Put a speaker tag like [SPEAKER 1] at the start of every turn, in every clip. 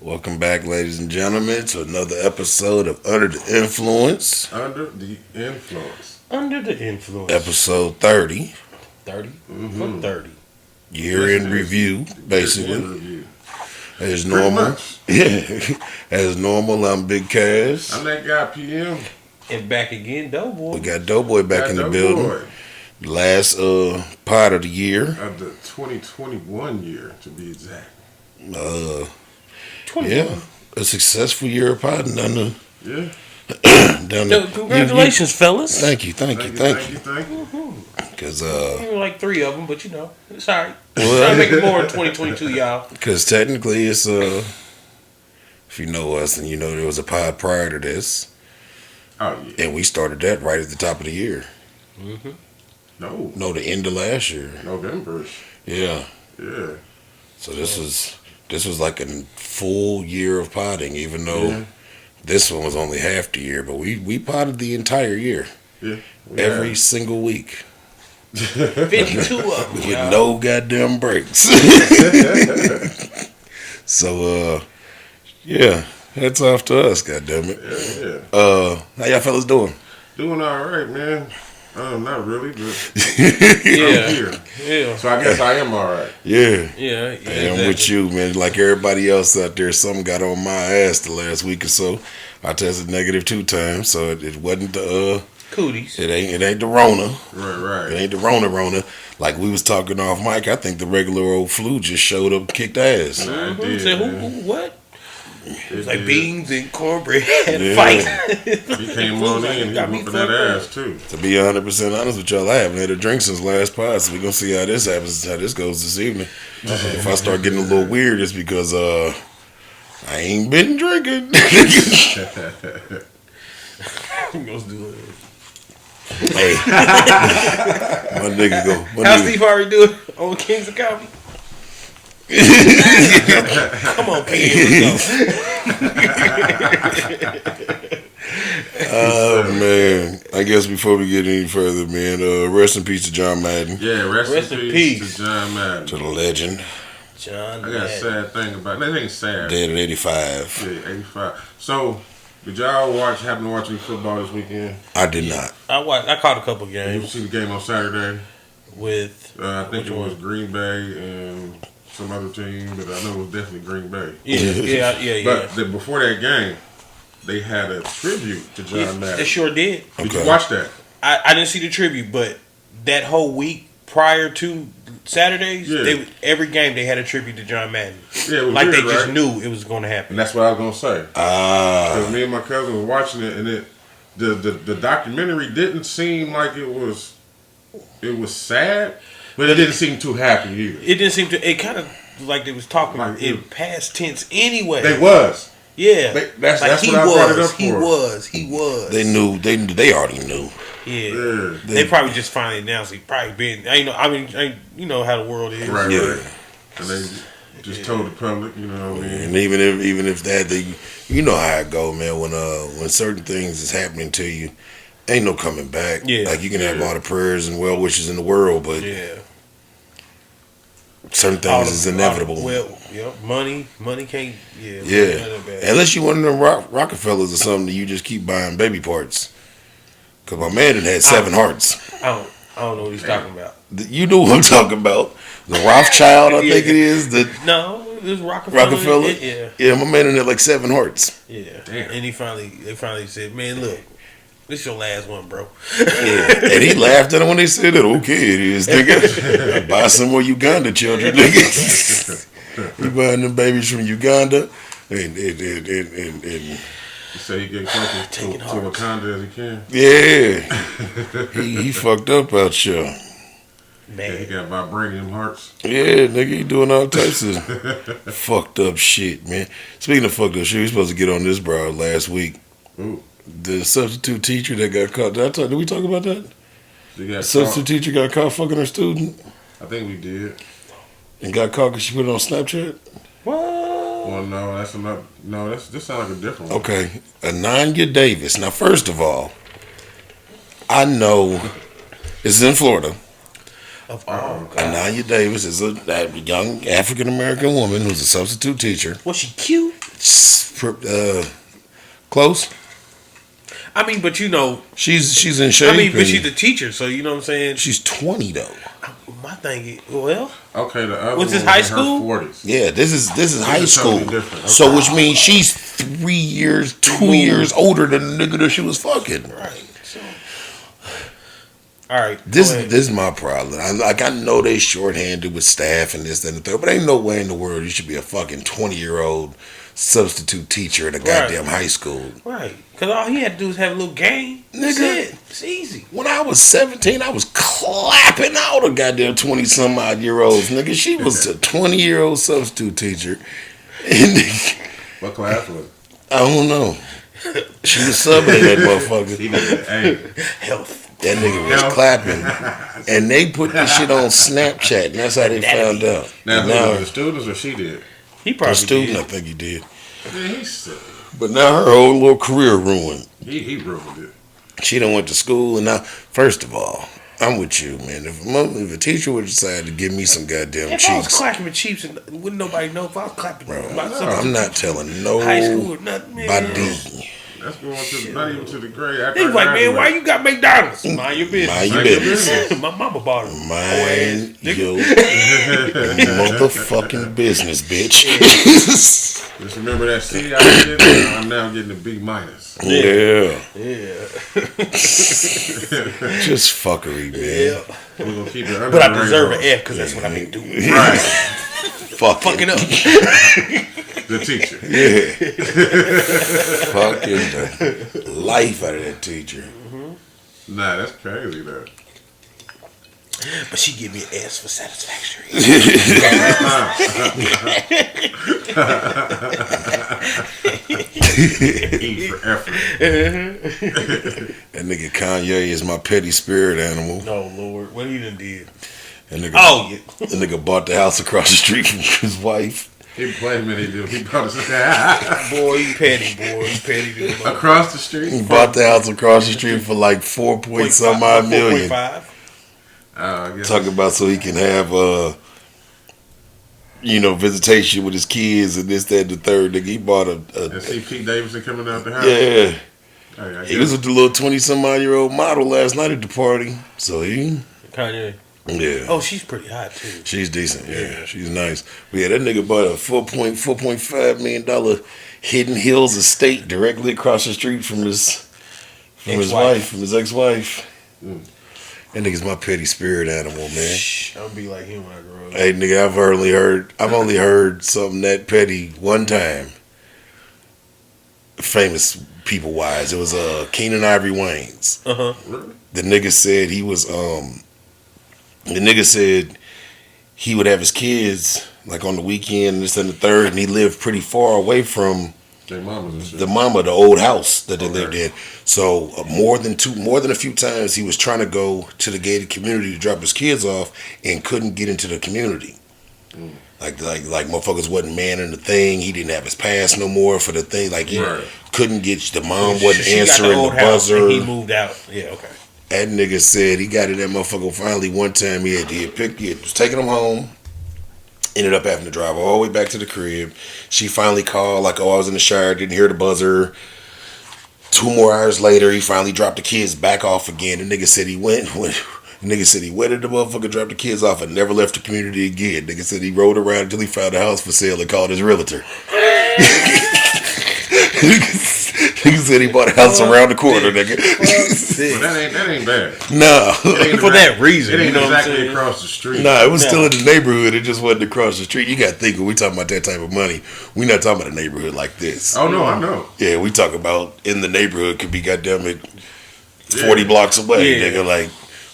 [SPEAKER 1] Welcome back, ladies and gentlemen, to another episode of Under the Influence.
[SPEAKER 2] Under the Influence.
[SPEAKER 3] Under the Influence.
[SPEAKER 1] Episode 30.
[SPEAKER 3] 30? Mm-hmm. 30.
[SPEAKER 1] Year in review, basically.
[SPEAKER 2] Year in review.
[SPEAKER 1] As normal. Yeah. As normal, I'm Big Cass.
[SPEAKER 2] I'm that guy, PM.
[SPEAKER 3] And back again, Doughboy.
[SPEAKER 1] We got Doughboy back in the building. Last pod of the year.
[SPEAKER 2] Of the 2021 year, to be exact.
[SPEAKER 3] 21.
[SPEAKER 1] Yeah. A successful year of podding down the...
[SPEAKER 2] Yeah.
[SPEAKER 3] Congratulations, fellas.
[SPEAKER 1] Thank you.
[SPEAKER 2] Thank you.
[SPEAKER 1] Because,
[SPEAKER 3] like 3 of them, but it's all right. Trying to make it more in 2022, y'all.
[SPEAKER 1] Because technically it's, if you know us and you know there was a pod prior to this.
[SPEAKER 2] Oh, yeah.
[SPEAKER 1] And we started that right at the top of the year.
[SPEAKER 3] Mm-hmm.
[SPEAKER 1] No, the end of last year.
[SPEAKER 2] November.
[SPEAKER 1] Yeah.
[SPEAKER 2] Yeah.
[SPEAKER 1] So this was like a full year of potting, even though this one was only half the year. But we potted the entire year.
[SPEAKER 2] Yeah.
[SPEAKER 1] Every single week.
[SPEAKER 3] 52 of them.
[SPEAKER 1] With no goddamn breaks. So, yeah. Hats off to us, goddammit.
[SPEAKER 2] Yeah.
[SPEAKER 1] How y'all fellas doing?
[SPEAKER 2] Doing all right, man. Not really, but
[SPEAKER 3] Yeah.
[SPEAKER 2] I'm here.
[SPEAKER 3] Yeah.
[SPEAKER 2] So I guess I am all right.
[SPEAKER 1] Yeah.
[SPEAKER 3] Yeah.
[SPEAKER 1] I'm with you, man. Like everybody else out there, something got on my ass the last week or so. I tested negative 2 times, so it wasn't the
[SPEAKER 3] Cooties.
[SPEAKER 1] It ain't the Rona.
[SPEAKER 2] Right.
[SPEAKER 1] It ain't the Rona. Like we was talking off mic, I think the regular old flu just showed up and kicked ass.
[SPEAKER 3] Mm-hmm. Said who, what? It was like beans and cornbread
[SPEAKER 1] fight.
[SPEAKER 2] He came on in and he whooping that ass too.
[SPEAKER 1] To be 100% honest with y'all, I haven't had a drink since last pod, so we gonna see how this happens, how this goes this evening. If I start getting a little weird, it's because I ain't been drinking.
[SPEAKER 3] Let's do it.
[SPEAKER 1] Hey, my nigga go.
[SPEAKER 3] How's Steve Harvey doing on Kings of Comedy? Come on, P.
[SPEAKER 1] Oh man! I guess before we get any further, man, rest in peace to John Madden.
[SPEAKER 2] Yeah, rest in peace to John Madden.
[SPEAKER 1] To the legend.
[SPEAKER 3] John.
[SPEAKER 2] I got a sad thing about that. Ain't sad.
[SPEAKER 1] Dead at 85.
[SPEAKER 2] Yeah, 85. So, did y'all happen to watch any football this weekend?
[SPEAKER 1] I did not.
[SPEAKER 3] I caught a couple
[SPEAKER 2] Did
[SPEAKER 3] games.
[SPEAKER 2] you see the game on Saturday?
[SPEAKER 3] With
[SPEAKER 2] I think it was Green Bay and some other team, but I know it was definitely Green Bay.
[SPEAKER 3] Yeah.
[SPEAKER 2] But before that game, they had a tribute to John Madden.
[SPEAKER 3] It sure did.
[SPEAKER 2] Did you watch that?
[SPEAKER 3] I didn't see the tribute, but that whole week prior to Saturdays, every game they had a tribute to John Madden.
[SPEAKER 2] Yeah, it was
[SPEAKER 3] like
[SPEAKER 2] weird,
[SPEAKER 3] they just
[SPEAKER 2] right?
[SPEAKER 3] knew it was going to happen.
[SPEAKER 2] And that's what I was gonna say. Because me and my cousin were watching it, and the documentary didn't seem like it was sad, but it didn't seem too happy either.
[SPEAKER 3] It didn't seem to. It kind of like they was talking in past tense anyway.
[SPEAKER 2] They was.
[SPEAKER 3] Yeah,
[SPEAKER 2] that's what I brought it up for.
[SPEAKER 3] He was.
[SPEAKER 1] They already knew.
[SPEAKER 3] Yeah. They probably just finally announced it. Probably been. You know how the world is.
[SPEAKER 2] Right. And they just told the public, you know what I mean.
[SPEAKER 1] And even if that, you know how it go, man. When certain things is happening to you, ain't no coming back.
[SPEAKER 3] Yeah.
[SPEAKER 1] Like you can have all the prayers and well wishes in the world, but certain things is inevitable.
[SPEAKER 3] Money can't.
[SPEAKER 1] Yeah. Unless you one of them Rockefellers or something, you just keep buying baby parts. Cause my man had 7 hearts.
[SPEAKER 3] I don't know what he's talking about.
[SPEAKER 1] You know what I'm talking about? The Rothschild, I think it is.
[SPEAKER 3] No, it was Rockefeller.
[SPEAKER 1] Yeah, my man had like 7 hearts.
[SPEAKER 3] Yeah. Damn. And they finally said, "Man, look, this your last one, bro."
[SPEAKER 1] Yeah. And he laughed at him when they said it. Okay, it is, nigga. Buy some more Uganda children, nigga. You buying them babies from Uganda, and
[SPEAKER 2] he said he get closer to Wakanda as he can.
[SPEAKER 1] Yeah. he fucked up out here.
[SPEAKER 2] Man. Yeah, he got vibranium hearts.
[SPEAKER 1] Yeah, nigga, he doing all types of fucked up shit, man. Speaking of fucked up shit, we supposed to get on this broad last week.
[SPEAKER 2] Ooh.
[SPEAKER 1] The substitute teacher that got caught. Did we talk about that?
[SPEAKER 2] The
[SPEAKER 1] substitute teacher got caught fucking her student.
[SPEAKER 2] I think we did.
[SPEAKER 1] And got caught because she put it on Snapchat?
[SPEAKER 3] What?
[SPEAKER 2] Well, no, that's another. No, this sounds like a different one.
[SPEAKER 1] Okay, Ananya Davis. Now, first of all, I know it's in Florida.
[SPEAKER 3] Of all,
[SPEAKER 1] Ananya Davis is a young African American woman who's a substitute teacher.
[SPEAKER 3] Was she cute?
[SPEAKER 1] Close.
[SPEAKER 3] I mean, but
[SPEAKER 1] she's in shape.
[SPEAKER 3] I mean, but she's a teacher, so you know what I'm saying.
[SPEAKER 1] She's 20 though.
[SPEAKER 3] My thing is, well,
[SPEAKER 2] okay. The other
[SPEAKER 3] was this
[SPEAKER 2] one
[SPEAKER 3] high
[SPEAKER 2] was in her
[SPEAKER 3] school?
[SPEAKER 2] 40s.
[SPEAKER 1] Yeah, this is high school.
[SPEAKER 2] Totally different. Okay.
[SPEAKER 1] So which means she's 2 years older than the nigga that she was fucking.
[SPEAKER 3] Right. So, all right.
[SPEAKER 1] This is my problem. I know they shorthanded with staff and this, that, and the third, but ain't no way in the world you should be a fucking 20-year-old substitute teacher at a goddamn high school.
[SPEAKER 3] Right. Because all he had to do was have a little game.
[SPEAKER 1] Nigga,
[SPEAKER 3] it's easy.
[SPEAKER 1] When I was 17, I was clapping out a goddamn 20-some-odd-year-olds. Nigga, she was a 20-year-old substitute teacher. And
[SPEAKER 2] what class was it?
[SPEAKER 1] I don't know. She was subbing that motherfucker.
[SPEAKER 2] He did
[SPEAKER 3] health.
[SPEAKER 1] That nigga was clapping. And they put this shit on Snapchat, and that's how they found out.
[SPEAKER 2] Now the students or she did?
[SPEAKER 3] He probably
[SPEAKER 1] the student,
[SPEAKER 3] did.
[SPEAKER 1] I think he did.
[SPEAKER 2] Man, he's silly.
[SPEAKER 1] But now her whole little career ruined.
[SPEAKER 2] He ruined it.
[SPEAKER 1] She done went to school, and now, first of all, I'm with you, man. If a teacher would decide to give me some goddamn cheeks.
[SPEAKER 3] If I was clapping with cheeks, and wouldn't nobody know if I was clapping.
[SPEAKER 1] I'm not telling no
[SPEAKER 3] high school or nothing, man.
[SPEAKER 2] That's going to not even to the grade.
[SPEAKER 3] He's like, man, why you got McDonald's? Mind your business.
[SPEAKER 1] Mind your business.
[SPEAKER 3] My mama bought it.
[SPEAKER 1] Mind your motherfucking business, bitch.
[SPEAKER 2] Just remember that C I did. I'm now getting a B minus.
[SPEAKER 1] Yeah. Just fuckery, man.
[SPEAKER 3] Yeah.
[SPEAKER 2] We're gonna keep it under
[SPEAKER 3] but I deserve an F because that's what I've been doing.
[SPEAKER 2] Right.
[SPEAKER 3] Fucking up.
[SPEAKER 2] The teacher.
[SPEAKER 1] Yeah. Fucking the life out of that teacher.
[SPEAKER 3] Mm-hmm.
[SPEAKER 2] Nah, that's crazy though.
[SPEAKER 3] But she give me an S for satisfactory.
[SPEAKER 2] E for effort.
[SPEAKER 1] That nigga Kanye is my petty spirit animal.
[SPEAKER 3] No, Lord. What he done did?
[SPEAKER 1] That nigga,
[SPEAKER 3] yeah.
[SPEAKER 1] That nigga bought the house across the street from his wife.
[SPEAKER 2] He played me, he bought us
[SPEAKER 3] boy, you petty, boy. You petty.
[SPEAKER 2] Across the street?
[SPEAKER 1] He bought the house across the street for like 4.some-odd million.
[SPEAKER 3] 4.5.
[SPEAKER 1] Talking about so he can have visitation with his kids and this, that, and the third. Nigga, he bought
[SPEAKER 2] and see Pete Davidson coming out the house.
[SPEAKER 1] Yeah,
[SPEAKER 2] he
[SPEAKER 1] was with the little 20-some-odd-year-old model last night at the party. So
[SPEAKER 3] Kanye.
[SPEAKER 1] Yeah.
[SPEAKER 3] Oh, she's pretty hot too.
[SPEAKER 1] She's decent. Yeah, she's nice. But yeah, that nigga bought a $4.5 million Hidden Hills estate directly across the street from his ex-wife.
[SPEAKER 2] Mm.
[SPEAKER 1] That nigga's my petty spirit animal, man.
[SPEAKER 3] I'm gonna be like him when I grow up.
[SPEAKER 1] Hey, nigga, I've only heard something that petty one time. Famous people wise, it was Keenan Ivory Wayans.
[SPEAKER 2] Really?
[SPEAKER 1] The nigga said he was he would have his kids like on the weekend and this and the third, and he lived pretty far away from the old house that they lived in. So more than a few times he was trying to go to the gated community to drop his kids off and couldn't get into the community. Mm. Like motherfuckers wasn't manning the thing. He didn't have his pass no more for the thing. Like he couldn't get the mom wasn't answering the buzzer.
[SPEAKER 3] And he moved out. Yeah, okay.
[SPEAKER 1] That nigga said he got in that motherfucker finally one time. He was taking him home. Ended up having to drive all the way back to the crib. She finally called, like, I was in the shower, didn't hear the buzzer. 2 more hours later, he finally dropped the kids back off again. The nigga said he went at the motherfucker, dropped the kids off, and never left the community again. Nigga said he rode around until he found a house for sale and called his realtor. Nigga said he bought a house around the corner, nigga.
[SPEAKER 2] Well, that ain't bad.
[SPEAKER 1] No.
[SPEAKER 3] For that reason.
[SPEAKER 2] It ain't exactly across the street.
[SPEAKER 1] No, it was still in the neighborhood. It just wasn't across the street. You got to think, when we talking about that type of money, we not talking about a neighborhood like this.
[SPEAKER 2] Oh, no, I know.
[SPEAKER 1] Yeah, we talk about in the neighborhood could be goddamn it 40 blocks away, nigga. Like,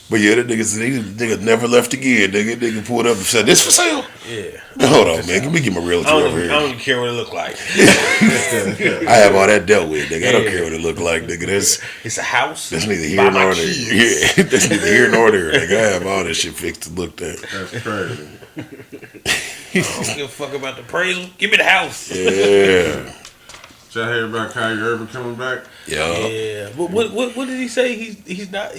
[SPEAKER 1] but yeah, that nigga never left again. Nigga pulled up and said, "This for sale?"
[SPEAKER 3] Yeah.
[SPEAKER 1] Hold on, man. Can we get my realtor over here?
[SPEAKER 3] I don't even care what it look like.
[SPEAKER 1] I have all that dealt with, nigga. I don't care what it look like, nigga.
[SPEAKER 3] It's a house.
[SPEAKER 1] That's neither here nor there. Yeah, that's neither here nor there, nigga. I have all that shit fixed and looked at.
[SPEAKER 2] That's crazy.
[SPEAKER 3] I don't give a fuck about the appraisal. Give me the house.
[SPEAKER 1] Yeah.
[SPEAKER 2] Did y'all hear about Kyrie Irving coming back?
[SPEAKER 1] Yeah.
[SPEAKER 3] What did he say? He's not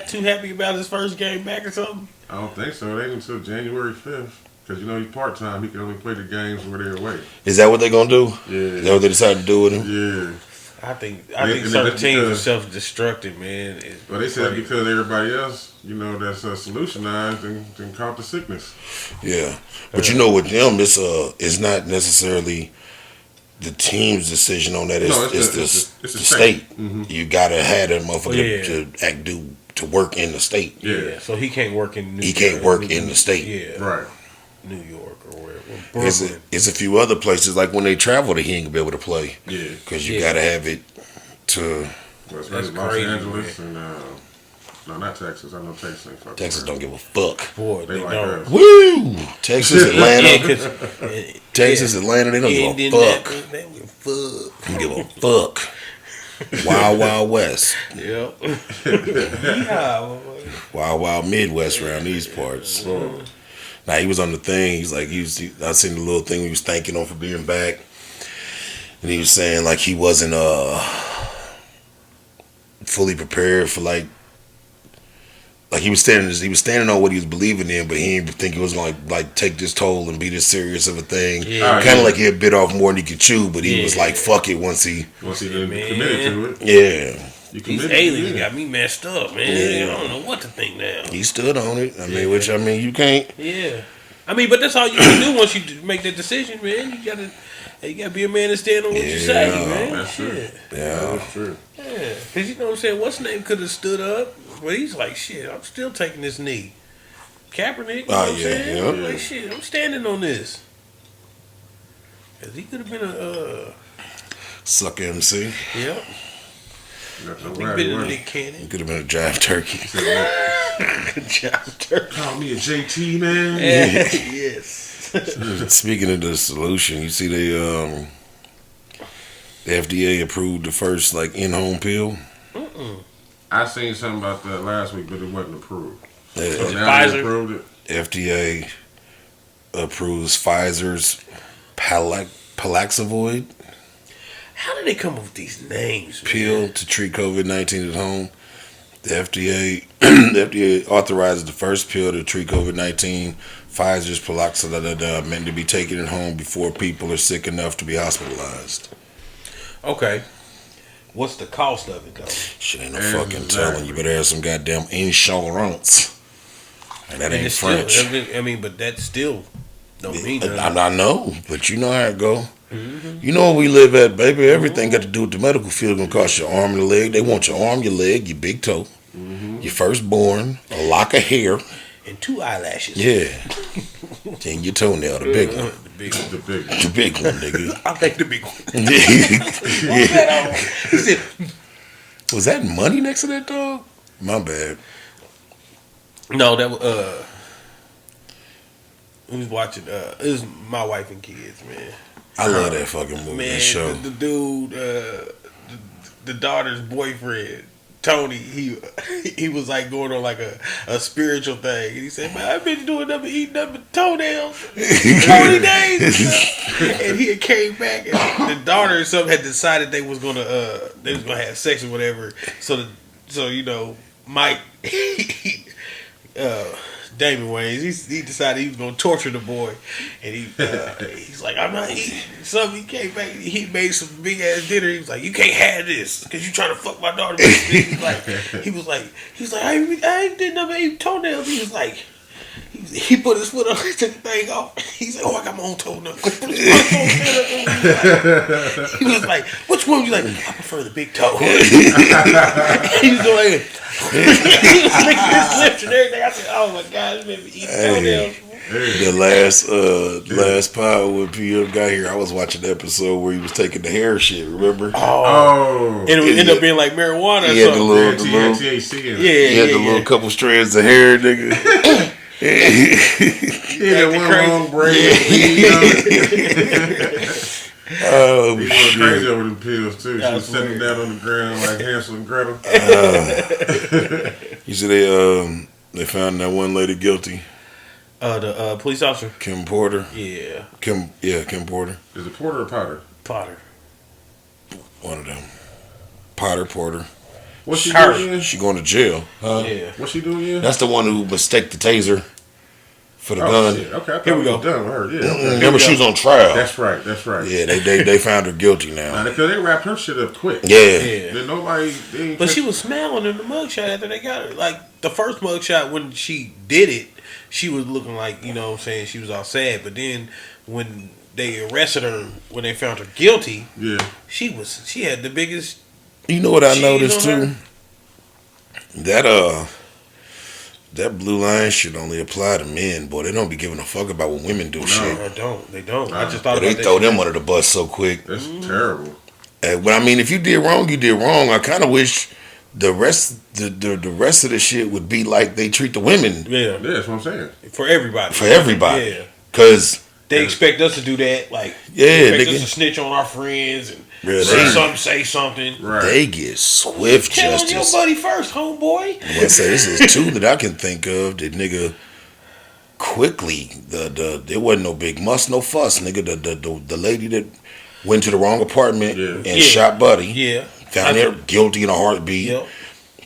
[SPEAKER 3] too happy about his first game back or something?
[SPEAKER 2] I don't think so. It ain't until January 5th. Because he's part-time. He can only play the games where they're away.
[SPEAKER 1] Is that what they're going to do?
[SPEAKER 2] Yeah.
[SPEAKER 1] Is that what they decided to do with him?
[SPEAKER 2] Yeah.
[SPEAKER 3] I think certain teams are self-destructing, man.
[SPEAKER 2] Well, they said because everybody else, that's solutionized and caught the sickness.
[SPEAKER 1] Yeah. But with them, it's not necessarily the team's decision on that. It's the state. Mm-hmm. You got to have that motherfucker to work in the state.
[SPEAKER 2] Yeah.
[SPEAKER 3] So he can't work in New York.
[SPEAKER 1] He can't work in the state.
[SPEAKER 2] Yeah. Right.
[SPEAKER 3] New York or wherever.
[SPEAKER 1] It's a few other places like when they travel, he ain't gonna be able to play.
[SPEAKER 2] Yeah,
[SPEAKER 1] because you gotta have it to.
[SPEAKER 2] That's Los Angeles and no, not Texas. I know Texas ain't fucking.
[SPEAKER 1] Texas don't give a fuck.
[SPEAKER 3] Boy, they don't.
[SPEAKER 1] Woo! Texas, Atlanta, Texas, Atlanta. They don't give a fuck. They don't give a fuck. Wild Wild West.
[SPEAKER 3] Yep.
[SPEAKER 1] Wild Wild Midwest around these parts. Now he was on the thing. He's like, I seen the little thing he was thanking him for being back, and he was saying like he wasn't fully prepared for like he was standing on what he was believing in, but he didn't think it was gonna like take this toll and be this serious of a thing. Yeah. Kind of like he had bit off more than he could chew, but he was like, fuck it once he
[SPEAKER 2] committed to it.
[SPEAKER 1] Yeah.
[SPEAKER 3] These aliens got me messed up, man. Yeah. I don't know what to think now.
[SPEAKER 1] He stood on it. Which you can't.
[SPEAKER 3] Yeah. But that's all you can do once you make that decision, man. You gotta be a man and stand on what you say, man.
[SPEAKER 2] That's true.
[SPEAKER 1] Yeah.
[SPEAKER 2] That's true.
[SPEAKER 3] Yeah. Because you know what I'm saying? What's name could have stood up, but he's like, shit, I'm still taking this knee. Kaepernick, you know what I'm saying?
[SPEAKER 1] Yeah.
[SPEAKER 3] Like, shit, I'm standing on this. Because he could have been a
[SPEAKER 1] sucker MC.
[SPEAKER 3] Yep. He could have been a Nick Cannon.
[SPEAKER 1] He could have been a jive turkey.
[SPEAKER 3] Jive turkey.
[SPEAKER 2] Call me a JT, man.
[SPEAKER 3] Yes.
[SPEAKER 1] Speaking of the solution, you see the FDA approved the first in-home pill.
[SPEAKER 2] I seen something about that last week, but it wasn't approved.
[SPEAKER 1] Yeah.
[SPEAKER 2] So now they approved it.
[SPEAKER 1] FDA approves Pfizer's Paxlovid.
[SPEAKER 3] How did they come up with these names?
[SPEAKER 1] Pill
[SPEAKER 3] man?
[SPEAKER 1] to treat COVID-19 at home. The FDA authorizes the first pill to treat COVID-19. Pfizer's Paxlovid meant to be taken at home before people are sick enough to be hospitalized.
[SPEAKER 3] Okay. What's the cost of it, though?
[SPEAKER 1] Shit ain't no fucking telling. You better have some goddamn insurance. And that ain't French.
[SPEAKER 3] Still, but that still don't mean nothing.
[SPEAKER 1] I know, but you know how it go. Mm-hmm. You know where we live at, baby. Everything got to do with the medical field. Gonna cost your arm and a leg. They want your arm, your leg, your big toe, your firstborn, a lock of hair,
[SPEAKER 3] and 2 eyelashes.
[SPEAKER 1] Yeah, and your toenail, the big one. The big one, nigga.
[SPEAKER 3] I like the big one.
[SPEAKER 1] Yeah. Was that money next to that dog? My bad.
[SPEAKER 3] No, that was we was watching. It was My Wife and Kids, man.
[SPEAKER 1] I love that fucking movie.
[SPEAKER 3] Man,
[SPEAKER 1] that show.
[SPEAKER 3] The dude, the daughter's boyfriend, Tony, he was like going on like a spiritual thing. And he said, man, I've been doing nothing, eating nothing but toenails 40 days. And, and he came back and the daughter or something had decided they was gonna have sex or whatever. So Mike Damon Wayans, he decided he was gonna torture the boy, and he's like, I'm not eating something. He came back, he made some big ass dinner. He was like, you can't have this because you trying to fuck my daughter. He was like, I ain't did nothing but eat toenails. He was like, he put his foot on, took the thing off. He's like, oh, I got my own toenails. He was like, which one? You like? I prefer the big toe. He was going. He was licking his lips and everything. I said, "Oh my God, this man be eating toenails."
[SPEAKER 1] The last pod when PM got here, I was watching the episode where he was taking the hair shit. Remember?
[SPEAKER 3] Oh. And it would end up being like marijuana.
[SPEAKER 1] He had the little little couple strands of hair, nigga.
[SPEAKER 2] Yeah, one long braid.
[SPEAKER 1] Oh,
[SPEAKER 2] he went crazy over them pills too. She was sitting down on the ground like Hansel and Gretel.
[SPEAKER 1] You see, they found that one lady guilty.
[SPEAKER 3] The police officer,
[SPEAKER 1] Kim Porter.
[SPEAKER 3] Yeah.
[SPEAKER 1] Kim Porter.
[SPEAKER 2] Is it Porter or Potter?
[SPEAKER 3] Potter.
[SPEAKER 1] One of them. Porter.
[SPEAKER 2] What's she doing?
[SPEAKER 1] She going to jail.
[SPEAKER 3] Yeah.
[SPEAKER 2] What's she doing?
[SPEAKER 1] That's the one who mistaked the taser. for the gun.
[SPEAKER 2] Shit. Okay, I thought
[SPEAKER 3] Here we go.
[SPEAKER 2] Done with her. Yeah. Okay.
[SPEAKER 1] Remember, she was on trial.
[SPEAKER 2] That's right.
[SPEAKER 1] Yeah, they found her guilty now.
[SPEAKER 2] Because they wrapped her shit up quick.
[SPEAKER 1] Yeah.
[SPEAKER 2] Then nobody.
[SPEAKER 3] But she was smiling in the mugshot after they got her. Like the first mugshot when she did it, she was looking like, you know what I'm saying, she was all sad. But then when they arrested her, when they found her guilty, she had the biggest.
[SPEAKER 1] You know what I noticed too? That blue line shit only apply to men, boy. They don't be giving a fuck about what women do. Shit.
[SPEAKER 3] They don't. I just thought
[SPEAKER 1] they throw them under the bus so quick.
[SPEAKER 2] That's terrible.
[SPEAKER 1] But I mean, if you did wrong, you did wrong. I kind of wish the rest of the shit would be like they treat the women.
[SPEAKER 3] Yeah,
[SPEAKER 2] that's what I'm saying.
[SPEAKER 3] For everybody.
[SPEAKER 1] Yeah, because
[SPEAKER 3] they expect us to do that. Like,
[SPEAKER 1] they
[SPEAKER 3] expect us to snitch on our friends and say something.
[SPEAKER 1] Right. They get swift justice.
[SPEAKER 3] Tell your buddy first, homeboy.
[SPEAKER 1] I say this is two that I can think of. That nigga quickly. There wasn't no big muss, no fuss, nigga. The lady that went to the wrong apartment and shot Buddy. Yeah, found her guilty in a heartbeat. Yep.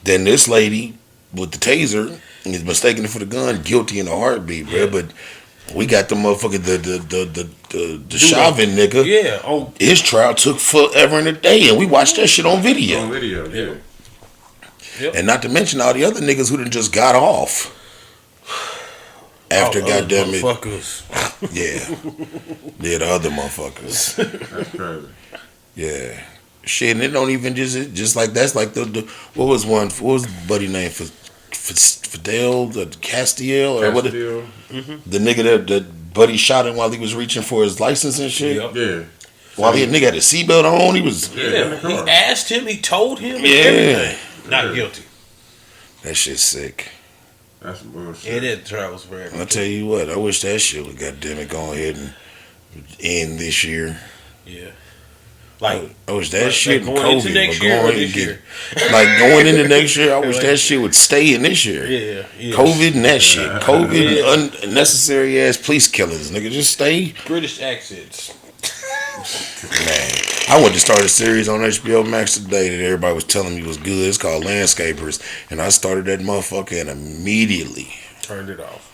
[SPEAKER 1] Then this lady with the taser is mistaken for the gun, guilty in a heartbeat, bro. But we got the motherfucker, the Chauvin nigga. Yeah. Oh, his trial took forever and a day, and we watched that shit on video.
[SPEAKER 2] Yeah.
[SPEAKER 3] Yep.
[SPEAKER 1] And not to mention all the other niggas who done just got off after goddamn it.
[SPEAKER 3] Motherfuckers.
[SPEAKER 1] Yeah, the other motherfuckers.
[SPEAKER 2] That's crazy.
[SPEAKER 1] Yeah. Shit, and it don't even just like that's like the what was Buddy name for Fidel, Castiel, or what? The nigga that Buddy shot him while he was reaching for his license and shit.
[SPEAKER 2] Yep. Yeah.
[SPEAKER 1] While the nigga had his seatbelt on, he was.
[SPEAKER 3] Yeah. He asked him. He told him. Everything. Not guilty.
[SPEAKER 1] That shit's sick.
[SPEAKER 2] That's bullshit.
[SPEAKER 3] And it travels forever.
[SPEAKER 1] I'll tell you what. I wish that shit would goddamn it go ahead and end this year.
[SPEAKER 3] Yeah.
[SPEAKER 1] Like, I wish that shit
[SPEAKER 3] going
[SPEAKER 1] COVID
[SPEAKER 3] into next year or this year.
[SPEAKER 1] Like going into next year, I wish that shit would stay in this year.
[SPEAKER 3] Yeah.
[SPEAKER 1] COVID and that shit. COVID unnecessary ass police killings, nigga. Just stay.
[SPEAKER 3] British accents.
[SPEAKER 1] Man, I went to start a series on HBO Max today that everybody was telling me was good. It's called Landscapers, and I started that motherfucker and immediately
[SPEAKER 3] turned it off.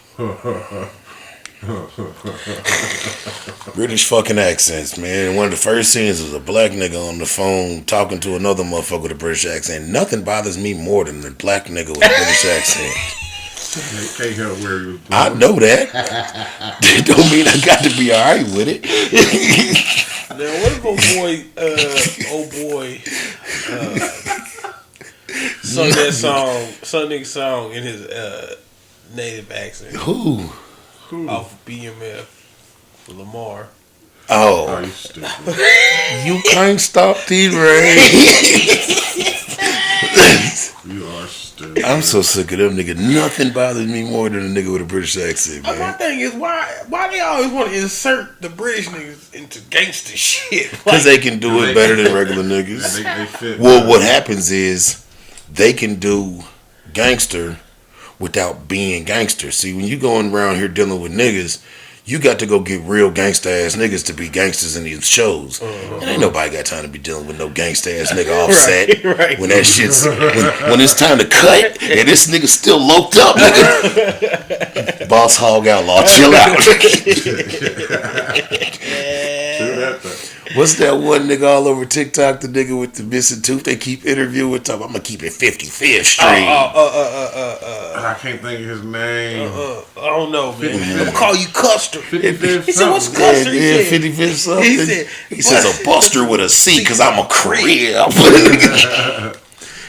[SPEAKER 1] British fucking accents, man. One of the first scenes was a black nigga on the phone talking to another motherfucker with a British accent. Nothing bothers me more than the black nigga with a British accent.
[SPEAKER 2] Can't help where you.
[SPEAKER 1] I know that. That don't mean I got to be alright with it.
[SPEAKER 3] Now, what if old boy, sung that song in his native accent?
[SPEAKER 1] Who?
[SPEAKER 3] Off BMF, Lamar.
[SPEAKER 1] Oh,
[SPEAKER 2] you stupid.
[SPEAKER 1] You can't stop the rain.
[SPEAKER 2] You are stupid.
[SPEAKER 1] I'm so sick of them nigga. Nothing bothers me more than a nigga with a British accent, man.
[SPEAKER 3] My thing is, why they always want to insert the British niggas into gangster shit?
[SPEAKER 1] Because they can do it better than regular niggas.
[SPEAKER 2] They fit.
[SPEAKER 1] Well, what happens is they can do gangster without being gangster. See, when you going around here dealing with niggas, you got to go get real gangsta ass niggas to be gangsters in these shows. And ain't nobody got time to be dealing with no gangsta ass nigga offset.
[SPEAKER 3] Right.
[SPEAKER 1] When that shit's when it's time to cut and this nigga still loped up, nigga. Boss hog outlaw, chill out. What's that one nigga all over TikTok? The nigga with the missing tooth. They keep interviewing with him. I'm gonna keep it 55th Street.
[SPEAKER 2] I can't think of his name.
[SPEAKER 3] I don't know, man. I'm gonna call you Custer.
[SPEAKER 2] 55th.
[SPEAKER 3] He said, "What's Custer?"
[SPEAKER 1] Yeah, 55th something. He says a buster with a C because I'm a crib.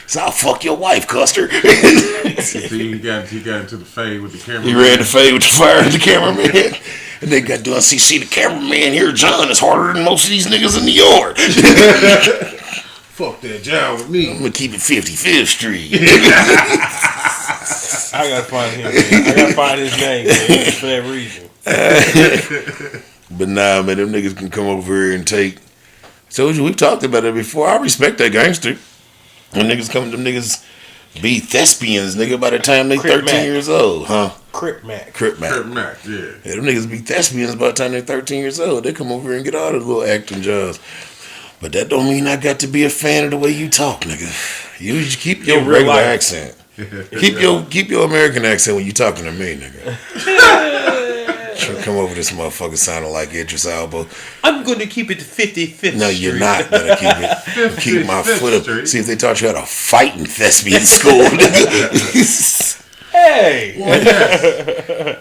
[SPEAKER 1] So I'll fuck your wife, Custer.
[SPEAKER 2] See, he got into the fade with the camera.
[SPEAKER 1] He ran the fade with the fire and the cameraman. And they got done. See, the cameraman here, John, is harder than most of these niggas in the yard.
[SPEAKER 2] Fuck that John with me.
[SPEAKER 1] I'm gonna keep it 55th Street.
[SPEAKER 3] I gotta find him, man. I gotta find his name, man, for that reason.
[SPEAKER 1] But nah, man, them niggas can come over here and take. So we've talked about it before. I respect that gangster. When niggas come, them niggas be thespians, nigga, by the time they 13 years old, huh?
[SPEAKER 3] Crip Mac,
[SPEAKER 2] yeah.
[SPEAKER 1] Yeah, them niggas be thespians by the time they're 13 years old. They come over here and get all the little acting jobs. But that don't mean I got to be a fan of the way you talk, nigga. You just keep your regular accent. Keep your American accent when you talking to me, nigga. Come over this motherfucker sounding like Idris Elba.
[SPEAKER 3] I'm going to keep it 55th
[SPEAKER 1] No,
[SPEAKER 3] Street.
[SPEAKER 1] you're not gonna keep it. Keep my foot up.
[SPEAKER 2] Street.
[SPEAKER 1] See if they taught you how to fight in thespian school.
[SPEAKER 3] Hey!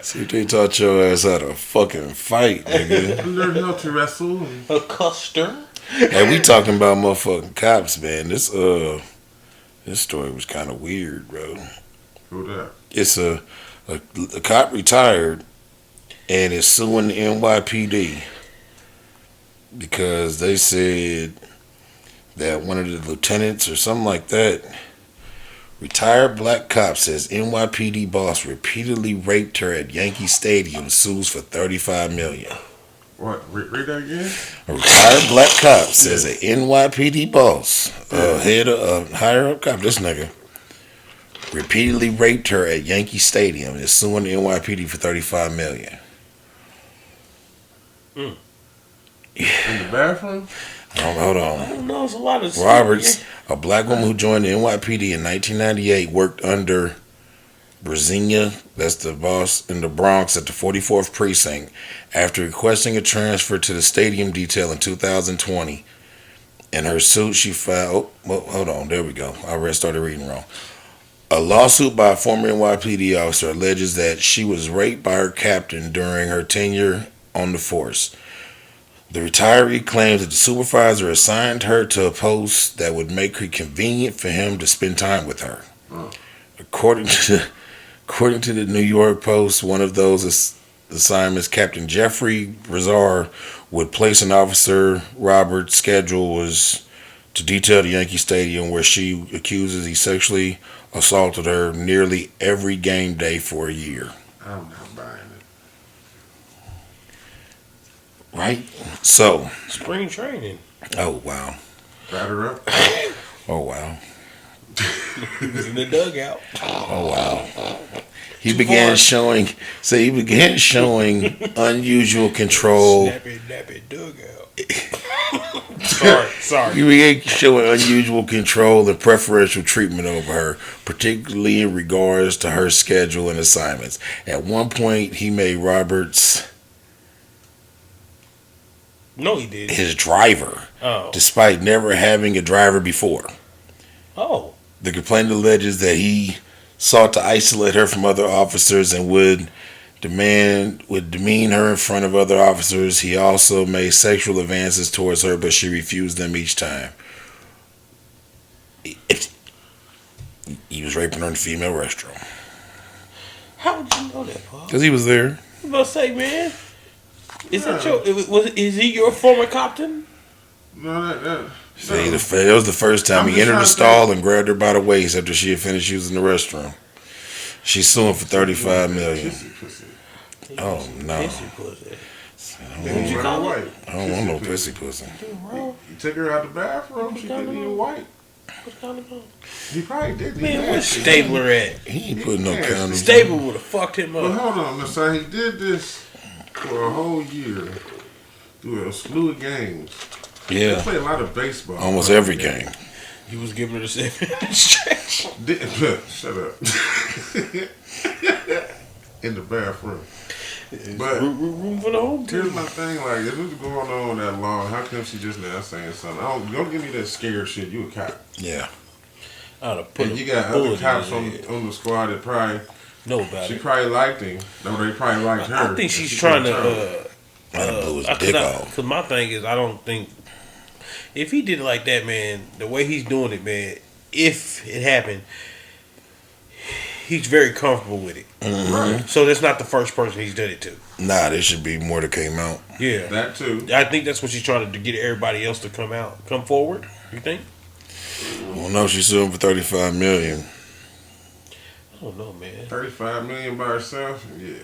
[SPEAKER 1] See if they taught your ass how to fucking fight, nigga.
[SPEAKER 2] Learn how to wrestle.
[SPEAKER 3] A custer.
[SPEAKER 1] Hey, we talking about motherfucking cops, man. This story was kind of weird, bro.
[SPEAKER 2] Who that?
[SPEAKER 1] It's a cop retired and is suing the NYPD because they said that one of the lieutenants or something like that, retired black cop says NYPD boss repeatedly raped her at Yankee Stadium, sues for $35 million.
[SPEAKER 2] What? Read that again?
[SPEAKER 1] A retired black cop says an NYPD boss, higher up cop, this nigga, repeatedly raped her at Yankee Stadium and is suing the NYPD for $35 million.
[SPEAKER 2] In the bathroom?
[SPEAKER 1] Hold on.
[SPEAKER 3] I don't know. It's a lot of
[SPEAKER 1] Roberts, a black woman who joined the NYPD in 1998, worked under Brzezinski, that's the boss in the Bronx at the 44th Precinct, after requesting a transfer to the stadium detail in 2020. In her suit, she filed. Hold on. There we go. I started reading wrong. A lawsuit by a former NYPD officer alleges that she was raped by her captain during her tenure on the force. The retiree claims that the supervisor assigned her to a post that would make it convenient for him to spend time with her. According to the New York Post, one of those assignments, Captain Jeffrey Brazar would place an officer Roberts' schedule was to detail the Yankee Stadium, where she accuses he sexually assaulted her nearly every game day for a year.
[SPEAKER 2] I'm not buying it.
[SPEAKER 1] Right? So.
[SPEAKER 3] Spring training.
[SPEAKER 1] Oh, wow.
[SPEAKER 2] Batter up.
[SPEAKER 1] Oh, wow.
[SPEAKER 3] He was in the dugout.
[SPEAKER 1] Oh, wow. He began showing unusual control.
[SPEAKER 3] Snappy dugout. Sorry.
[SPEAKER 1] He began showing unusual control and preferential treatment over her, particularly in regards to her schedule and assignments. At one point, he made Roberts his driver, despite never having a driver before.
[SPEAKER 3] Oh.
[SPEAKER 1] The complaint alleges that he sought to isolate her from other officers and would demean her in front of other officers. He also made sexual advances towards her, but she refused them each time. He was raping her in the female restroom.
[SPEAKER 3] How would you know that, Paul?
[SPEAKER 1] Because he was there.
[SPEAKER 3] I was about to say, man, is he your former captain?
[SPEAKER 2] No, that
[SPEAKER 1] See, that was the first time he entered the stall and grabbed her by the waist after she had finished using the restroom. She's suing for $35 million. Oh no! I don't want no pissy pussy.
[SPEAKER 2] He took her out the bathroom. She didn't even wipe. He probably did.
[SPEAKER 3] Man, where's Stabler at?
[SPEAKER 1] He ain't putting no condoms.
[SPEAKER 3] Stabler would have fucked him up.
[SPEAKER 2] But hold on, Miss He did this for a whole year through a slew of games.
[SPEAKER 1] Yeah.
[SPEAKER 2] They play a lot of baseball.
[SPEAKER 1] Almost every game.
[SPEAKER 3] He was giving her the 7-minute stretch.
[SPEAKER 2] Shut up. In the bathroom. But
[SPEAKER 3] room for the home team.
[SPEAKER 2] Here's my thing, like, if it was going on that long, how come she just now saying something? Don't give me that scared shit. You a cop.
[SPEAKER 1] Yeah.
[SPEAKER 2] And you got other cops on the squad that probably
[SPEAKER 3] know about it.
[SPEAKER 2] She probably liked him. No, they probably liked her.
[SPEAKER 3] I think she's trying to
[SPEAKER 1] blew his dick off.
[SPEAKER 3] Because my thing is, I don't think if he did it like that, man, the way he's doing it, man, if it happened, he's very comfortable with it.
[SPEAKER 1] Mm-hmm.
[SPEAKER 3] Right. So that's not the first person he's done it to.
[SPEAKER 1] Nah, there should be more that came out.
[SPEAKER 3] Yeah.
[SPEAKER 2] That too.
[SPEAKER 3] I think that's what she's trying to get everybody else to come forward. You think?
[SPEAKER 1] Well, no, she's suing for $35 million.
[SPEAKER 3] I don't know, man.
[SPEAKER 2] $35 million by herself? Yeah.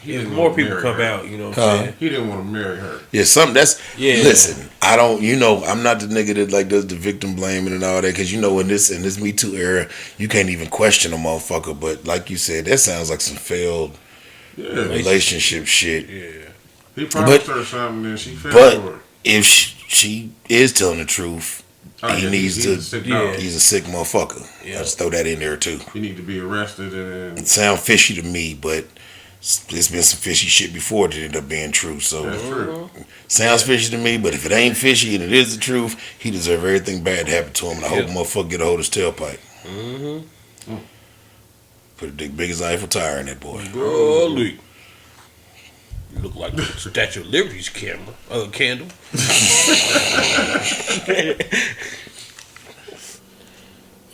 [SPEAKER 3] If more people come out, you know what I'm saying?
[SPEAKER 2] He didn't want to marry her.
[SPEAKER 1] Yeah, listen, I'm not the nigga that like does the victim blaming and all that, because in this Me Too era, you can't even question a motherfucker. But like you said, that sounds like some failed relationship shit.
[SPEAKER 2] Yeah. He promised her something and she fell for it.
[SPEAKER 1] If she is telling the truth, he's a sick motherfucker. Yeah. I just throw that in there too.
[SPEAKER 2] He need to be arrested and
[SPEAKER 1] it sounds fishy to me, but There's been some fishy shit before that ended up being true. So
[SPEAKER 2] That's true.
[SPEAKER 1] sounds fishy to me, but if it ain't fishy and it is the truth, he deserves everything bad to happen to him. And I hope motherfucker get a hold of his tailpipe. Put the biggest Eiffel tire in that boy.
[SPEAKER 3] Golly. You look like the Statue of Liberty's candle.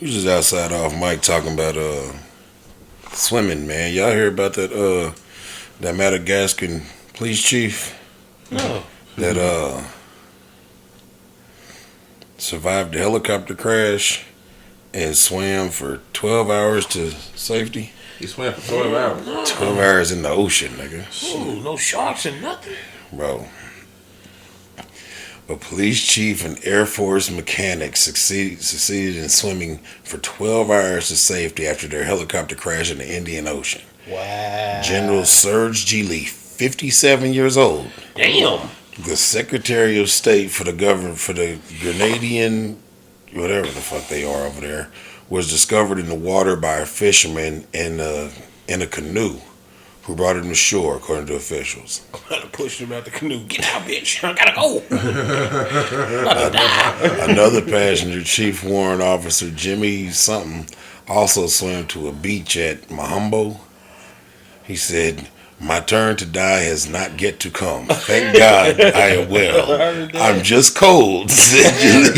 [SPEAKER 1] We was just outside off mic talking about swimming, man. Y'all hear about that Madagascar police chief?
[SPEAKER 3] No.
[SPEAKER 1] That survived the helicopter crash and swam for 12 hours to safety.
[SPEAKER 2] He swam for 12 hours.
[SPEAKER 1] 12 hours in the ocean, nigga.
[SPEAKER 3] Ooh, no sharks and nothing.
[SPEAKER 1] Bro. A police chief and Air Force mechanic succeeded in swimming for 12 hours to safety after their helicopter crashed in the Indian Ocean.
[SPEAKER 3] Wow.
[SPEAKER 1] General Serge G. Lee, 57 years old.
[SPEAKER 3] Damn.
[SPEAKER 1] The Secretary of State for the Grenadian, whatever the fuck they are over there, was discovered in the water by a fisherman in a canoe who brought him to shore, according to officials.
[SPEAKER 3] I'm trying to push him out the canoe. Get out, bitch. I gotta go.
[SPEAKER 1] Another passenger, Chief Warrant Officer Jimmy something, also swam to a beach at Mahambo. He said, "My turn to die has not yet to come. Thank God I am well. I'm just cold," said Jimmy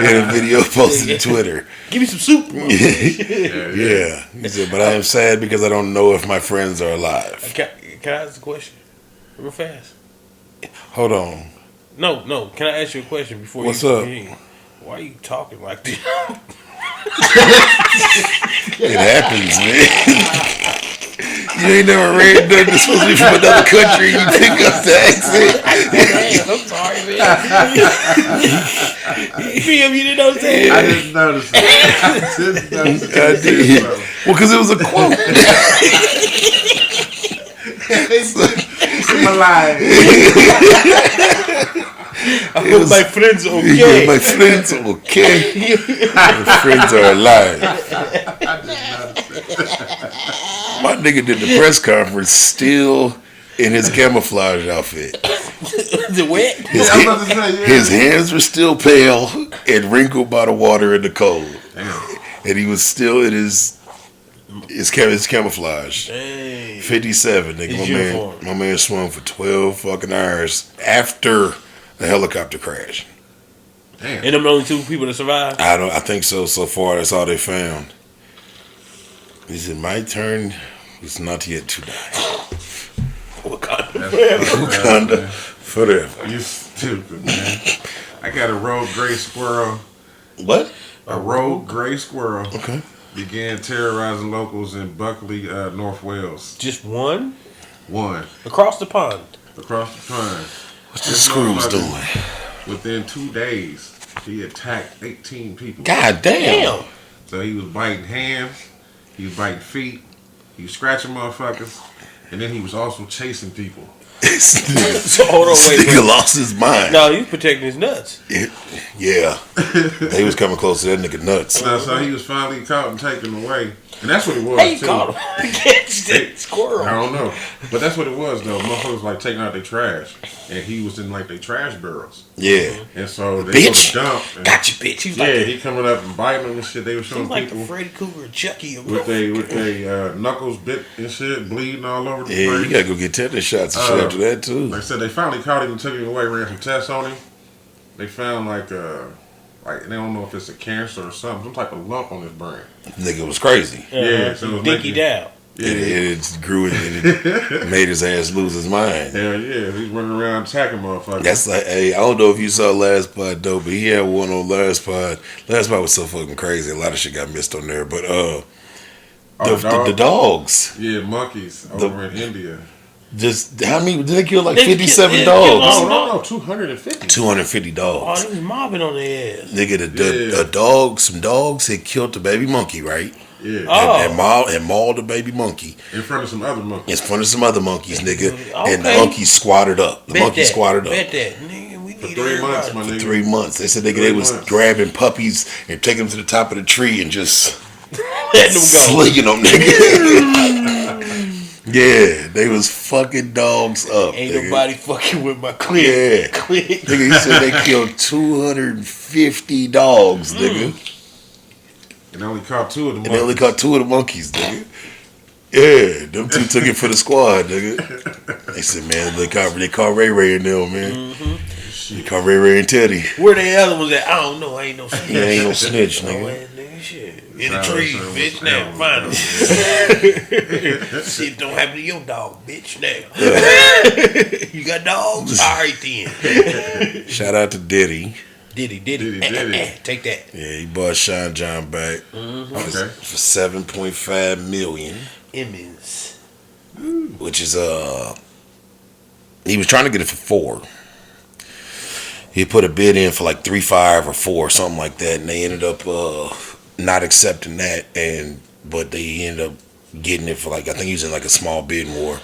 [SPEAKER 1] in a video posted to Twitter.
[SPEAKER 3] Give me some soup.
[SPEAKER 1] Yeah. He said, "But I am sad because I don't know if my friends are alive."
[SPEAKER 3] Can I ask a question? Real fast.
[SPEAKER 1] Hold on.
[SPEAKER 3] No. Can I ask you a question before
[SPEAKER 1] What's
[SPEAKER 3] you
[SPEAKER 1] up?
[SPEAKER 3] begin? Why are you talking like this?
[SPEAKER 1] It happens, man. You ain't never read nothing that's supposed to be from another country. You pick up the accent.
[SPEAKER 3] I'm sorry, man. You didn't know what I'm saying?
[SPEAKER 2] I didn't notice it.
[SPEAKER 1] I did. Well, because it was a quote.
[SPEAKER 2] It's alive.
[SPEAKER 3] I hope my friends are okay.
[SPEAKER 1] My friends are okay. My friends are alive. My nigga did the press conference still in his camouflage outfit.
[SPEAKER 3] Is it wet?
[SPEAKER 1] His hands were still pale and wrinkled by the water and the cold.
[SPEAKER 2] Damn.
[SPEAKER 1] And he was still in his camouflage.
[SPEAKER 3] Dang.
[SPEAKER 1] 57, nigga. My man swam for 12 fucking hours after the helicopter crash.
[SPEAKER 2] Damn.
[SPEAKER 3] And them the only two people that survived?
[SPEAKER 1] I think so. So far, that's all they found. He said, "My turn is not yet to die." Wakanda forever.
[SPEAKER 2] You stupid, man. I got a rogue gray squirrel.
[SPEAKER 1] What?
[SPEAKER 2] A rogue gray squirrel.
[SPEAKER 1] Okay.
[SPEAKER 2] Began terrorizing locals in Buckley, North Wales.
[SPEAKER 3] Just one?
[SPEAKER 2] One.
[SPEAKER 3] Across the pond.
[SPEAKER 2] Across the pond.
[SPEAKER 1] What's the screws doing?
[SPEAKER 2] Within 2 days, he attacked 18 people.
[SPEAKER 1] God damn.
[SPEAKER 2] So he was biting hands, he was biting feet, he was scratching motherfuckers, and then he was also chasing people.
[SPEAKER 3] So hold on,
[SPEAKER 1] This
[SPEAKER 3] wait.
[SPEAKER 1] nigga lost his mind.
[SPEAKER 3] No, he was protecting his nuts.
[SPEAKER 1] Yeah. They was coming close to that nigga nuts.
[SPEAKER 2] So he was finally caught and taken away. And that's what it was,
[SPEAKER 3] Hey, you
[SPEAKER 2] too.
[SPEAKER 3] caught him. Catch that squirrel.
[SPEAKER 2] I don't know. But that's what it was, though. Motherfuckers like taking out their trash. And he was in like their trash barrels.
[SPEAKER 1] Yeah.
[SPEAKER 2] And so they
[SPEAKER 1] Bitch.
[SPEAKER 2] dump.
[SPEAKER 3] Gotcha, bitch. He was
[SPEAKER 2] Yeah,
[SPEAKER 3] like,
[SPEAKER 2] he coming up and biting them and shit. They were
[SPEAKER 3] he
[SPEAKER 2] showing
[SPEAKER 3] was like
[SPEAKER 2] people
[SPEAKER 3] the Freddy Krueger Chucky.
[SPEAKER 2] with they knuckles bit and shit, bleeding all over the
[SPEAKER 1] Yeah,
[SPEAKER 2] place.
[SPEAKER 1] you gotta go get tetanus shots and shit after that too.
[SPEAKER 2] Like I said, they finally caught him and took him away, ran some tests on him. They found like they don't know if it's a cancer or something, some type of lump on his brain.
[SPEAKER 1] Nigga was crazy.
[SPEAKER 2] Yeah, so it was
[SPEAKER 3] Dinky
[SPEAKER 2] making-
[SPEAKER 3] down.
[SPEAKER 2] Yeah,
[SPEAKER 1] It grew and it made his ass lose his mind.
[SPEAKER 2] hell yeah, he's running around attacking motherfuckers.
[SPEAKER 1] That's like, hey, I don't know if you saw last pod though, but he had one on last pod. Last pod was so fucking crazy. A lot of shit got missed on there. But the dogs.
[SPEAKER 2] Yeah, monkeys over in India.
[SPEAKER 1] Just how many did they kill? Like
[SPEAKER 3] They
[SPEAKER 1] 57
[SPEAKER 3] killed-
[SPEAKER 1] dogs.
[SPEAKER 3] Oh,
[SPEAKER 2] No, 250.
[SPEAKER 1] 250
[SPEAKER 3] Oh,
[SPEAKER 1] dogs.
[SPEAKER 3] he was mobbing on their ass.
[SPEAKER 1] Nigga, some dogs had killed the baby monkey, right?
[SPEAKER 2] Yeah,
[SPEAKER 3] Oh.
[SPEAKER 1] And mauled the baby monkey
[SPEAKER 2] in front of some other monkeys.
[SPEAKER 1] in front of some other monkeys, nigga. And the
[SPEAKER 3] Okay.
[SPEAKER 1] monkey squatted up. The monkey squatted up.
[SPEAKER 3] Bet that. Nigga, we
[SPEAKER 2] For
[SPEAKER 3] need
[SPEAKER 2] 3 months,
[SPEAKER 3] everybody.
[SPEAKER 2] my nigga.
[SPEAKER 1] 3 months. They said they
[SPEAKER 2] 3
[SPEAKER 1] was
[SPEAKER 2] months.
[SPEAKER 1] grabbing puppies and taking them to the top of the tree and just
[SPEAKER 3] Let them go.
[SPEAKER 1] slinging them, nigga. Yeah, they was fucking dogs up.
[SPEAKER 3] Ain't
[SPEAKER 1] nigga.
[SPEAKER 3] nobody fucking with my clique.
[SPEAKER 1] Yeah.
[SPEAKER 3] Clique.
[SPEAKER 1] Nigga, he said they killed 250 dogs, nigga.
[SPEAKER 2] And they only caught 2 of them.
[SPEAKER 1] And they only caught 2 of the monkeys, nigga. Yeah, them 2 took it for the squad, nigga. They said, man, they caught Ray Ray and them, man.
[SPEAKER 3] Mm-hmm.
[SPEAKER 1] They caught Ray Ray and Teddy.
[SPEAKER 3] Where the other ones at? I don't know. I ain't no snitch.
[SPEAKER 1] Yeah, ain't no snitch,
[SPEAKER 3] No
[SPEAKER 1] nigga.
[SPEAKER 3] ass nigga, shit. In the trees, bitch. Now, find them. Shit don't happen to your dog, bitch. Now. You got dogs? All right, then.
[SPEAKER 1] Shout out to Diddy.
[SPEAKER 3] Diddy. Take that.
[SPEAKER 1] Yeah, he bought Sean John back
[SPEAKER 2] Okay.
[SPEAKER 1] for $7.5 million.
[SPEAKER 3] Emmons.
[SPEAKER 1] Which is he was trying to get it for 4. He put a bid in for like 3.5 or 4 or something like that, and they ended up not accepting that, but they ended up getting it for like, I think he was in like a small bid war.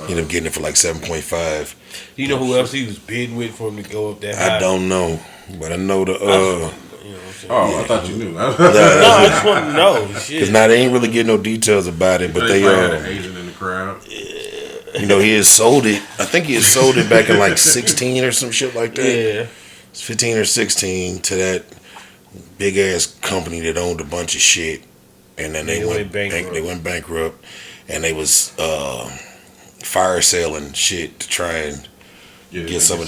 [SPEAKER 1] He ended up getting it for like 7.5.
[SPEAKER 3] You know who else he was bidding with for him to go up that high?
[SPEAKER 1] I don't know, but I know the
[SPEAKER 3] You know what I'm saying?
[SPEAKER 2] I thought you knew.
[SPEAKER 3] No, I just want to know. Shit.
[SPEAKER 1] because now they ain't really getting no details about it, but they
[SPEAKER 2] had an Asian in the crowd.
[SPEAKER 1] you know, he had sold it. I think he had sold it back in like 16 or some shit like that.
[SPEAKER 3] Yeah.
[SPEAKER 1] It's 15 or 16 to that big ass company that owned a bunch of shit, and then they went bankrupt. They went bankrupt, and they was fire selling shit to try and get some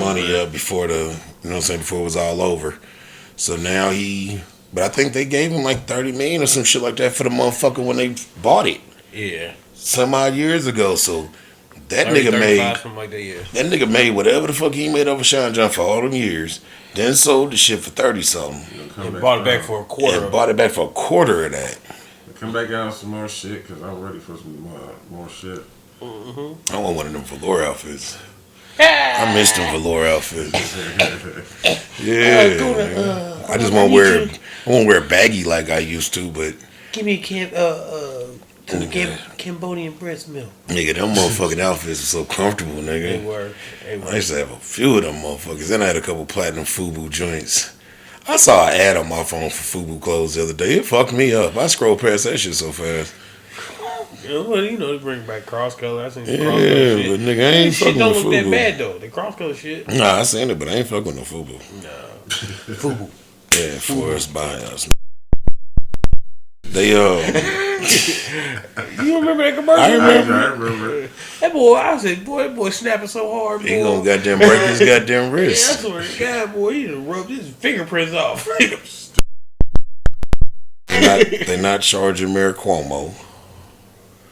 [SPEAKER 1] money up before the, you know what I'm saying, before it was all over. So now but I think they gave him like 30 million or some shit like that for the motherfucker when they bought it.
[SPEAKER 3] Yeah.
[SPEAKER 1] Some odd years ago. So that nigga made
[SPEAKER 3] something like that, yeah.
[SPEAKER 1] that nigga made whatever the fuck he made over Sean John for all them years. Then sold the shit for 30 something.
[SPEAKER 3] And bought it back for a quarter.
[SPEAKER 1] And bought it back for a quarter of that.
[SPEAKER 2] Come back out with some more shit, because I'm ready for some more shit.
[SPEAKER 1] I want one of them velour outfits. I missed them velour outfits. Yeah. I just won't wear baggy like I used to, but
[SPEAKER 3] Give me Cambodian breast milk.
[SPEAKER 1] nigga, them motherfucking outfits are so comfortable, nigga.
[SPEAKER 3] They were.
[SPEAKER 1] I used to have a few of them motherfuckers. Then I had a couple platinum FUBU joints. I saw an ad on my phone for FUBU clothes the other day. It fucked me up. I scrolled past that shit so fast.
[SPEAKER 3] Yeah, well, you know, they bring back cross color. I seen some
[SPEAKER 1] Yeah,
[SPEAKER 3] cross color shit.
[SPEAKER 1] but nigga, I ain't
[SPEAKER 3] Shit
[SPEAKER 1] fucking
[SPEAKER 3] don't
[SPEAKER 1] with
[SPEAKER 3] look that
[SPEAKER 1] FUBU.
[SPEAKER 3] bad though. The cross color shit.
[SPEAKER 1] Nah, I seen it, but I ain't fucking with no FUBU.
[SPEAKER 3] Nah. FUBU.
[SPEAKER 1] Yeah, Forest by us. They
[SPEAKER 3] You remember that commercial?
[SPEAKER 1] I remember.
[SPEAKER 2] I remember.
[SPEAKER 3] That boy, I said, boy, that boy snapping so hard, boy.
[SPEAKER 1] He gonna goddamn break his goddamn
[SPEAKER 3] Yeah, I
[SPEAKER 1] wrist.
[SPEAKER 3] swear to God, boy, he done rubbed his fingerprints off.
[SPEAKER 1] They not charging Mayor Cuomo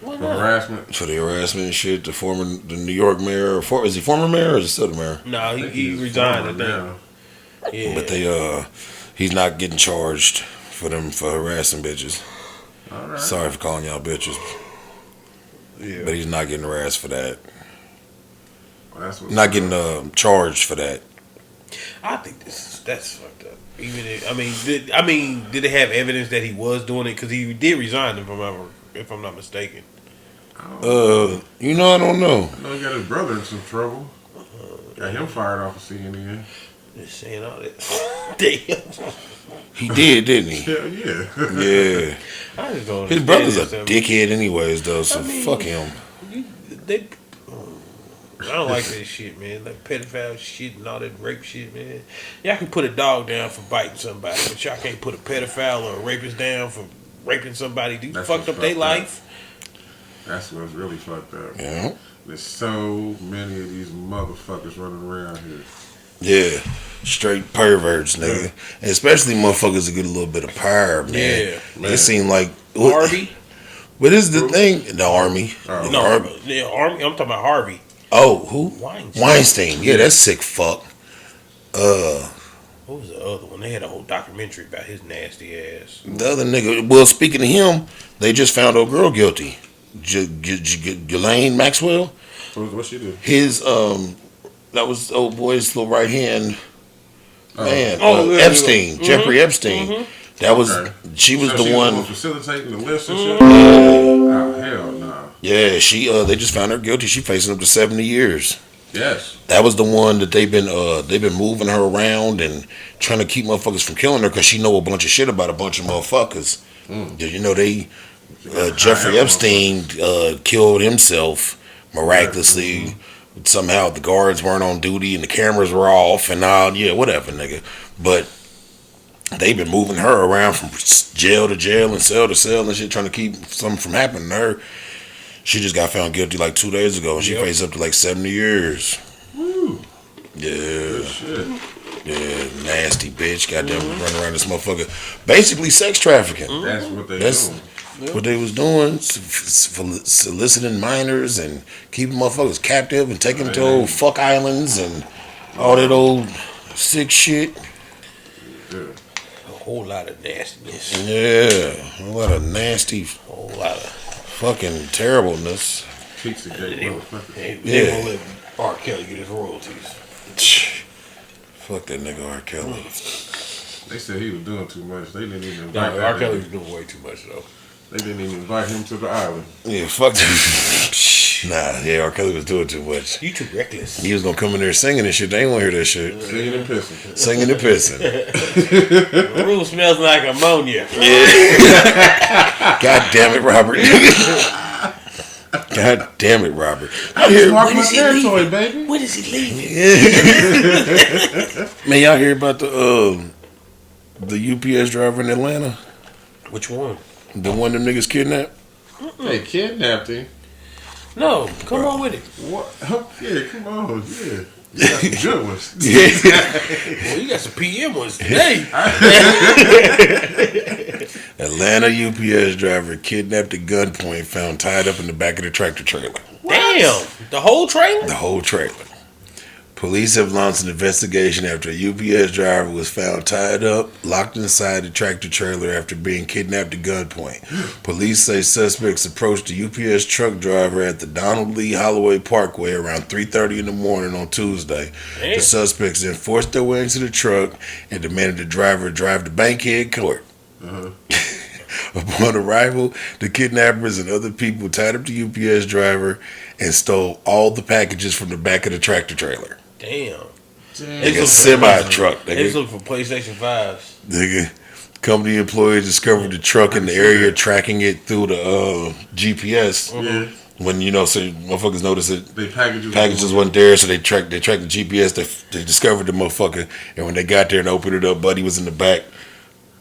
[SPEAKER 3] What
[SPEAKER 2] For
[SPEAKER 3] not?
[SPEAKER 2] harassment.
[SPEAKER 1] for the harassment and shit. The New York mayor, is he former mayor or is he still the mayor?
[SPEAKER 3] No, he resigned, I think.
[SPEAKER 2] now.
[SPEAKER 3] Yeah.
[SPEAKER 1] But he's not getting charged for harassing bitches.
[SPEAKER 2] All right.
[SPEAKER 1] Sorry for calling y'all bitches,
[SPEAKER 3] Yeah.
[SPEAKER 1] but he's not getting harassed for that.
[SPEAKER 2] Well, that's what's
[SPEAKER 1] Not getting charged for that.
[SPEAKER 3] I think that's fucked up. Even did they have evidence that he was doing it? Because he did resign, if I'm not mistaken.
[SPEAKER 1] You know, I don't know.
[SPEAKER 2] I know he got his brother in some trouble. Got him fired off of CNN.
[SPEAKER 3] Just saying all that. Damn.
[SPEAKER 1] He did, didn't he?
[SPEAKER 2] Hell yeah.
[SPEAKER 1] Yeah.
[SPEAKER 3] I just don't
[SPEAKER 1] His
[SPEAKER 3] understand
[SPEAKER 1] brother's a
[SPEAKER 3] this.
[SPEAKER 1] dickhead anyways, though, so
[SPEAKER 3] I mean,
[SPEAKER 1] fuck him.
[SPEAKER 3] I don't like that shit, man. Like pedophile shit and all that rape shit, man. Y'all can put a dog down for biting somebody, but y'all can't put a pedophile or a rapist down for raping somebody. You
[SPEAKER 2] That's
[SPEAKER 3] fucked up
[SPEAKER 2] what's
[SPEAKER 3] their
[SPEAKER 2] fucked
[SPEAKER 3] life.
[SPEAKER 2] That's what's really fucked up.
[SPEAKER 1] Yeah.
[SPEAKER 2] There's so many of these motherfuckers running around here.
[SPEAKER 1] Yeah. Straight perverts, nigga. And especially motherfuckers that get a little bit of power, man.
[SPEAKER 3] Yeah,
[SPEAKER 2] man.
[SPEAKER 1] It seem like
[SPEAKER 3] Harvey?
[SPEAKER 1] But this is the thing. The army.
[SPEAKER 2] Oh.
[SPEAKER 3] No,
[SPEAKER 1] Harvey.
[SPEAKER 3] the Army. I'm talking about Harvey.
[SPEAKER 1] Oh, who?
[SPEAKER 3] Weinstein.
[SPEAKER 1] Yeah, that's sick fuck.
[SPEAKER 3] What was the other one? They had a whole documentary about his nasty ass.
[SPEAKER 1] The other nigga. Well, speaking of him, they just found old girl guilty. Ghislaine Maxwell.
[SPEAKER 2] What she do?
[SPEAKER 1] His that was old boy's little right hand man.
[SPEAKER 3] Oh, yeah,
[SPEAKER 1] Epstein,
[SPEAKER 3] yeah.
[SPEAKER 1] Jeffrey Epstein.
[SPEAKER 3] Mhm.
[SPEAKER 1] That was
[SPEAKER 2] Okay.
[SPEAKER 1] she was
[SPEAKER 2] So
[SPEAKER 1] the
[SPEAKER 2] she
[SPEAKER 1] one.
[SPEAKER 2] facilitating the list and shit.
[SPEAKER 1] Yeah,
[SPEAKER 2] Oh hell no.
[SPEAKER 1] yeah. She they just found her guilty. She facing up to 70 years.
[SPEAKER 2] Yes.
[SPEAKER 1] That was the one that they've been moving her around and trying to keep motherfuckers from killing her because she know a bunch of shit about a bunch of motherfuckers. You know they Jeffrey Epstein killed himself miraculously. Somehow the guards weren't on duty and the cameras were off and all. Yeah, whatever, nigga. But they've been moving her around from jail to jail and cell to cell and shit, trying to keep something from happening to her. She just got found guilty like 2 days ago, and she faced up to like 70 years. Woo. Yeah. Good shit. Yeah, nasty bitch. Goddamn, running around this motherfucker. Basically, sex trafficking.
[SPEAKER 2] That's what they doing.
[SPEAKER 1] What they was doing, soliciting minors and keeping motherfuckers captive and taking them to old fuck islands and all that old sick shit.
[SPEAKER 3] A whole lot of nastiness.
[SPEAKER 1] Yeah, a lot of nasty.
[SPEAKER 3] A whole lot of
[SPEAKER 1] fucking terribleness.
[SPEAKER 3] They won't let R. Kelly get his royalties.
[SPEAKER 1] Fuck that nigga R. Kelly.
[SPEAKER 2] They said he was doing too much. They didn't even invite him.
[SPEAKER 3] R. Kelly was doing way too much though.
[SPEAKER 2] They didn't even invite him to the island.
[SPEAKER 1] Yeah, fuck that. Nah, yeah, R. Kelly was doing too much.
[SPEAKER 3] You too reckless.
[SPEAKER 1] He was gonna come in there singing and shit. They ain't want to hear that shit.
[SPEAKER 2] Singing and pissing.
[SPEAKER 1] Singing and pissing.
[SPEAKER 3] The room smells like ammonia.
[SPEAKER 1] Yeah. God damn it, Robert. God damn it, Robert.
[SPEAKER 2] When is he leaving? Baby?
[SPEAKER 3] When is he leaving?
[SPEAKER 1] Yeah. Man, y'all hear about the UPS driver in Atlanta?
[SPEAKER 3] Which one?
[SPEAKER 1] The one them niggas kidnapped?
[SPEAKER 2] They kidnapped him.
[SPEAKER 3] No, come on with it.
[SPEAKER 2] What? Yeah, come on. Yeah. You got some good ones.
[SPEAKER 1] Yeah.
[SPEAKER 3] Well, you got some PM ones today.
[SPEAKER 1] Atlanta UPS driver kidnapped at gunpoint, found tied up in the back of the tractor trailer.
[SPEAKER 3] Damn. The whole trailer?
[SPEAKER 1] The whole trailer. Police have launched an investigation after a UPS driver was found tied up, locked inside the tractor trailer after being kidnapped at gunpoint. Police say suspects approached the UPS truck driver at the Donald Lee Holloway Parkway around 3:30 in the morning on Tuesday. Damn. The suspects then forced their way into the truck and demanded the driver drive to Bankhead Court. Upon arrival, the kidnappers and other people tied up the UPS driver and stole all the packages from the back of the tractor trailer.
[SPEAKER 3] Damn.
[SPEAKER 1] Like a semi-truck.
[SPEAKER 3] They just looking for PlayStation 5s.
[SPEAKER 1] Nigga, company employees discovered the truck in the area, tracking it through the GPS.
[SPEAKER 2] Mm-hmm.
[SPEAKER 1] When, so motherfuckers noticed that
[SPEAKER 2] the
[SPEAKER 1] packages wasn't there, so they tracked the GPS. They discovered the motherfucker, and when they got there and opened it up, Buddy was in the back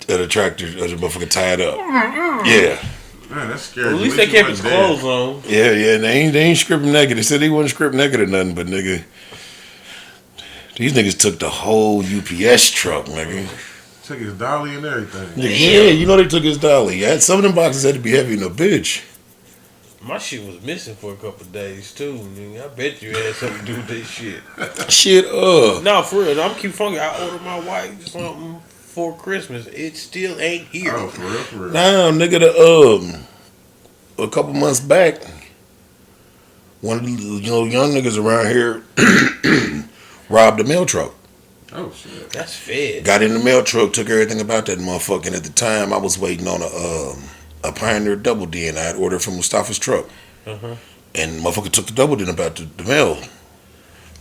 [SPEAKER 1] of the tractor, the motherfucker tied up. Yeah.
[SPEAKER 2] Man, that's scary.
[SPEAKER 3] Well, at least they kept his clothes on.
[SPEAKER 1] Yeah, they ain't script naked. They said they wasn't script naked or nothing, but nigga, these niggas took the whole UPS truck, nigga.
[SPEAKER 2] Took his dolly and everything.
[SPEAKER 1] Yeah, they took his dolly. Some of them boxes had to be heavy in a bitch.
[SPEAKER 3] My shit was missing for a couple of days too, nigga. I bet you had something to do with this shit. No, for real. I'm keep funky. I ordered my wife something for Christmas. It still ain't here.
[SPEAKER 2] Oh, for real.
[SPEAKER 1] Nah, nigga, a couple months back, one of the young niggas around here robbed a mail truck.
[SPEAKER 2] Oh shit.
[SPEAKER 3] That's fair.
[SPEAKER 1] Got in the mail truck, took everything about that motherfucker. And at the time, I was waiting on a Pioneer Double D, and I had ordered from Mustafa's truck. And motherfucker took the Double D about the mail.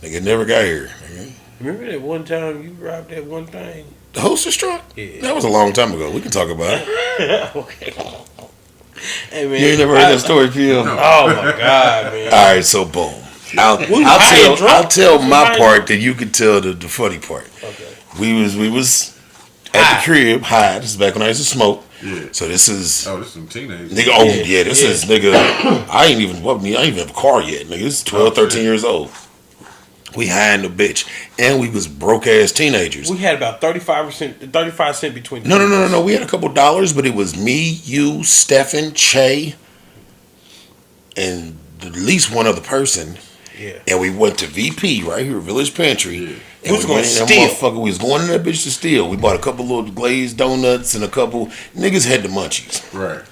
[SPEAKER 1] Nigga never got here. Nigga.
[SPEAKER 3] Remember that one time you robbed that one thing?
[SPEAKER 1] The hostess truck?
[SPEAKER 3] Yeah.
[SPEAKER 1] That was a long time ago. We can talk about it.
[SPEAKER 3] Okay. Hey man,
[SPEAKER 1] you ain't never heard that story, P.M.?
[SPEAKER 3] No. Oh my god, man!
[SPEAKER 1] All right, so boom. I'll tell my part, then you can tell the funny part. Okay. We was at the crib high. This is back when I used to smoke.
[SPEAKER 2] Yeah.
[SPEAKER 1] So this is
[SPEAKER 2] some teenagers.
[SPEAKER 1] Nigga, this is nigga. I ain't even have a car yet, nigga. This is 12, 13 years old. We high in the bitch, and we was broke ass teenagers.
[SPEAKER 3] We had about 35 cents between.
[SPEAKER 1] No. We had a couple dollars, but it was me, you, Stefan, Che, and at least one other person.
[SPEAKER 3] Yeah.
[SPEAKER 1] And we went to VP right here, Village Pantry.
[SPEAKER 3] Yeah.
[SPEAKER 1] And we went in that motherfucker. We was going in that bitch to steal. We bought a couple little glazed donuts and a couple niggas had the munchies.
[SPEAKER 2] Right.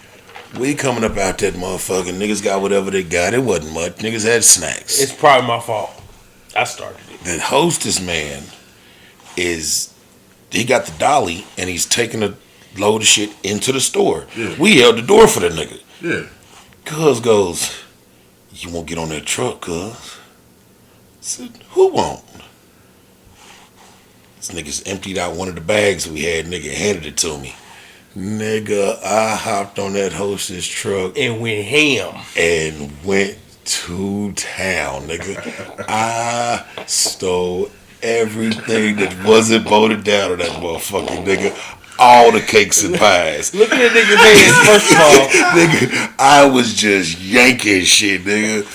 [SPEAKER 1] We coming up out that motherfucker. Niggas got whatever they got. It wasn't much. Niggas had snacks.
[SPEAKER 3] It's probably my fault. I started it.
[SPEAKER 1] The hostess man he got the dolly and he's taking a load of shit into the store.
[SPEAKER 2] Yeah.
[SPEAKER 1] We held the door for the nigga.
[SPEAKER 2] Yeah.
[SPEAKER 1] Cuz goes, you won't get on that truck, cuz. I said, who won't? This nigga's emptied out one of the bags we had, nigga handed it to me. Nigga, I hopped on that hostess truck
[SPEAKER 3] and went ham.
[SPEAKER 1] and went to town, nigga. I stole everything that wasn't bolted down to that motherfucking nigga. All the cakes and pies.
[SPEAKER 3] Look at that nigga's hands, first of all.
[SPEAKER 1] Nigga, I was just yanking shit, nigga.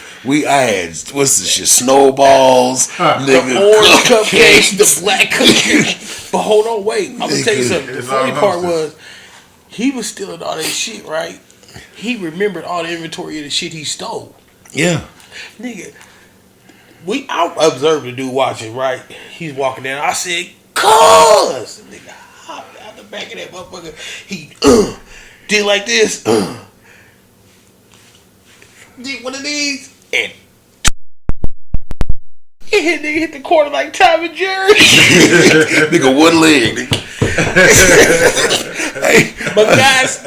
[SPEAKER 1] I had, what's this shit, snowballs, nigga,
[SPEAKER 3] The orange cupcakes, the black cupcakes. But hold on, wait. I'm going to tell you something. The funny part was, he was stealing all that shit, right? He remembered all the inventory of the shit he stole.
[SPEAKER 1] Yeah.
[SPEAKER 3] Nigga, I observed the dude watching, right? He's walking down. I said, cuz! Nigga hopped out the back of that motherfucker. He did like this. Did one of these. And nigga hit the corner like Tom and Jerry.
[SPEAKER 1] Nigga, one leg. Hey.
[SPEAKER 3] But guys,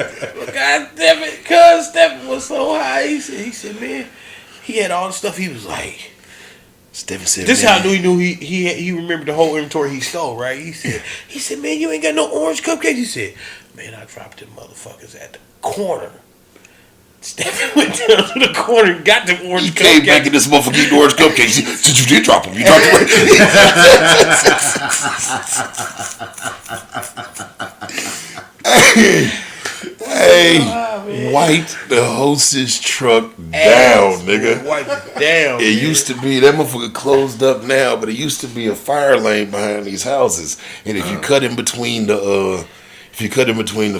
[SPEAKER 3] Stephen was so high. He said, man, he had all the stuff. He was like,
[SPEAKER 1] Stephen said,
[SPEAKER 3] this is how he knew he remembered the whole inventory he stole, right? He said, man, you ain't got no orange cupcakes. He said, man, I dropped them motherfuckers at the corner. Stephen went down to the corner and got them orange cupcakes.
[SPEAKER 1] He came back in this motherfucker eating orange cupcakes. He said, you did drop them. You dropped them. Hey, wiped the hostess truck down, nigga.
[SPEAKER 3] Wiped it down.
[SPEAKER 1] It used to be, that motherfucker closed up now, but it used to be a fire lane behind these houses. And if you cut in between the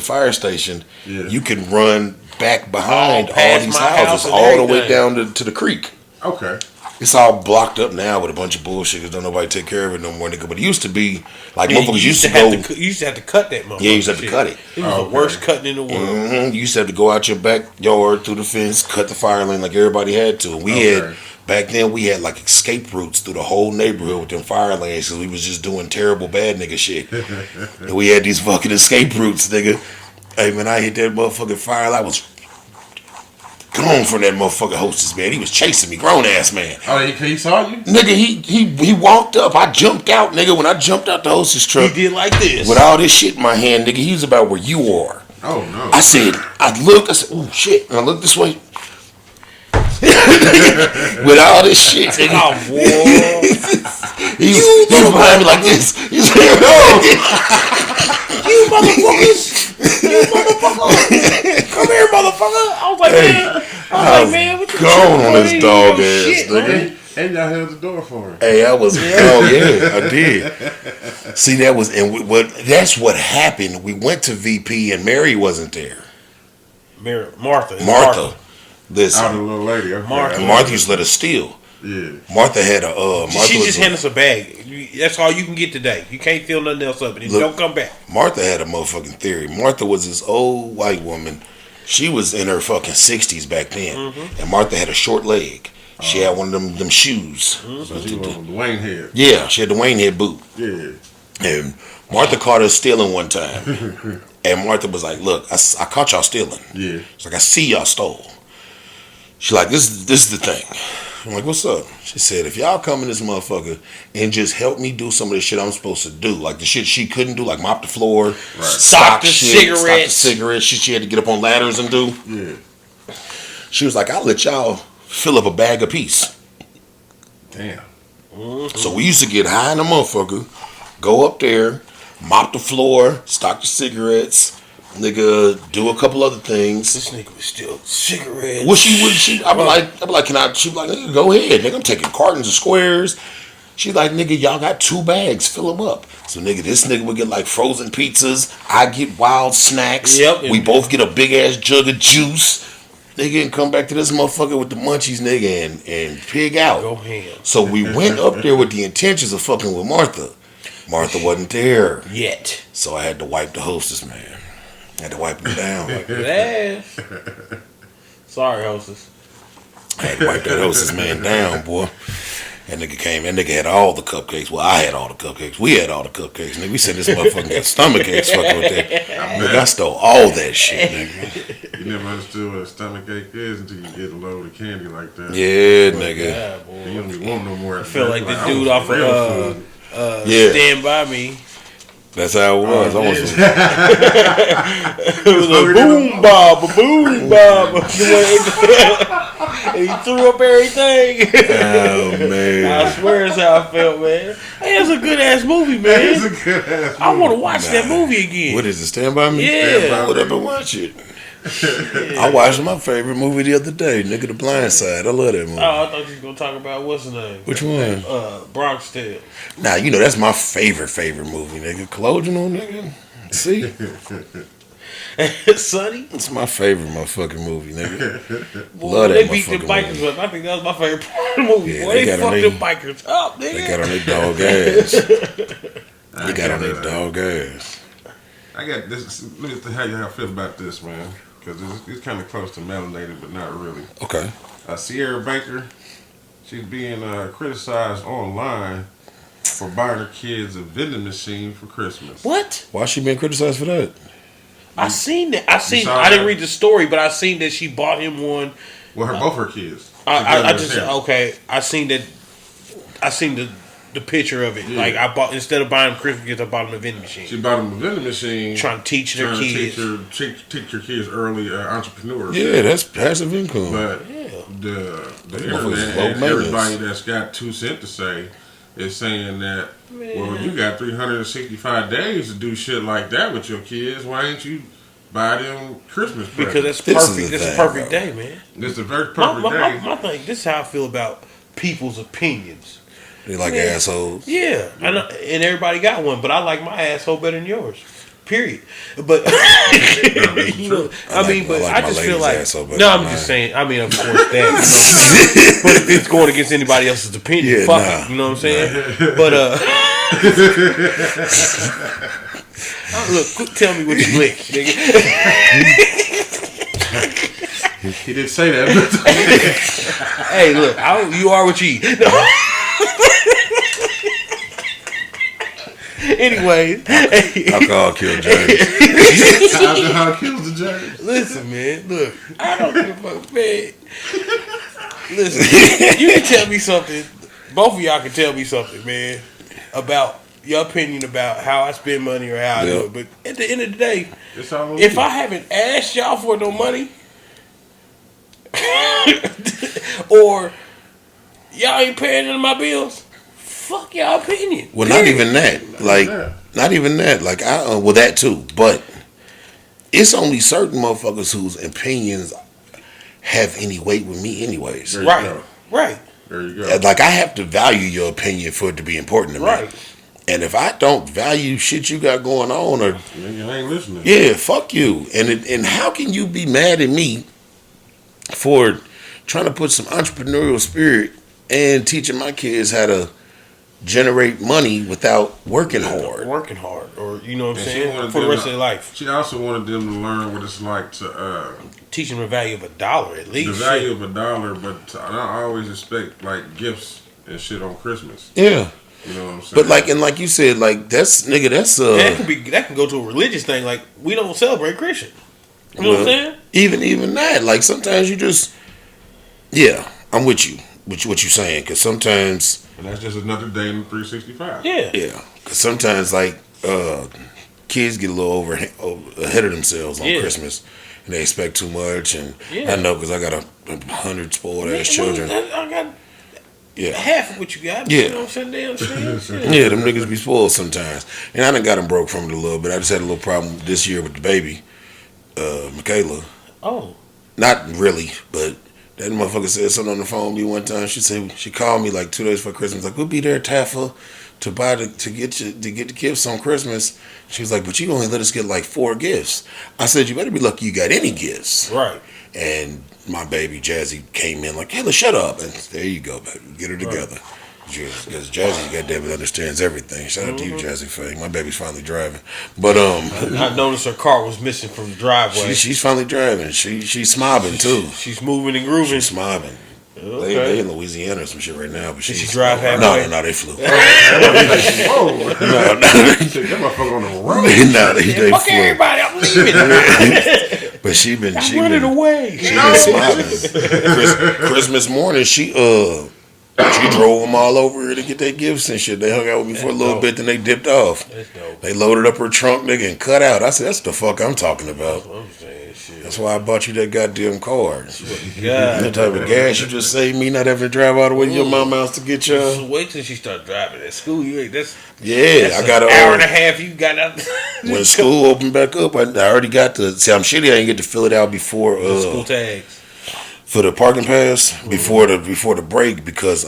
[SPEAKER 1] fire station, you can run back behind all these houses all the way down to the creek.
[SPEAKER 2] Okay.
[SPEAKER 1] It's all blocked up now with a bunch of bullshit because don't nobody take care of it no more, nigga. But it used to be like motherfuckers used to go.
[SPEAKER 3] You used to have to cut that motherfucker.
[SPEAKER 1] Yeah, you used to have to cut it.
[SPEAKER 3] It was the worst cutting in the world.
[SPEAKER 1] Mm-hmm. You used to have to go out your backyard through the fence, cut the fire lane like everybody had to. And we had back then we had like escape routes through the whole neighborhood with them fire lanes because we was just doing terrible bad nigga shit. And we had these fucking escape routes, nigga. Hey man, I hit that motherfucking fire. I was gone from that motherfucking hostess, man. He was chasing me, grown ass man.
[SPEAKER 2] Oh, he saw you?
[SPEAKER 1] Nigga, he walked up. I jumped out, nigga. When I jumped out the hostess truck,
[SPEAKER 3] he did like this.
[SPEAKER 1] With all this shit in my hand, nigga, he was about where you are.
[SPEAKER 2] Oh, no.
[SPEAKER 1] I said, I oh, shit. And I looked this way. With all this shit, nigga.
[SPEAKER 3] Oh, boy.
[SPEAKER 1] he was behind me like this. He was like,
[SPEAKER 3] you motherfuckers. You motherfucker. Come here, motherfucker. I was like, man, what you
[SPEAKER 1] gone on this dog ass, nigga.
[SPEAKER 2] And y'all held the door for him.
[SPEAKER 1] Hey, I was, oh yeah, I did. See, that's what happened. We went to VP and Mary wasn't there.
[SPEAKER 3] Martha.
[SPEAKER 1] Listen.
[SPEAKER 2] Oh, the little lady. Okay.
[SPEAKER 1] Martha used to let us steal.
[SPEAKER 2] Yeah.
[SPEAKER 1] Martha had
[SPEAKER 3] she just handed us a bag. That's all you can get today. You can't fill nothing else up, and don't come back.
[SPEAKER 1] Martha had a motherfucking theory. Martha was this old white woman. She was in her fucking 60s back then, and Martha had a short leg. She had one of them shoes.
[SPEAKER 2] So she was the Wayne head.
[SPEAKER 1] Yeah, she had the Wayne head boot.
[SPEAKER 2] Yeah.
[SPEAKER 1] And Martha caught us stealing one time, and Martha was like, "Look, I caught y'all stealing."
[SPEAKER 2] Yeah.
[SPEAKER 1] She's like, "I see y'all stole." She's like, "This is the thing." I'm like, "What's up?" She said, "If y'all come in this motherfucker and just help me do some of the shit I'm supposed to do, like the shit she couldn't do, like mop the floor, stock the cigarettes, shit she had to get up on ladders and do."
[SPEAKER 2] Yeah.
[SPEAKER 1] She was like, "I'll let y'all fill up a bag apiece."
[SPEAKER 2] Damn.
[SPEAKER 1] So we used to get high in the motherfucker, go up there, mop the floor, stock the cigarettes, nigga, do a couple other things.
[SPEAKER 3] This nigga was still cigarettes.
[SPEAKER 1] Well, I'd be like, can I? She be like, nigga, go ahead, nigga. I'm taking cartons of squares. She like, nigga, y'all got 2 bags, fill them up. So nigga, this nigga would get like frozen pizzas. I get wild snacks.
[SPEAKER 3] Yep.
[SPEAKER 1] We both get a big ass jug of juice. Nigga, and come back to this motherfucker with the munchies, nigga, and pig out.
[SPEAKER 3] Go ham.
[SPEAKER 1] So we went up there with the intentions of fucking with Martha. Martha wasn't there
[SPEAKER 3] yet.
[SPEAKER 1] So I had to wipe the hostess, man. I had to wipe him down.
[SPEAKER 3] Sorry, hostess.
[SPEAKER 1] I had to wipe that hostess man down, boy. That nigga came. That nigga had all the cupcakes. Well, I had all the cupcakes. We had all the cupcakes, nigga. We said this motherfucker got stomach aches fucking with that. Nigga, I stole all that shit, nigga.
[SPEAKER 2] You never understood what a stomach ache is until you get a load of candy like that.
[SPEAKER 1] Yeah, nigga.
[SPEAKER 3] Yeah, boy.
[SPEAKER 2] You don't be want no more.
[SPEAKER 3] I feel like the dude off of Stand By Me.
[SPEAKER 1] That's how it was.
[SPEAKER 3] It was a boom bob. He threw up everything.
[SPEAKER 1] Oh man!
[SPEAKER 3] I swear that's how I felt, man. Hey, it's a good ass movie, man.
[SPEAKER 2] It's a good ass movie.
[SPEAKER 3] I want to watch that movie again.
[SPEAKER 1] What is it? Stand By Me?
[SPEAKER 3] Yeah.
[SPEAKER 1] Put up and watch it. I watched my favorite movie the other day, Nigga, The Blind Side. I love that movie.
[SPEAKER 3] Oh, I thought you was gonna talk about what's the name?
[SPEAKER 1] Which one?
[SPEAKER 3] Bronx Tale.
[SPEAKER 1] Nah, you know that's my favorite movie, nigga. Colonial, nigga. See,
[SPEAKER 3] Sonny.
[SPEAKER 1] it's my favorite motherfucking movie, nigga.
[SPEAKER 3] Boy,
[SPEAKER 1] Love that
[SPEAKER 3] they beat them
[SPEAKER 1] motherfucking
[SPEAKER 3] bikers
[SPEAKER 1] movie.
[SPEAKER 3] up. I think that was my favorite part of the movie.
[SPEAKER 1] Yeah,
[SPEAKER 3] Boy,
[SPEAKER 1] they
[SPEAKER 3] they
[SPEAKER 1] got
[SPEAKER 3] fucked
[SPEAKER 1] on
[SPEAKER 3] them bikers up, nigga.
[SPEAKER 1] They got on their dog ass. They got on their dog ass.
[SPEAKER 2] I got this. Let me tell you how I feel about this, man. Because it's kind of close to melanated, but not really.
[SPEAKER 1] Okay.
[SPEAKER 2] Sierra Baker, she's being criticized online for buying her kids a vending machine for Christmas.
[SPEAKER 3] What?
[SPEAKER 1] Why she been criticized for that?
[SPEAKER 3] I seen that.
[SPEAKER 2] saw
[SPEAKER 3] I didn't
[SPEAKER 2] that?
[SPEAKER 3] read the story, but I seen that she bought him one.
[SPEAKER 2] Well, both her kids.
[SPEAKER 3] I seen that. I seen the picture of it.
[SPEAKER 2] Yeah.
[SPEAKER 3] Like I bought, instead of buying Christmas gifts, I bought him a vending machine.
[SPEAKER 2] She bought them a vending machine.
[SPEAKER 3] Trying to teach their kids.
[SPEAKER 2] Teach your kids early entrepreneurship.
[SPEAKER 1] Yeah, that's passive income.
[SPEAKER 2] But
[SPEAKER 3] Yeah.
[SPEAKER 2] the
[SPEAKER 1] motherfuckers
[SPEAKER 2] internet
[SPEAKER 1] low
[SPEAKER 2] and
[SPEAKER 1] maintenance.
[SPEAKER 2] everybody that's got 2 cents to say is saying that, well, you got 365 days to do shit like that with your kids. Why ain't you buy them Christmas presents?
[SPEAKER 3] Because that's
[SPEAKER 1] This is
[SPEAKER 3] perfect.
[SPEAKER 1] the
[SPEAKER 3] This is a
[SPEAKER 1] thing,
[SPEAKER 3] perfect
[SPEAKER 1] bro.
[SPEAKER 3] day, man.
[SPEAKER 2] It's a very perfect day.
[SPEAKER 3] My thing. This is how I feel about people's opinions.
[SPEAKER 1] They like
[SPEAKER 3] Man.
[SPEAKER 1] assholes.
[SPEAKER 3] Yeah, and everybody got one, but I like my asshole better than yours. Period. But you know, but
[SPEAKER 1] I like
[SPEAKER 3] I
[SPEAKER 1] my
[SPEAKER 3] just feel
[SPEAKER 1] lady's
[SPEAKER 3] like
[SPEAKER 1] asshole better
[SPEAKER 3] no.
[SPEAKER 1] than
[SPEAKER 3] I'm just
[SPEAKER 1] mine.
[SPEAKER 3] saying. I mean, of course that. You know what I'm saying? But if it's going against anybody else's opinion,
[SPEAKER 1] Yeah,
[SPEAKER 3] fuck
[SPEAKER 1] nah.
[SPEAKER 3] it. You know what I'm saying? But look, quit tell me what you lick, nigga.
[SPEAKER 2] He didn't say that.
[SPEAKER 3] Hey, look, you are what you eat. No. Anyways,
[SPEAKER 1] Alcohol killed James.
[SPEAKER 2] Alcohol kills the journey.
[SPEAKER 3] listen, man. Look, I don't give a fuck, man. Listen, you can tell me something. Both of y'all can tell me something, man, about your opinion about how I spend money or how I do it. But at the end of the day,
[SPEAKER 2] It's all
[SPEAKER 3] if I haven't asked y'all for no money, or y'all ain't paying none of my bills, fuck y'all opinion.
[SPEAKER 1] Well, not even that. Like, not even that. Like, well, that too. But it's only certain motherfuckers whose opinions have any weight with me, anyways.
[SPEAKER 2] There you
[SPEAKER 3] Right,
[SPEAKER 2] go.
[SPEAKER 3] right,
[SPEAKER 2] There you go.
[SPEAKER 1] Like, I have to value your opinion for it to be important to me.
[SPEAKER 3] right.
[SPEAKER 1] And if I don't value shit you got going on, or
[SPEAKER 2] Nigga ain't listening.
[SPEAKER 1] yeah, fuck you. And how can you be mad at me for trying to put some entrepreneurial spirit and teaching my kids how to generate money without working hard?
[SPEAKER 3] Working hard, or you know what I'm
[SPEAKER 2] And she
[SPEAKER 3] saying,
[SPEAKER 2] wanted
[SPEAKER 3] for the
[SPEAKER 2] them
[SPEAKER 3] rest
[SPEAKER 2] to-
[SPEAKER 3] of their life.
[SPEAKER 2] She also wanted them to learn what it's like to
[SPEAKER 3] Teach them the value of $1 at least.
[SPEAKER 2] the value of $1, but I always expect like gifts and shit on Christmas.
[SPEAKER 1] Yeah.
[SPEAKER 2] You know what I'm saying?
[SPEAKER 1] But like you said, like that's
[SPEAKER 3] that can go to a religious thing. Like we don't celebrate Christian. You know what I'm saying?
[SPEAKER 1] Even that, like sometimes you just, yeah, I'm with you, what you saying, because sometimes,
[SPEAKER 2] and that's just another day in the 365.
[SPEAKER 3] Yeah.
[SPEAKER 1] because sometimes like kids get a little ahead of themselves on Christmas, and they expect too much, and I know because I got 100 spoiled ass children.
[SPEAKER 3] I got half of what you got.
[SPEAKER 1] Yeah.
[SPEAKER 3] You know what I'm saying? They understand.
[SPEAKER 1] Yeah, them niggas be spoiled sometimes, and I done got them broke from it a little bit. I just had a little problem this year with the baby, Michaela.
[SPEAKER 3] Oh.
[SPEAKER 1] Not really, but that motherfucker said something on the phone with me one time. She called me like 2 days before Christmas, like, we'll be there at Taffa to get the gifts on Christmas. She was like, but you only let us get like 4 gifts. I said, you better be lucky you got any gifts.
[SPEAKER 3] Right.
[SPEAKER 1] And my baby Jazzy came in like, Kayla, shut up. And there you go, baby. Get her together. Because Jazzy, goddamn it, understands everything. Shout out to you, Jazzy Faye. My baby's finally driving. But
[SPEAKER 3] I noticed her car was missing from the driveway.
[SPEAKER 1] she's finally driving. She's smobbing too.
[SPEAKER 3] She's moving and grooving.
[SPEAKER 1] She's smobbing.
[SPEAKER 3] Okay.
[SPEAKER 1] They in Louisiana or some shit right now. But
[SPEAKER 3] Did she drive halfway?
[SPEAKER 1] No, they flew.
[SPEAKER 2] Whoa!
[SPEAKER 1] no,
[SPEAKER 2] That motherfucker on the road.
[SPEAKER 1] they
[SPEAKER 3] Fuck
[SPEAKER 1] flew.
[SPEAKER 3] everybody, I'm leaving.
[SPEAKER 1] But she been
[SPEAKER 3] I'm running away.
[SPEAKER 1] She been smobbing. Christmas morning, She drove them all over here to get their gifts and shit. They hung out with me for a little bit, then they dipped off.
[SPEAKER 3] That's dope.
[SPEAKER 1] They loaded up her trunk, nigga, and cut out. I said, that's the fuck I'm talking about.
[SPEAKER 3] That's what I'm saying, shit.
[SPEAKER 1] That's why I bought you that goddamn car.
[SPEAKER 3] God.
[SPEAKER 1] That type of gas you just saved me not having to drive all the way to your mama's house to get your...
[SPEAKER 3] Just wait till she start driving at school. You ain't that's
[SPEAKER 1] I got
[SPEAKER 3] an hour and a half. You got out.
[SPEAKER 1] When school opened back up, I already got the... See, I'm shitty. I didn't get to fill it out before...
[SPEAKER 3] school tags.
[SPEAKER 1] For the parking pass, before the break, because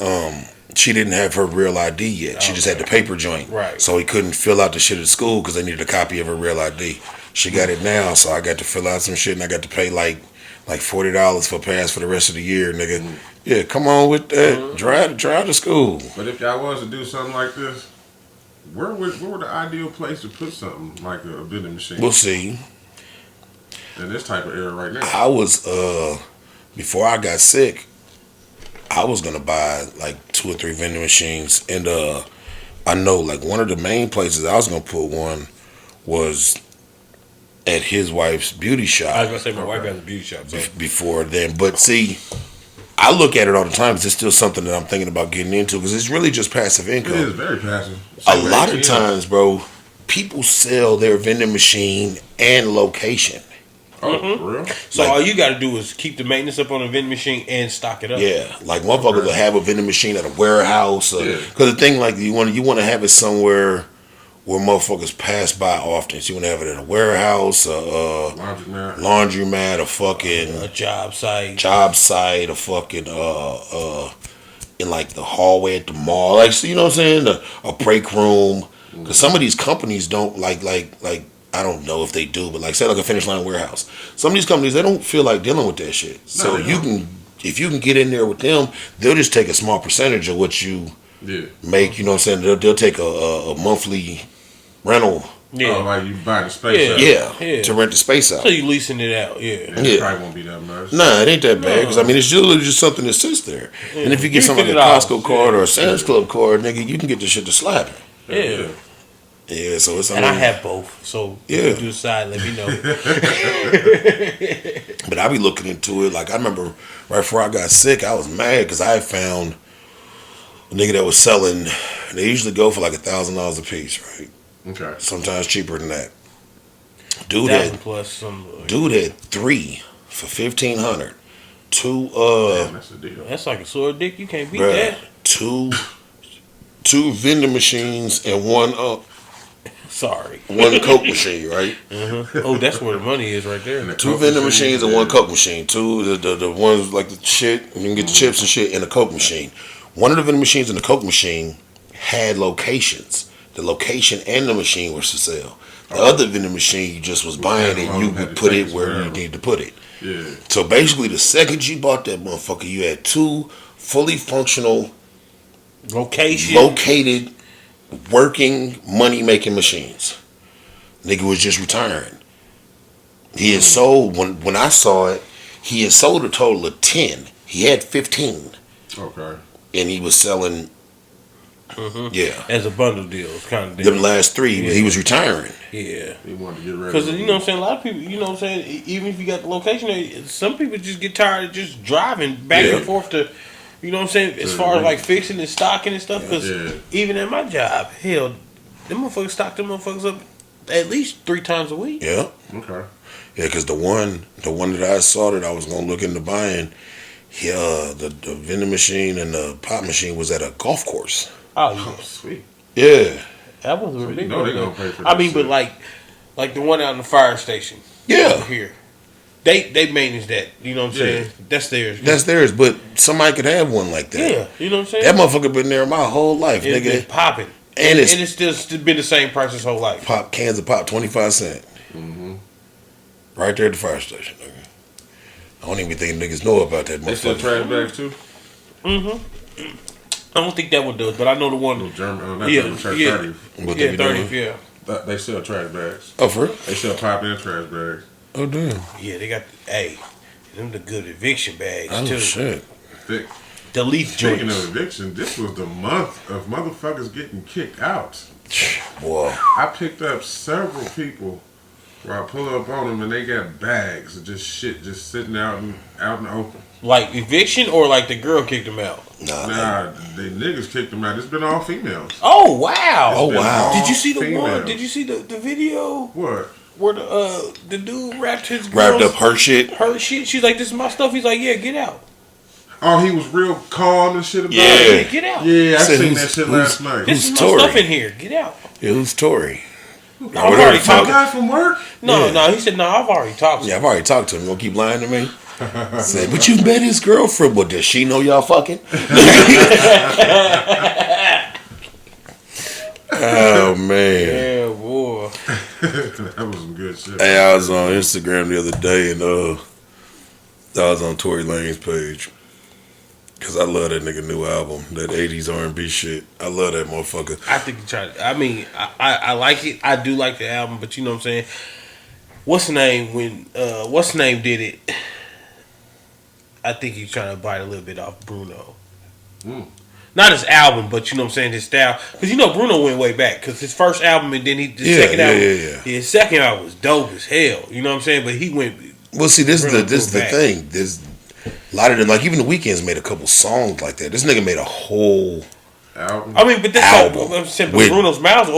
[SPEAKER 1] she didn't have her real ID yet. She just had the paper joint.
[SPEAKER 3] Right.
[SPEAKER 1] So he couldn't fill out the shit at school because they needed a copy of her real ID. She got it now, so I got to fill out some shit, and I got to pay like $40 for pass for the rest of the year, nigga. Yeah, come on with that. Drive to school.
[SPEAKER 2] But if y'all was to do something like this, where would the ideal place to put something like a vending machine?
[SPEAKER 1] We'll see.
[SPEAKER 2] In this type of era right now.
[SPEAKER 1] I was before I got sick, I was gonna buy like 2 or 3 vending machines, and I know like one of the main places I was gonna put one was at his wife's beauty shop.
[SPEAKER 3] I was gonna say my wife has a beauty shop. So.
[SPEAKER 1] Before then, but see, I look at it all the time because it's still something that I'm thinking about getting into because it's really just passive income.
[SPEAKER 2] It is very passive.
[SPEAKER 1] A lot of times, bro, people sell their vending machine and location.
[SPEAKER 2] Oh, for real?
[SPEAKER 3] So all you got to do is keep the maintenance up on the vending machine and stock it up.
[SPEAKER 1] Yeah, like motherfuckers will have a vending machine at a warehouse. Because the thing, like you want to have it somewhere where motherfuckers pass by often. So you want to have it at a warehouse, laundromat, a fucking
[SPEAKER 3] a job site,
[SPEAKER 1] a fucking in like the hallway at the mall, like, so you know what I'm saying, a break room. Because some of these companies don't like. I don't know if they do, but like say like a Finish Line warehouse. Some of these companies, they don't feel like dealing with that shit. So if you can get in there with them, they'll just take a small percentage of what you make. You know what I'm saying? They'll take a monthly rental.
[SPEAKER 2] Yeah, like you buy the space out.
[SPEAKER 1] Yeah, to rent the space out.
[SPEAKER 3] So you leasing it out,
[SPEAKER 2] It probably won't be that much.
[SPEAKER 1] Nah, it ain't that bad, because I mean, it's usually just something that sits there. And if you get something like a Costco card or a Sam's Club card, nigga, you can get this shit to slapping. Yeah, so it's...
[SPEAKER 3] I have both, so you can decide, let me know.
[SPEAKER 1] But I be looking into it. Like, I remember right before I got sick, I was mad because I had found a nigga that was selling... They usually go for like $1,000 a piece, right?
[SPEAKER 2] Okay.
[SPEAKER 1] Sometimes cheaper than that.
[SPEAKER 3] Dude had 3
[SPEAKER 1] for $1,500. 2
[SPEAKER 2] that's a deal.
[SPEAKER 3] That's like a sore dick. You can't beat that.
[SPEAKER 1] 2 vending machines and 1 one Coke machine, right?
[SPEAKER 3] Oh, that's where the money is right there.
[SPEAKER 1] 2 vending machines and 1 Coke machine. 2 the ones like the shit, you can get the chips and shit in a Coke machine. One of the vending machines and the Coke machine had locations. The location and the machine was for sale. The other vending machine you just was buying and you would put it where you need to put it.
[SPEAKER 2] Yeah.
[SPEAKER 1] So basically, the second you bought that motherfucker, you had 2 fully functional, located, working, money-making machines. Nigga was just retiring. He had sold, when I saw it, he had sold a total of 10. He had 15.
[SPEAKER 2] Okay.
[SPEAKER 1] And he was selling,
[SPEAKER 3] as a bundle deal, kind of deal.
[SPEAKER 1] Them last 3, he was retiring.
[SPEAKER 3] Yeah.
[SPEAKER 2] He wanted to get rid of
[SPEAKER 3] Because, you know what I'm saying, a lot of people, you know what I'm saying, even if you got the location there, some people just get tired of just driving back and forth to, you know what I'm saying, as far as like fixing and stocking and stuff. Because even at my job, hell, them motherfuckers stock them motherfuckers up at least 3 times a week.
[SPEAKER 1] Yeah.
[SPEAKER 2] Okay.
[SPEAKER 1] Yeah, because the one that I saw that I was going to look into buying, the vending machine and the pop machine was at a golf course.
[SPEAKER 3] Oh, yeah.
[SPEAKER 2] Oh, sweet.
[SPEAKER 1] Yeah.
[SPEAKER 3] That was a big
[SPEAKER 2] you know they gonna pay for that.
[SPEAKER 3] I mean, but like the one out in the fire station.
[SPEAKER 1] Yeah.
[SPEAKER 3] Here. They manage that. You know what I'm saying? That's theirs.
[SPEAKER 1] That's theirs, but somebody could have one like that.
[SPEAKER 3] Yeah. You know what I'm saying?
[SPEAKER 1] That motherfucker been there my whole life,
[SPEAKER 3] It's
[SPEAKER 1] nigga.
[SPEAKER 3] been popping.
[SPEAKER 1] And it's
[SPEAKER 3] still been the same price his whole life.
[SPEAKER 1] pop cans of pop 25 cents. Right there at the fire station, nigga. I don't even think niggas know about that
[SPEAKER 2] They sell
[SPEAKER 1] motherfucker.
[SPEAKER 2] trash bags too?
[SPEAKER 3] I don't think that one does, but I know the one.
[SPEAKER 2] No, German,
[SPEAKER 3] Yeah,
[SPEAKER 2] 30.
[SPEAKER 1] What they be
[SPEAKER 3] 30,
[SPEAKER 1] doing?
[SPEAKER 3] yeah.
[SPEAKER 2] They sell trash bags.
[SPEAKER 1] Oh, for real?
[SPEAKER 2] They sell pop and trash bags.
[SPEAKER 1] Oh, damn.
[SPEAKER 3] Yeah, they got, them the good eviction bags,
[SPEAKER 1] Oh,
[SPEAKER 3] too.
[SPEAKER 1] shit.
[SPEAKER 2] Thick.
[SPEAKER 3] The leaf
[SPEAKER 2] Speaking
[SPEAKER 3] joints.
[SPEAKER 2] of eviction, this was the month of motherfuckers getting kicked out.
[SPEAKER 1] Boy.
[SPEAKER 2] I picked up several people Well, I pull up on them and they got bags of just shit just sitting out in the open.
[SPEAKER 3] Like eviction or like the girl kicked them out?
[SPEAKER 2] Nah, they niggas kicked them out. It's been all females.
[SPEAKER 3] Oh wow!
[SPEAKER 1] Oh wow!
[SPEAKER 3] Did you see the
[SPEAKER 2] females.
[SPEAKER 3] one? Did you see the video?
[SPEAKER 2] What?
[SPEAKER 3] Where the dude wrapped
[SPEAKER 1] up her shit.
[SPEAKER 3] Her shit. She's like, "This is my stuff." He's like, "Yeah, get out."
[SPEAKER 2] Oh, he was real calm and shit about
[SPEAKER 3] it. Yeah, get out.
[SPEAKER 2] Yeah, I seen that shit last night.
[SPEAKER 3] This is my stuff in here. Get out.
[SPEAKER 1] Yeah, who's Tory?
[SPEAKER 3] I've already talked.
[SPEAKER 2] Guy from work?
[SPEAKER 3] No, he said, no, I've already talked to him.
[SPEAKER 1] Yeah, I've already talked to him. You gonna keep lying to me? Say, but you met his girlfriend. Well, does she know y'all fucking? Oh, man.
[SPEAKER 3] Yeah, boy.
[SPEAKER 2] That was some good shit.
[SPEAKER 1] Hey, I was on Instagram the other day, and I was on Tory Lanez page. Because I love that nigga new album, that 80s R&B shit. I love that motherfucker.
[SPEAKER 3] I think he tried. I mean, I like it. I do like the album, but you know what I'm saying? What's the name did it? I think he's trying to bite a little bit off Bruno. Not his album, but you know what I'm saying, his style. Because you know Bruno went way back. Because his first album and then second album. His second album was dope as hell. You know what I'm saying? But he went.
[SPEAKER 1] Well, see, this is the thing. A lot of them, like even the Weeknd's made a couple songs like that. This nigga made a whole
[SPEAKER 2] album.
[SPEAKER 3] I mean, but this
[SPEAKER 1] album
[SPEAKER 3] with Bruno's Mouth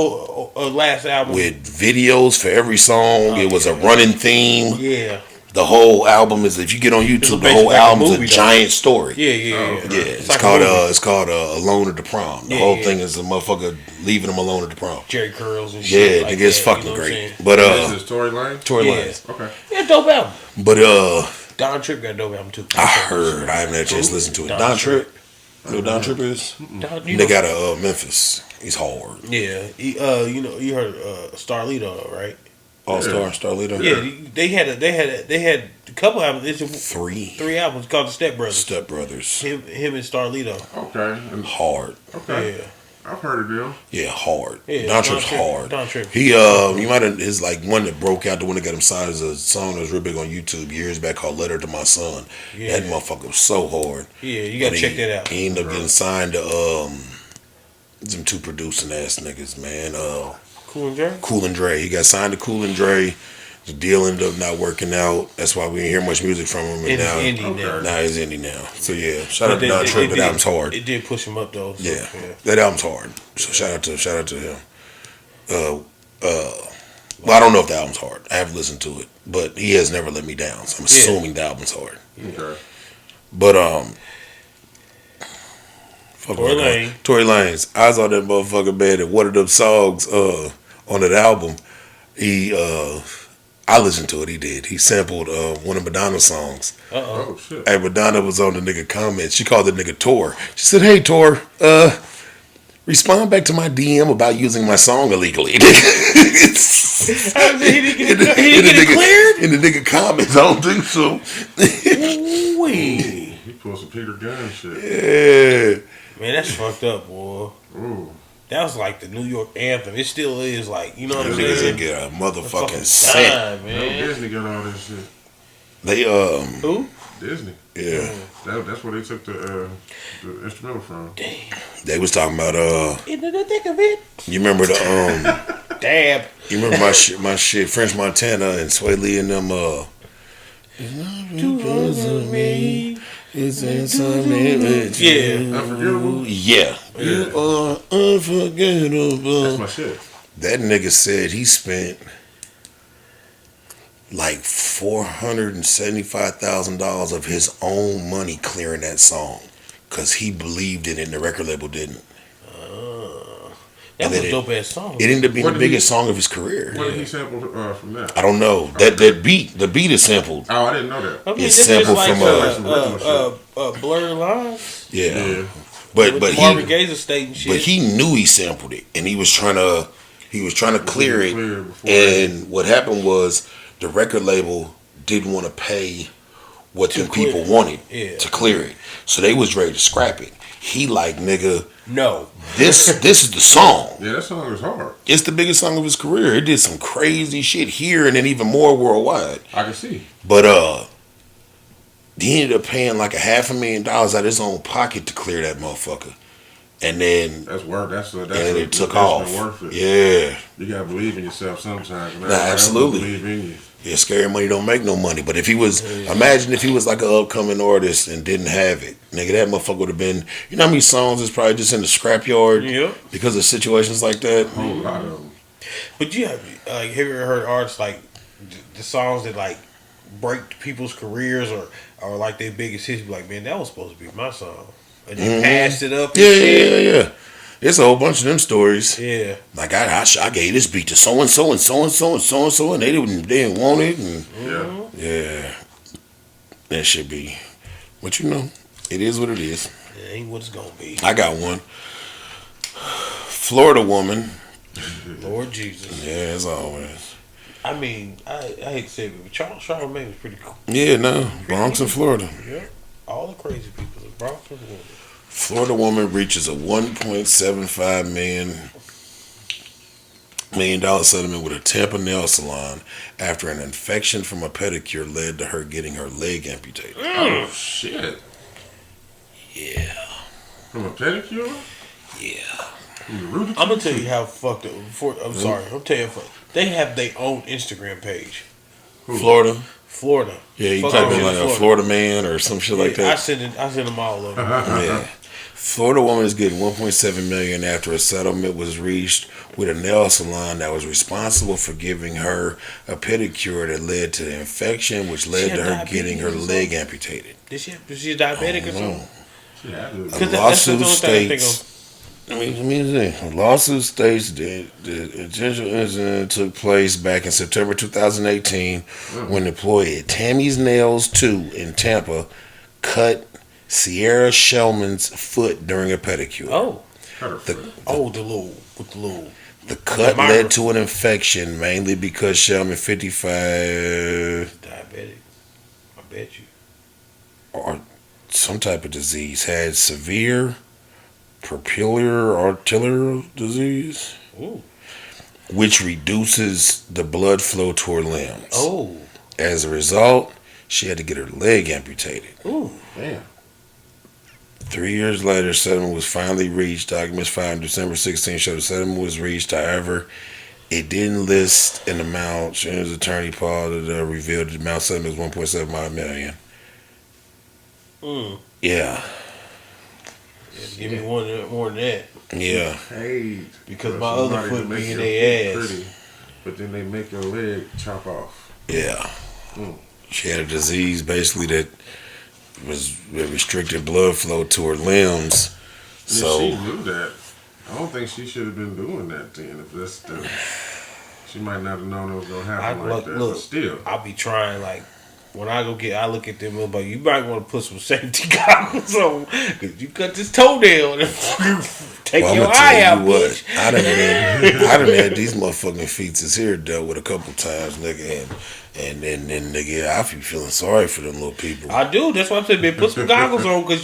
[SPEAKER 3] last album
[SPEAKER 1] with videos for every song. It was a running theme.
[SPEAKER 3] Yeah.
[SPEAKER 1] The whole album is, if you get on YouTube, the whole album is a giant story.
[SPEAKER 3] Yeah.
[SPEAKER 1] It's called Alone at the Prom. The whole thing is a motherfucker leaving him alone at the prom.
[SPEAKER 3] Jerry curls and shit.
[SPEAKER 1] Yeah, nigga, it's fucking great. But
[SPEAKER 2] this is Tory Lanez.
[SPEAKER 1] Tory Lanez.
[SPEAKER 2] Okay.
[SPEAKER 3] Yeah, dope album.
[SPEAKER 1] But
[SPEAKER 3] Don Tripp got a dope album too.
[SPEAKER 1] I heard. I haven't had a chance to listen to it. Don Tripp. You know who Don Tripp is? They got a Memphis. He's hard.
[SPEAKER 3] Yeah. You heard Starlito, right?
[SPEAKER 1] Starlito.
[SPEAKER 3] Yeah, they had a couple albums. It's three albums called the Step Brothers. Him and Starlito.
[SPEAKER 2] Okay.
[SPEAKER 1] Hard.
[SPEAKER 2] Okay.
[SPEAKER 3] Yeah.
[SPEAKER 2] I've heard of them.
[SPEAKER 1] Yeah, hard.
[SPEAKER 3] Yeah,
[SPEAKER 1] Don Tripp's hard.
[SPEAKER 3] Don Tripp.
[SPEAKER 1] He you might have his like one that broke out, the one that got him signed, is a song that was real big on YouTube years back called "Letter to My Son."
[SPEAKER 3] Yeah.
[SPEAKER 1] That motherfucker was so hard.
[SPEAKER 3] Yeah, you gotta check that out.
[SPEAKER 1] He ended up getting signed to them two producing ass niggas, man. Cool and Dre. He got signed to Cool and Dre. The deal ended up not working out. That's why we didn't hear much music from him. And now he's indie now. So yeah, shout out to Don Tripp. That album's hard.
[SPEAKER 3] It did push him up though. So,
[SPEAKER 1] yeah, that album's hard. So shout out to him. Well, I don't know if the album's hard. I haven't listened to it, but he has never let me down. So I'm assuming the album's hard.
[SPEAKER 2] Okay.
[SPEAKER 1] But Tory Lanez. I was on that motherfucking bed at one of them songs on that album. I listened to it. He did. He sampled one of Madonna's songs.
[SPEAKER 2] Oh shit!
[SPEAKER 1] And Madonna was on the nigga comment. She called the nigga Tor. She said, "Hey Tor, respond back to my DM about using my song illegally." He didn't get it cleared. In the nigga comments, I don't think so.
[SPEAKER 2] He pulled some Peter Gunn shit.
[SPEAKER 1] Yeah.
[SPEAKER 3] Man, that's fucked up, boy.
[SPEAKER 2] Ooh.
[SPEAKER 3] That was like the New York anthem. It still is, like, you know what I'm
[SPEAKER 1] saying?
[SPEAKER 3] saying?
[SPEAKER 1] Get a motherfucking cent.
[SPEAKER 2] Man. No, Disney got all this shit.
[SPEAKER 1] They
[SPEAKER 3] Who?
[SPEAKER 2] Disney.
[SPEAKER 1] Yeah.
[SPEAKER 2] That's where they took the instrumental from.
[SPEAKER 3] Damn.
[SPEAKER 1] They was talking about
[SPEAKER 3] into the thick of it.
[SPEAKER 1] You remember the
[SPEAKER 3] Dab.
[SPEAKER 1] You remember my shit, French Montana and Sway Lee and them
[SPEAKER 2] Unforgettable?
[SPEAKER 1] Yeah. You are unforgettable.
[SPEAKER 2] That's my shit.
[SPEAKER 1] That nigga said he spent like $475,000 of his own money clearing that song because he believed in it and the record label didn't.
[SPEAKER 3] That was a dope ass song.
[SPEAKER 1] It ended up being the biggest song of his career.
[SPEAKER 2] What did he sample from that?
[SPEAKER 1] I don't know. That beat, the beat is sampled.
[SPEAKER 2] Oh, I didn't know that.
[SPEAKER 3] I mean,
[SPEAKER 1] it's sampled
[SPEAKER 3] like
[SPEAKER 1] from
[SPEAKER 3] Blurred Lines.
[SPEAKER 1] Yeah. But
[SPEAKER 3] Marvin Gaye's estate and shit.
[SPEAKER 1] But he knew he sampled it, and he was trying to clear it. And what happened was the record label didn't want to pay what the people wanted to clear it, so they was ready to scrap it. He like, nigga,
[SPEAKER 3] no.
[SPEAKER 1] This is the song.
[SPEAKER 2] Yeah, that song is hard.
[SPEAKER 1] It's the biggest song of his career. It did some crazy shit here and then even more worldwide.
[SPEAKER 2] I can see.
[SPEAKER 1] But he ended up paying like $500,000 out of his own pocket to clear that motherfucker. And then
[SPEAKER 2] that's worth. That's
[SPEAKER 1] and it took off.
[SPEAKER 2] Worth it.
[SPEAKER 1] Yeah,
[SPEAKER 2] you gotta believe in yourself sometimes.
[SPEAKER 1] Nah, absolutely.
[SPEAKER 2] Believe in you.
[SPEAKER 1] Yeah, scary money don't make no money. But if he was, imagine if he was like an upcoming artist and didn't have it, nigga, that motherfucker would have been. You know how many songs is probably just in the scrapyard because of situations like that.
[SPEAKER 2] A whole lot of them.
[SPEAKER 3] But you have you ever heard artists like the songs that like break people's careers or like their biggest hits? Be like, man, that was supposed to be my song. And they passed it up.
[SPEAKER 1] Yeah. It's a whole bunch of them stories.
[SPEAKER 3] Yeah.
[SPEAKER 1] Like I gave this beat to so and so and so and so and so and so, and they didn't want it. And yeah, that should be. But you know, it is what it is.
[SPEAKER 3] It ain't what it's gonna be.
[SPEAKER 1] I got one. Florida woman.
[SPEAKER 3] Lord Jesus.
[SPEAKER 1] Yeah, as always.
[SPEAKER 3] I mean, I hate to say it, but Charlamagne was pretty cool.
[SPEAKER 1] Yeah, no, Bronx and Florida.
[SPEAKER 3] Yeah, all the crazy people in Bronx and Florida.
[SPEAKER 1] Florida woman reaches a $1.75 million settlement with a Tampa nail salon after an infection from a pedicure led to her getting her leg amputated.
[SPEAKER 2] Oh shit!
[SPEAKER 1] Yeah.
[SPEAKER 2] From a pedicure?
[SPEAKER 1] Yeah.
[SPEAKER 3] I'm gonna tell you how fucked up. I'm sorry. I'm telling you, they have their own Instagram page.
[SPEAKER 1] Florida. Yeah, you type in like a Florida man or some shit like that.
[SPEAKER 3] I send them all over.
[SPEAKER 1] Yeah. Florida woman is getting $1.7 million after a settlement was reached with a nail salon that was responsible for giving her a pedicure that led to the infection, which led to her getting her leg amputated.
[SPEAKER 3] Is she diabetic or something?
[SPEAKER 1] A lawsuit states. The lawsuit states that the intentional incident took place back in September 2018 when employee at Tammy's Nails 2 in Tampa cut Sierra Shellman's foot during a pedicure.
[SPEAKER 3] Oh.
[SPEAKER 1] The cut led to an infection, mainly because Shellman, 55,
[SPEAKER 3] diabetic. I bet you.
[SPEAKER 1] Or some type of disease, had severe papillary arterial disease, which reduces the blood flow to her limbs.
[SPEAKER 3] Oh.
[SPEAKER 1] As a result, she had to get her leg amputated.
[SPEAKER 3] Ooh, damn.
[SPEAKER 1] 3 years later, settlement was finally reached. Documents filed December 16 show the settlement was reached. However, it didn't list an amount. Shannon's attorney Paul revealed the amount settlement was $1.75 million. Yeah.
[SPEAKER 3] Give me more than that.
[SPEAKER 1] Yeah.
[SPEAKER 2] Paid
[SPEAKER 3] because my other foot be in their ass.
[SPEAKER 2] Pretty, but then they make your leg chop off.
[SPEAKER 1] Yeah. She had a disease basically that restricted blood flow to her limbs. So
[SPEAKER 2] she knew that. I don't think she should have been doing that then. If that's she might not have known it was gonna happen that.
[SPEAKER 3] Look,
[SPEAKER 2] but still,
[SPEAKER 3] I'll be trying like. When I look at them, but you might want to put some safety goggles on because you cut this toenail and take your eye out, bitch.
[SPEAKER 1] I done had these motherfucking feats here dealt with a couple times, nigga, and then nigga, I be feeling sorry for them little people.
[SPEAKER 3] I do. That's why I'm saying, man, put some goggles on because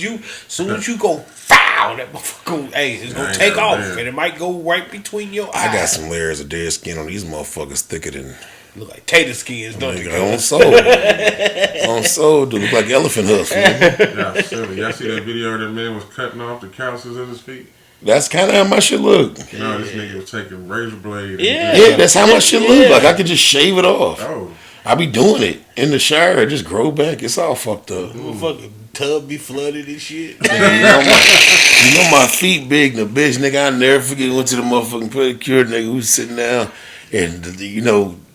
[SPEAKER 3] soon as you go foul, that motherfucker, it's gonna take off and it might go right between your eyes.
[SPEAKER 1] I got some layers of dead skin on these motherfuckers thicker than.
[SPEAKER 3] Look like tater skins, don't you?
[SPEAKER 1] On soul, dude. Look like elephant hoof.
[SPEAKER 2] Yeah, silly. Y'all see that video where that man was cutting off the calluses in his feet?
[SPEAKER 1] That's kind of how my shit look.
[SPEAKER 2] No, this nigga was taking razor blade.
[SPEAKER 1] Yeah, that's how my shit look. Like I could just shave it off.
[SPEAKER 2] Oh.
[SPEAKER 1] I be doing it in the shower. It just grow back. It's all fucked up.
[SPEAKER 3] Motherfucking tub be flooded and shit.
[SPEAKER 1] You know my feet big. The bitch, nigga, I never forget. Went to the motherfucking pedicure. Nigga, we was sitting down, and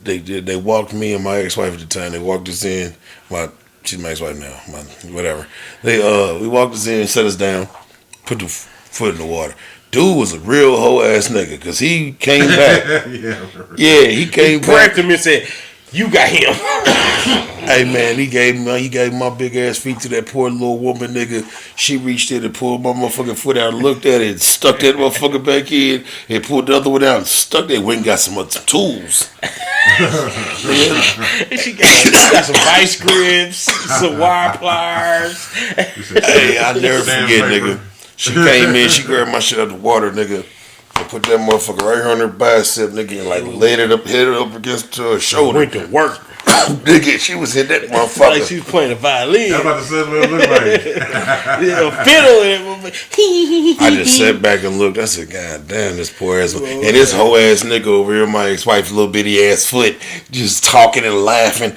[SPEAKER 1] They walked me and my ex-wife at the time. They walked us in. She's my ex-wife now. Whatever. We walked us in, set us down, put the foot in the water. Dude was a real hoe ass nigga because he came back. He came back.
[SPEAKER 3] He him and said, "You got him."
[SPEAKER 1] Hey man, he gave my big ass feet to that poor little woman nigga. She reached in and pulled my motherfucking foot out and looked at it and stuck that motherfucker back in and pulled the other one out and stuck it. Went and got some tools.
[SPEAKER 3] She got some vice grips, some wire pliers.
[SPEAKER 1] Hey, I'll never forget, nigga. She came in, she grabbed my shit out of the water, nigga. And put that motherfucker right here on her bicep, nigga, and like laid it up, hit it up against her shoulder.
[SPEAKER 3] Went to work.
[SPEAKER 1] Nigga, she was in that motherfucker.
[SPEAKER 3] Like she was playing a violin.
[SPEAKER 2] I'm about to say what it looked like.
[SPEAKER 3] Yeah, a fiddle in it.
[SPEAKER 1] I just sat back and looked. I said, God damn, this poor ass. And this whole ass nigga over here, my ex-wife's little bitty ass foot, just talking and laughing.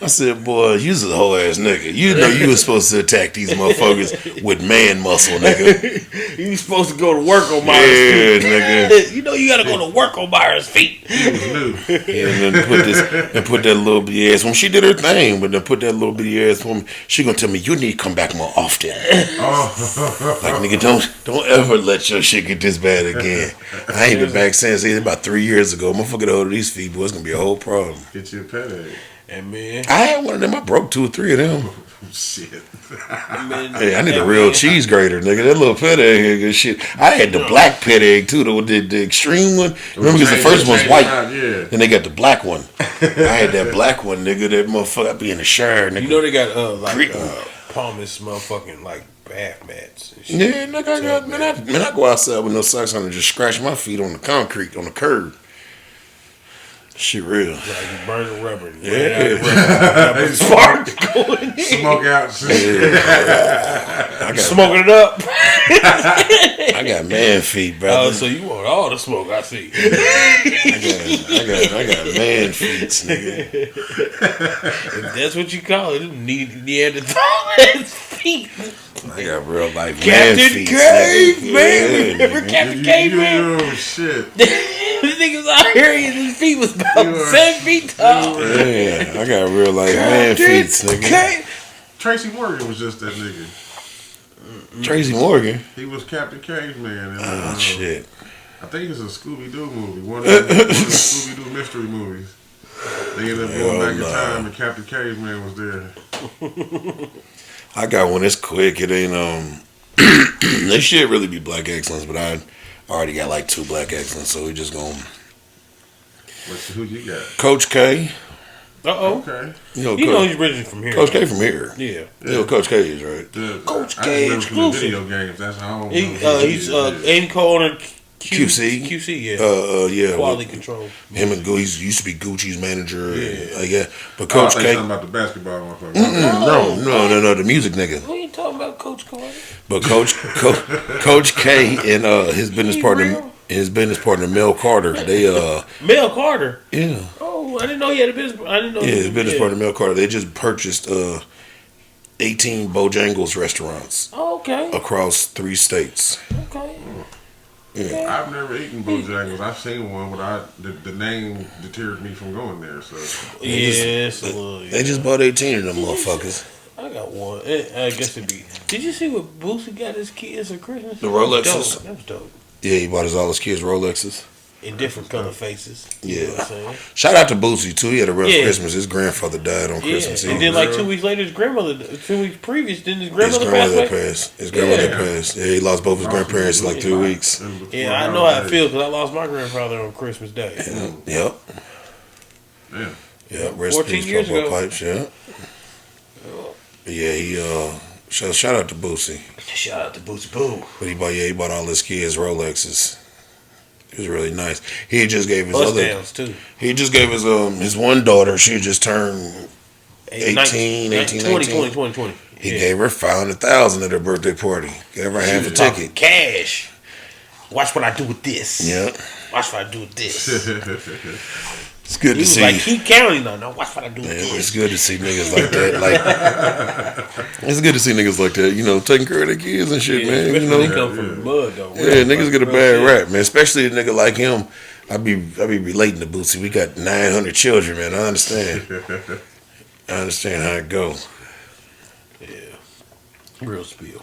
[SPEAKER 1] I said, boy, you's a whole ass nigga. You know you was supposed to attack these motherfuckers with man muscle, nigga.
[SPEAKER 3] You supposed to go to work on Myra's feet.
[SPEAKER 1] Nigga.
[SPEAKER 3] You know you gotta go to work on Myra's feet.
[SPEAKER 1] And then put that little bitty ass when she did her thing, but then put that little bitty ass woman. She gonna tell me you need to come back more often. Like nigga, don't ever let your shit get this bad again. I ain't been back since about 3 years ago. Motherfucker hold these feet, boy, it's gonna be a whole problem.
[SPEAKER 2] Get you a pet egg.
[SPEAKER 3] And man,
[SPEAKER 1] I had one of them. I broke 2 or 3 of them.
[SPEAKER 2] Shit.
[SPEAKER 3] man,
[SPEAKER 1] Hey, I need a real cheese grater, nigga. That little pet egg and shit. I had the black pet egg too, the extreme one. Remember, because the first one's white, then they got the black one. I had that black one, nigga. That motherfucker, I be in the shower, nigga.
[SPEAKER 3] you know they got Palmer's motherfucking like bath mats. And shit.
[SPEAKER 1] Yeah, nigga. I go outside with no socks on and just scratch my feet on the concrete on the curb. Shit real.
[SPEAKER 3] Like you burning rubber.
[SPEAKER 1] Yeah.
[SPEAKER 3] Spark going in.
[SPEAKER 2] Smoke out.
[SPEAKER 1] I got
[SPEAKER 3] Smoking it up.
[SPEAKER 1] I got man feet, brother.
[SPEAKER 3] Oh, so you want all the smoke? I see.
[SPEAKER 1] I got man feet, nigga.
[SPEAKER 3] If that's what you call it, Neanderthal feet.
[SPEAKER 1] I got real life
[SPEAKER 3] Captain
[SPEAKER 1] man feet.
[SPEAKER 3] Caveman.
[SPEAKER 1] Yeah,
[SPEAKER 3] Remember Captain Caveman?
[SPEAKER 2] Oh shit.
[SPEAKER 3] This nigga was out here and his feet was about 7 feet tall.
[SPEAKER 1] Yeah, I got real life man feet, nigga.
[SPEAKER 2] Tracy Morgan was just that nigga.
[SPEAKER 1] Tracy Morgan.
[SPEAKER 2] He was Captain Caveman.
[SPEAKER 1] Oh shit.
[SPEAKER 2] I think it's a Scooby-Doo movie. One of the Scooby-Doo mystery movies. They ended up going back in time and Captain Caveman was there.
[SPEAKER 1] I got one. It's quick. It ain't they should really be black excellence, but I already got like 2 black excellence, so we just gonna.
[SPEAKER 2] Who you got?
[SPEAKER 1] Coach K.
[SPEAKER 2] Okay.
[SPEAKER 1] You know
[SPEAKER 3] he's originally from here.
[SPEAKER 1] Coach K from here.
[SPEAKER 3] Yeah.
[SPEAKER 1] You know Coach K is right.
[SPEAKER 3] Coach
[SPEAKER 2] I
[SPEAKER 3] K
[SPEAKER 2] just remember from the
[SPEAKER 3] exclusive.
[SPEAKER 2] video games. That's how I don't
[SPEAKER 3] He's aim co-owner
[SPEAKER 1] QC.
[SPEAKER 3] QC, yeah.
[SPEAKER 1] Yeah.
[SPEAKER 3] Quality control.
[SPEAKER 1] Him and He used to be Gucci's manager.
[SPEAKER 3] Yeah.
[SPEAKER 1] Yeah. But
[SPEAKER 2] Coach
[SPEAKER 1] Coach K.
[SPEAKER 2] Talking about the basketball motherfucker.
[SPEAKER 1] No, the music nigga.
[SPEAKER 3] What are you talking about, Coach Carter?
[SPEAKER 1] But Coach K and his business partner Mel Carter. They
[SPEAKER 3] Mel Carter.
[SPEAKER 1] Yeah.
[SPEAKER 3] Oh, I didn't know he had a business. I didn't know.
[SPEAKER 1] Yeah, his business partner Mel Carter. They just purchased 18 Bojangles restaurants.
[SPEAKER 3] Oh, okay.
[SPEAKER 1] Across 3 states.
[SPEAKER 3] Okay.
[SPEAKER 1] Yeah.
[SPEAKER 2] I've never eaten Bojangles. I've seen one, but the name deterred me from going there. So
[SPEAKER 1] They just bought 18 of them motherfuckers.
[SPEAKER 3] I got one. I guess it'd be. Did you see what Boosie got his kids for Christmas?
[SPEAKER 1] The Rolexes.
[SPEAKER 3] That was dope.
[SPEAKER 1] Yeah, he bought all his kids Rolexes.
[SPEAKER 3] In different color faces.
[SPEAKER 1] Yeah.
[SPEAKER 3] You know what I'm saying?
[SPEAKER 1] Shout out to Boosie too. He had a rough Christmas. His grandfather died on Christmas Eve.
[SPEAKER 3] And then like 2 weeks later, his grandmother. 2 weeks previous, didn't his grandmother pass?
[SPEAKER 1] His grandmother passed. Yeah, he lost both his grandparents in like 3 weeks.
[SPEAKER 3] Yeah, I know how it feels because I lost my grandfather on Christmas Day.
[SPEAKER 1] Yep.
[SPEAKER 2] Yeah.
[SPEAKER 1] Rest
[SPEAKER 3] 14 years ago.
[SPEAKER 1] Pipes, yeah. Yeah, he shout out to Boosie.
[SPEAKER 3] Shout out to Boosie Boo.
[SPEAKER 1] But he bought all his kids Rolexes. It was really nice. He just gave his
[SPEAKER 3] too.
[SPEAKER 1] He just gave his one daughter. She just turned 18,
[SPEAKER 3] 20.
[SPEAKER 1] He gave her $500,000 at her birthday party. Gave her half a ticket.
[SPEAKER 3] Cash. Watch what I do with this.
[SPEAKER 1] Yeah.
[SPEAKER 3] Watch what I do with this.
[SPEAKER 1] It's good to see.
[SPEAKER 3] Like, keep counting now. Now watch what I do with this.
[SPEAKER 1] It's good to see niggas like that. It's good to see niggas like that. You know, taking care of their kids and shit, man. You know,
[SPEAKER 3] they come from the mud though.
[SPEAKER 1] Yeah, niggas get a bad rap, man. Especially a nigga like him. I be relating to Boosie. We got 900 children, man. I understand. I understand how it go.
[SPEAKER 3] Yeah, real spill.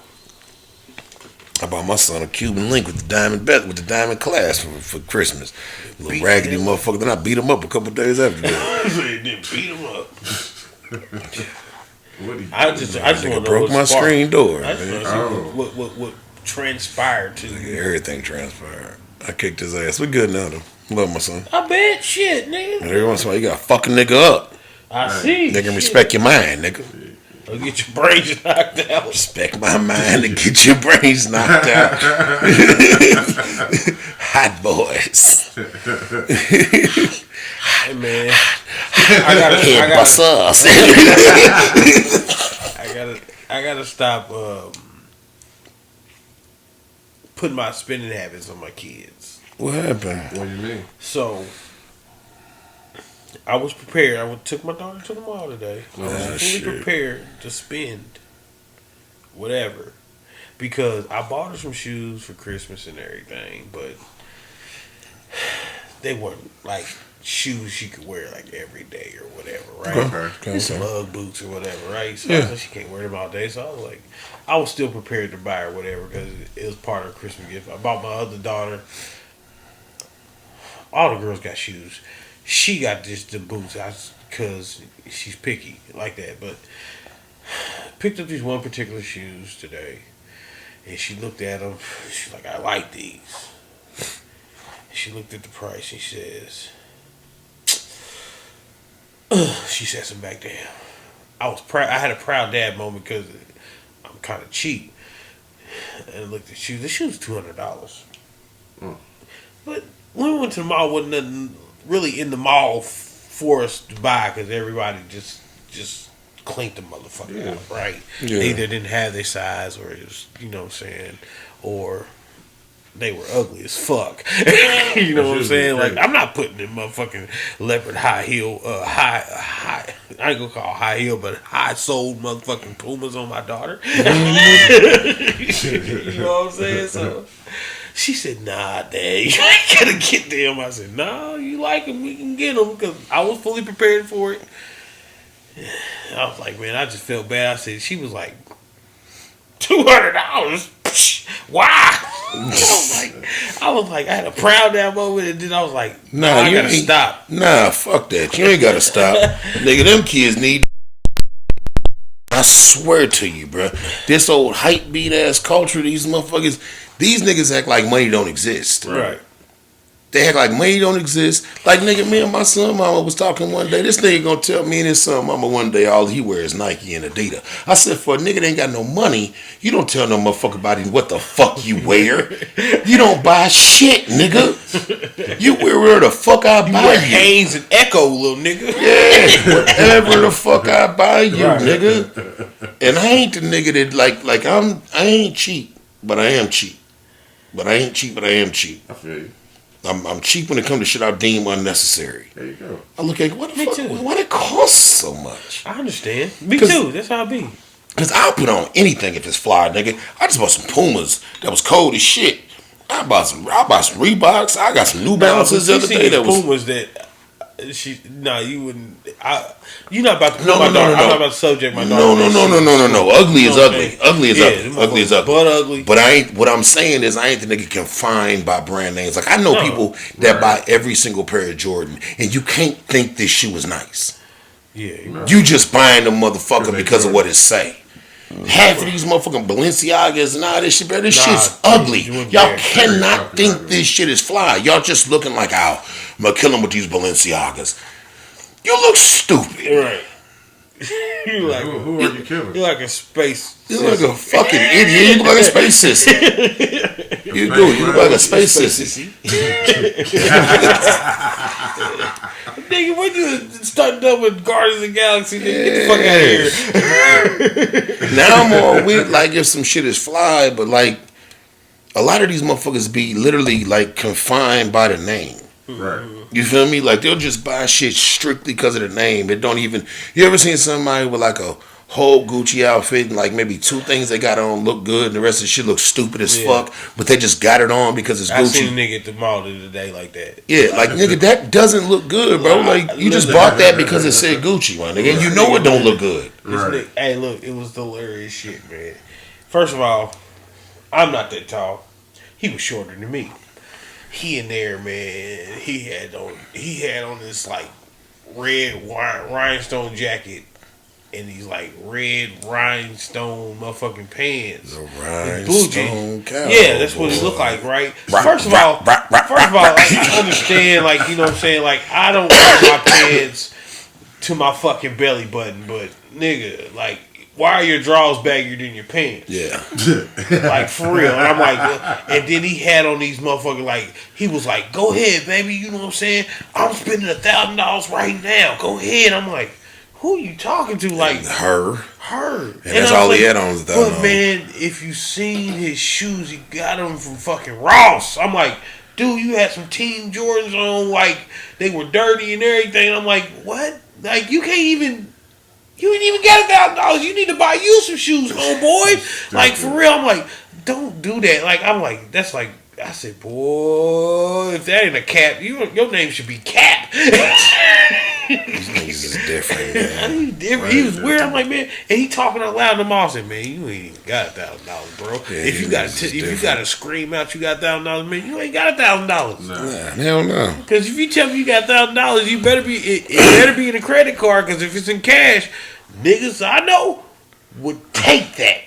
[SPEAKER 1] I bought my son a Cuban link with the diamond clasp for Christmas. Little raggedy motherfucker. Then I beat him up a couple days after that.
[SPEAKER 3] Then beat him up.
[SPEAKER 1] I just broke my screen door.
[SPEAKER 3] I just want to see what transpired to you.
[SPEAKER 1] Everything transpired. I kicked his ass. We good now though. Love my son.
[SPEAKER 3] I bet shit, nigga.
[SPEAKER 1] And every once in a while you gotta fuck a nigga up.
[SPEAKER 3] I see.
[SPEAKER 1] They can respect your mind, nigga.
[SPEAKER 3] Or get your brains knocked out.
[SPEAKER 1] Respect my mind and get your brains knocked out. Hot boys.
[SPEAKER 3] Hey man. I gotta stop putting my spending habits on my kids.
[SPEAKER 1] What happened?
[SPEAKER 2] What do you mean?
[SPEAKER 3] So I was prepared. I took my daughter to the mall today. I was fully prepared to spend whatever because I bought her some shoes for Christmas and everything, but they weren't like shoes she could wear like every day or whatever, right?
[SPEAKER 2] Okay.
[SPEAKER 3] Some Ugg boots or whatever, right? So she can't wear them all day. So I was still prepared to buy her whatever because it was part of her Christmas gift. I bought my other daughter. All the girls got shoes. She got just the boots because she's picky like that. But picked up these one particular shoes today, and she looked at them. She's like, "I like these." She looked at the price. And she says, she sets them back down. I was proud. I had a proud dad moment because I'm kind of cheap. And I looked at the shoes. The shoes $200. But when we went to the mall, wasn't nothing really in the mall for us to buy because everybody just clinked the motherfucker out, right? Yeah. They either didn't have their size or it was, you know what I'm saying, or they were ugly as fuck. You know what I'm saying? Like, I'm not putting them motherfucking leopard high heel, high, I ain't gonna call high heel, but high soled motherfucking Pumas on my daughter. You know what I'm saying? So she said, "Nah, Dad, you ain't gotta get them." I said, "Nah, you like them, we can get them," because I was fully prepared for it. I was like, man, I just felt bad. I said, she was like, $200? Why? I was like, I had a proud down moment, and then I was like, nah, I gotta stop.
[SPEAKER 1] Nah, fuck that. You ain't gotta stop. Nigga, them kids need. I swear to you, bro. This old hype beat ass culture, these motherfuckers, these niggas act like money don't exist.
[SPEAKER 3] Right.
[SPEAKER 1] They act like money don't exist. Like, nigga, me and my son mama was talking one day. This nigga gonna tell me and his son mama one day all he wears is Nike and Adidas. I said, for a nigga that ain't got no money, you don't tell no motherfucker about what the fuck you wear. You don't buy shit, nigga. You wear whatever the fuck I buy you.
[SPEAKER 3] Wear Hanes and Echo, little nigga.
[SPEAKER 1] Yeah, whatever the fuck I buy you, nigga. And I ain't the nigga that like I ain't cheap, but I am cheap. But I ain't cheap, but I am cheap.
[SPEAKER 2] I feel you.
[SPEAKER 1] I'm cheap when it comes to shit I deem unnecessary.
[SPEAKER 2] There you go.
[SPEAKER 1] I look at what the fuck? Why it costs so much?
[SPEAKER 3] I understand. Me too. That's how I be.
[SPEAKER 1] Cause I'll put on anything if it's fly, nigga. I just bought some Pumas that was cold as shit. I bought some Reeboks. I got some New Balances the other day. That was
[SPEAKER 3] Pumas that you wouldn't. You're not about to. No. I'm not about to subject my daughter.
[SPEAKER 1] No. Ugly is ugly. Ugly is ugly. Ugly is ugly.
[SPEAKER 3] But ugly.
[SPEAKER 1] But I ain't. What I'm saying is, I ain't the nigga confined by brand names. Like, I know people that buy every single pair of Jordan, and you can't think this shoe is nice.
[SPEAKER 3] Yeah.
[SPEAKER 1] You just buying the motherfucker because of what it say. Half of these motherfucking Balenciagas and all this shit, bro. This shit's ugly. Y'all cannot think this shit is fly. Y'all just looking like, I'm gonna kill him with these Balenciagas. You look stupid.
[SPEAKER 3] Right.
[SPEAKER 2] Who are you killing?
[SPEAKER 3] You're like a space.
[SPEAKER 1] You look like a fucking idiot. You look like a space sissy. You do. You look like a space sissy.
[SPEAKER 3] Nigga, when you starting up with Guardians of the Galaxy, nigga, get the fuck out of here.
[SPEAKER 1] Now I'm all with like if some shit is fly, but like a lot of these motherfuckers be literally like confined by the name.
[SPEAKER 2] Right.
[SPEAKER 1] You feel me? Like they'll just buy shit strictly because of the name. It don't even. You ever seen somebody with like a whole Gucci outfit and like maybe two things they got on look good and the rest of the shit looks stupid as fuck, but they just got it on because it's Gucci.
[SPEAKER 3] I seen a nigga at the mall the other day like that.
[SPEAKER 1] Yeah, like nigga, that doesn't look good, bro. Like you just bought that because it said Gucci, my nigga. And you know it don't look good.
[SPEAKER 3] Right. Hey, look, it was hilarious shit, man. First of all, I'm not that tall. He was shorter than me. He in there, man. He had on this like red rhinestone jacket and these like red rhinestone motherfucking pants.
[SPEAKER 1] The rhinestone cowboy.
[SPEAKER 3] Yeah, that's what it looked like, right? First of all, I understand, like, you know what I'm saying? Like, I don't wear my pants to my fucking belly button, but nigga, like, why are your drawers baggier than your pants?
[SPEAKER 1] Yeah.
[SPEAKER 3] Like, for real. And I'm like, and then he had on these motherfuckers, like, he was like, go ahead, baby, you know what I'm saying? I'm spending $1,000 right now. Go ahead. I'm like, who you talking to? Like,
[SPEAKER 1] her.
[SPEAKER 3] And
[SPEAKER 1] that's all he had on was $1,000.
[SPEAKER 3] But man, if you seen his shoes, he got them from fucking Ross. I'm like, dude, you had some Team Jordans on, like, they were dirty and everything. I'm like, what? Like, you ain't even got $1,000. You need to buy you some shoes, homeboy. Like, for real, I'm like, don't do that. Like, I'm like, that's like, I said, boy, if that ain't a Cap, your name should be Cap.
[SPEAKER 1] These niggas is different, man.
[SPEAKER 3] He's different. He was weird. I'm like, man, and he talking out loud to the mom. I said, man, you ain't even got $1,000, bro.
[SPEAKER 1] Yeah,
[SPEAKER 3] if you got to scream out, you got $1,000, man, you ain't got $1,000.
[SPEAKER 1] Nah, hell no.
[SPEAKER 3] Because if you tell me you got $1,000, you better be. It better be in a credit card. Because if it's in cash, niggas I know would take that.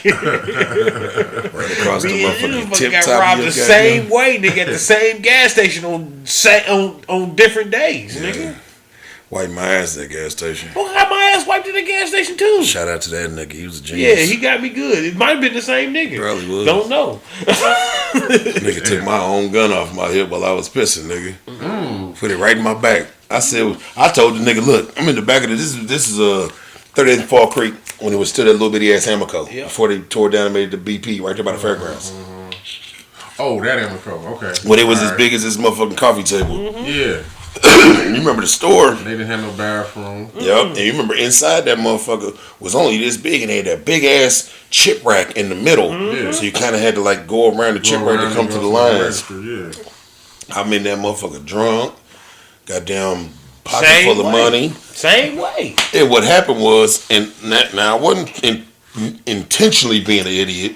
[SPEAKER 1] Right across the motherfucking tip
[SPEAKER 3] got
[SPEAKER 1] top.
[SPEAKER 3] robbed the same way, nigga, at the same gas station on different days, nigga.
[SPEAKER 1] Wiped my ass at that gas station.
[SPEAKER 3] Well, I got my ass wiped at the gas station too.
[SPEAKER 1] Shout out to that nigga. He was a genius.
[SPEAKER 3] Yeah, he got me good. It might have been the same nigga.
[SPEAKER 1] Probably was.
[SPEAKER 3] Don't know.
[SPEAKER 1] Nigga took my own gun off my hip while I was pissing, nigga. Put it right in my back. I told the nigga, look, I'm in the back of this is 38th and Fall Creek when it was still that little bitty ass Amoco before they tore down and made it the BP right there by the fairgrounds.
[SPEAKER 2] Oh, that Amoco, okay.
[SPEAKER 1] When it was as big as this motherfucking coffee table.
[SPEAKER 2] Yeah.
[SPEAKER 1] You remember the store?
[SPEAKER 2] They didn't have no bathroom.
[SPEAKER 1] Yep. And you remember inside that motherfucker was only this big and they had that big ass chip rack in the middle. So you kind of had to like go around the chip rack to come to the lines. I'm in that motherfucker drunk. Goddamn pocket full of money.
[SPEAKER 3] Same way.
[SPEAKER 1] And what happened was, and now I wasn't intentionally being an idiot.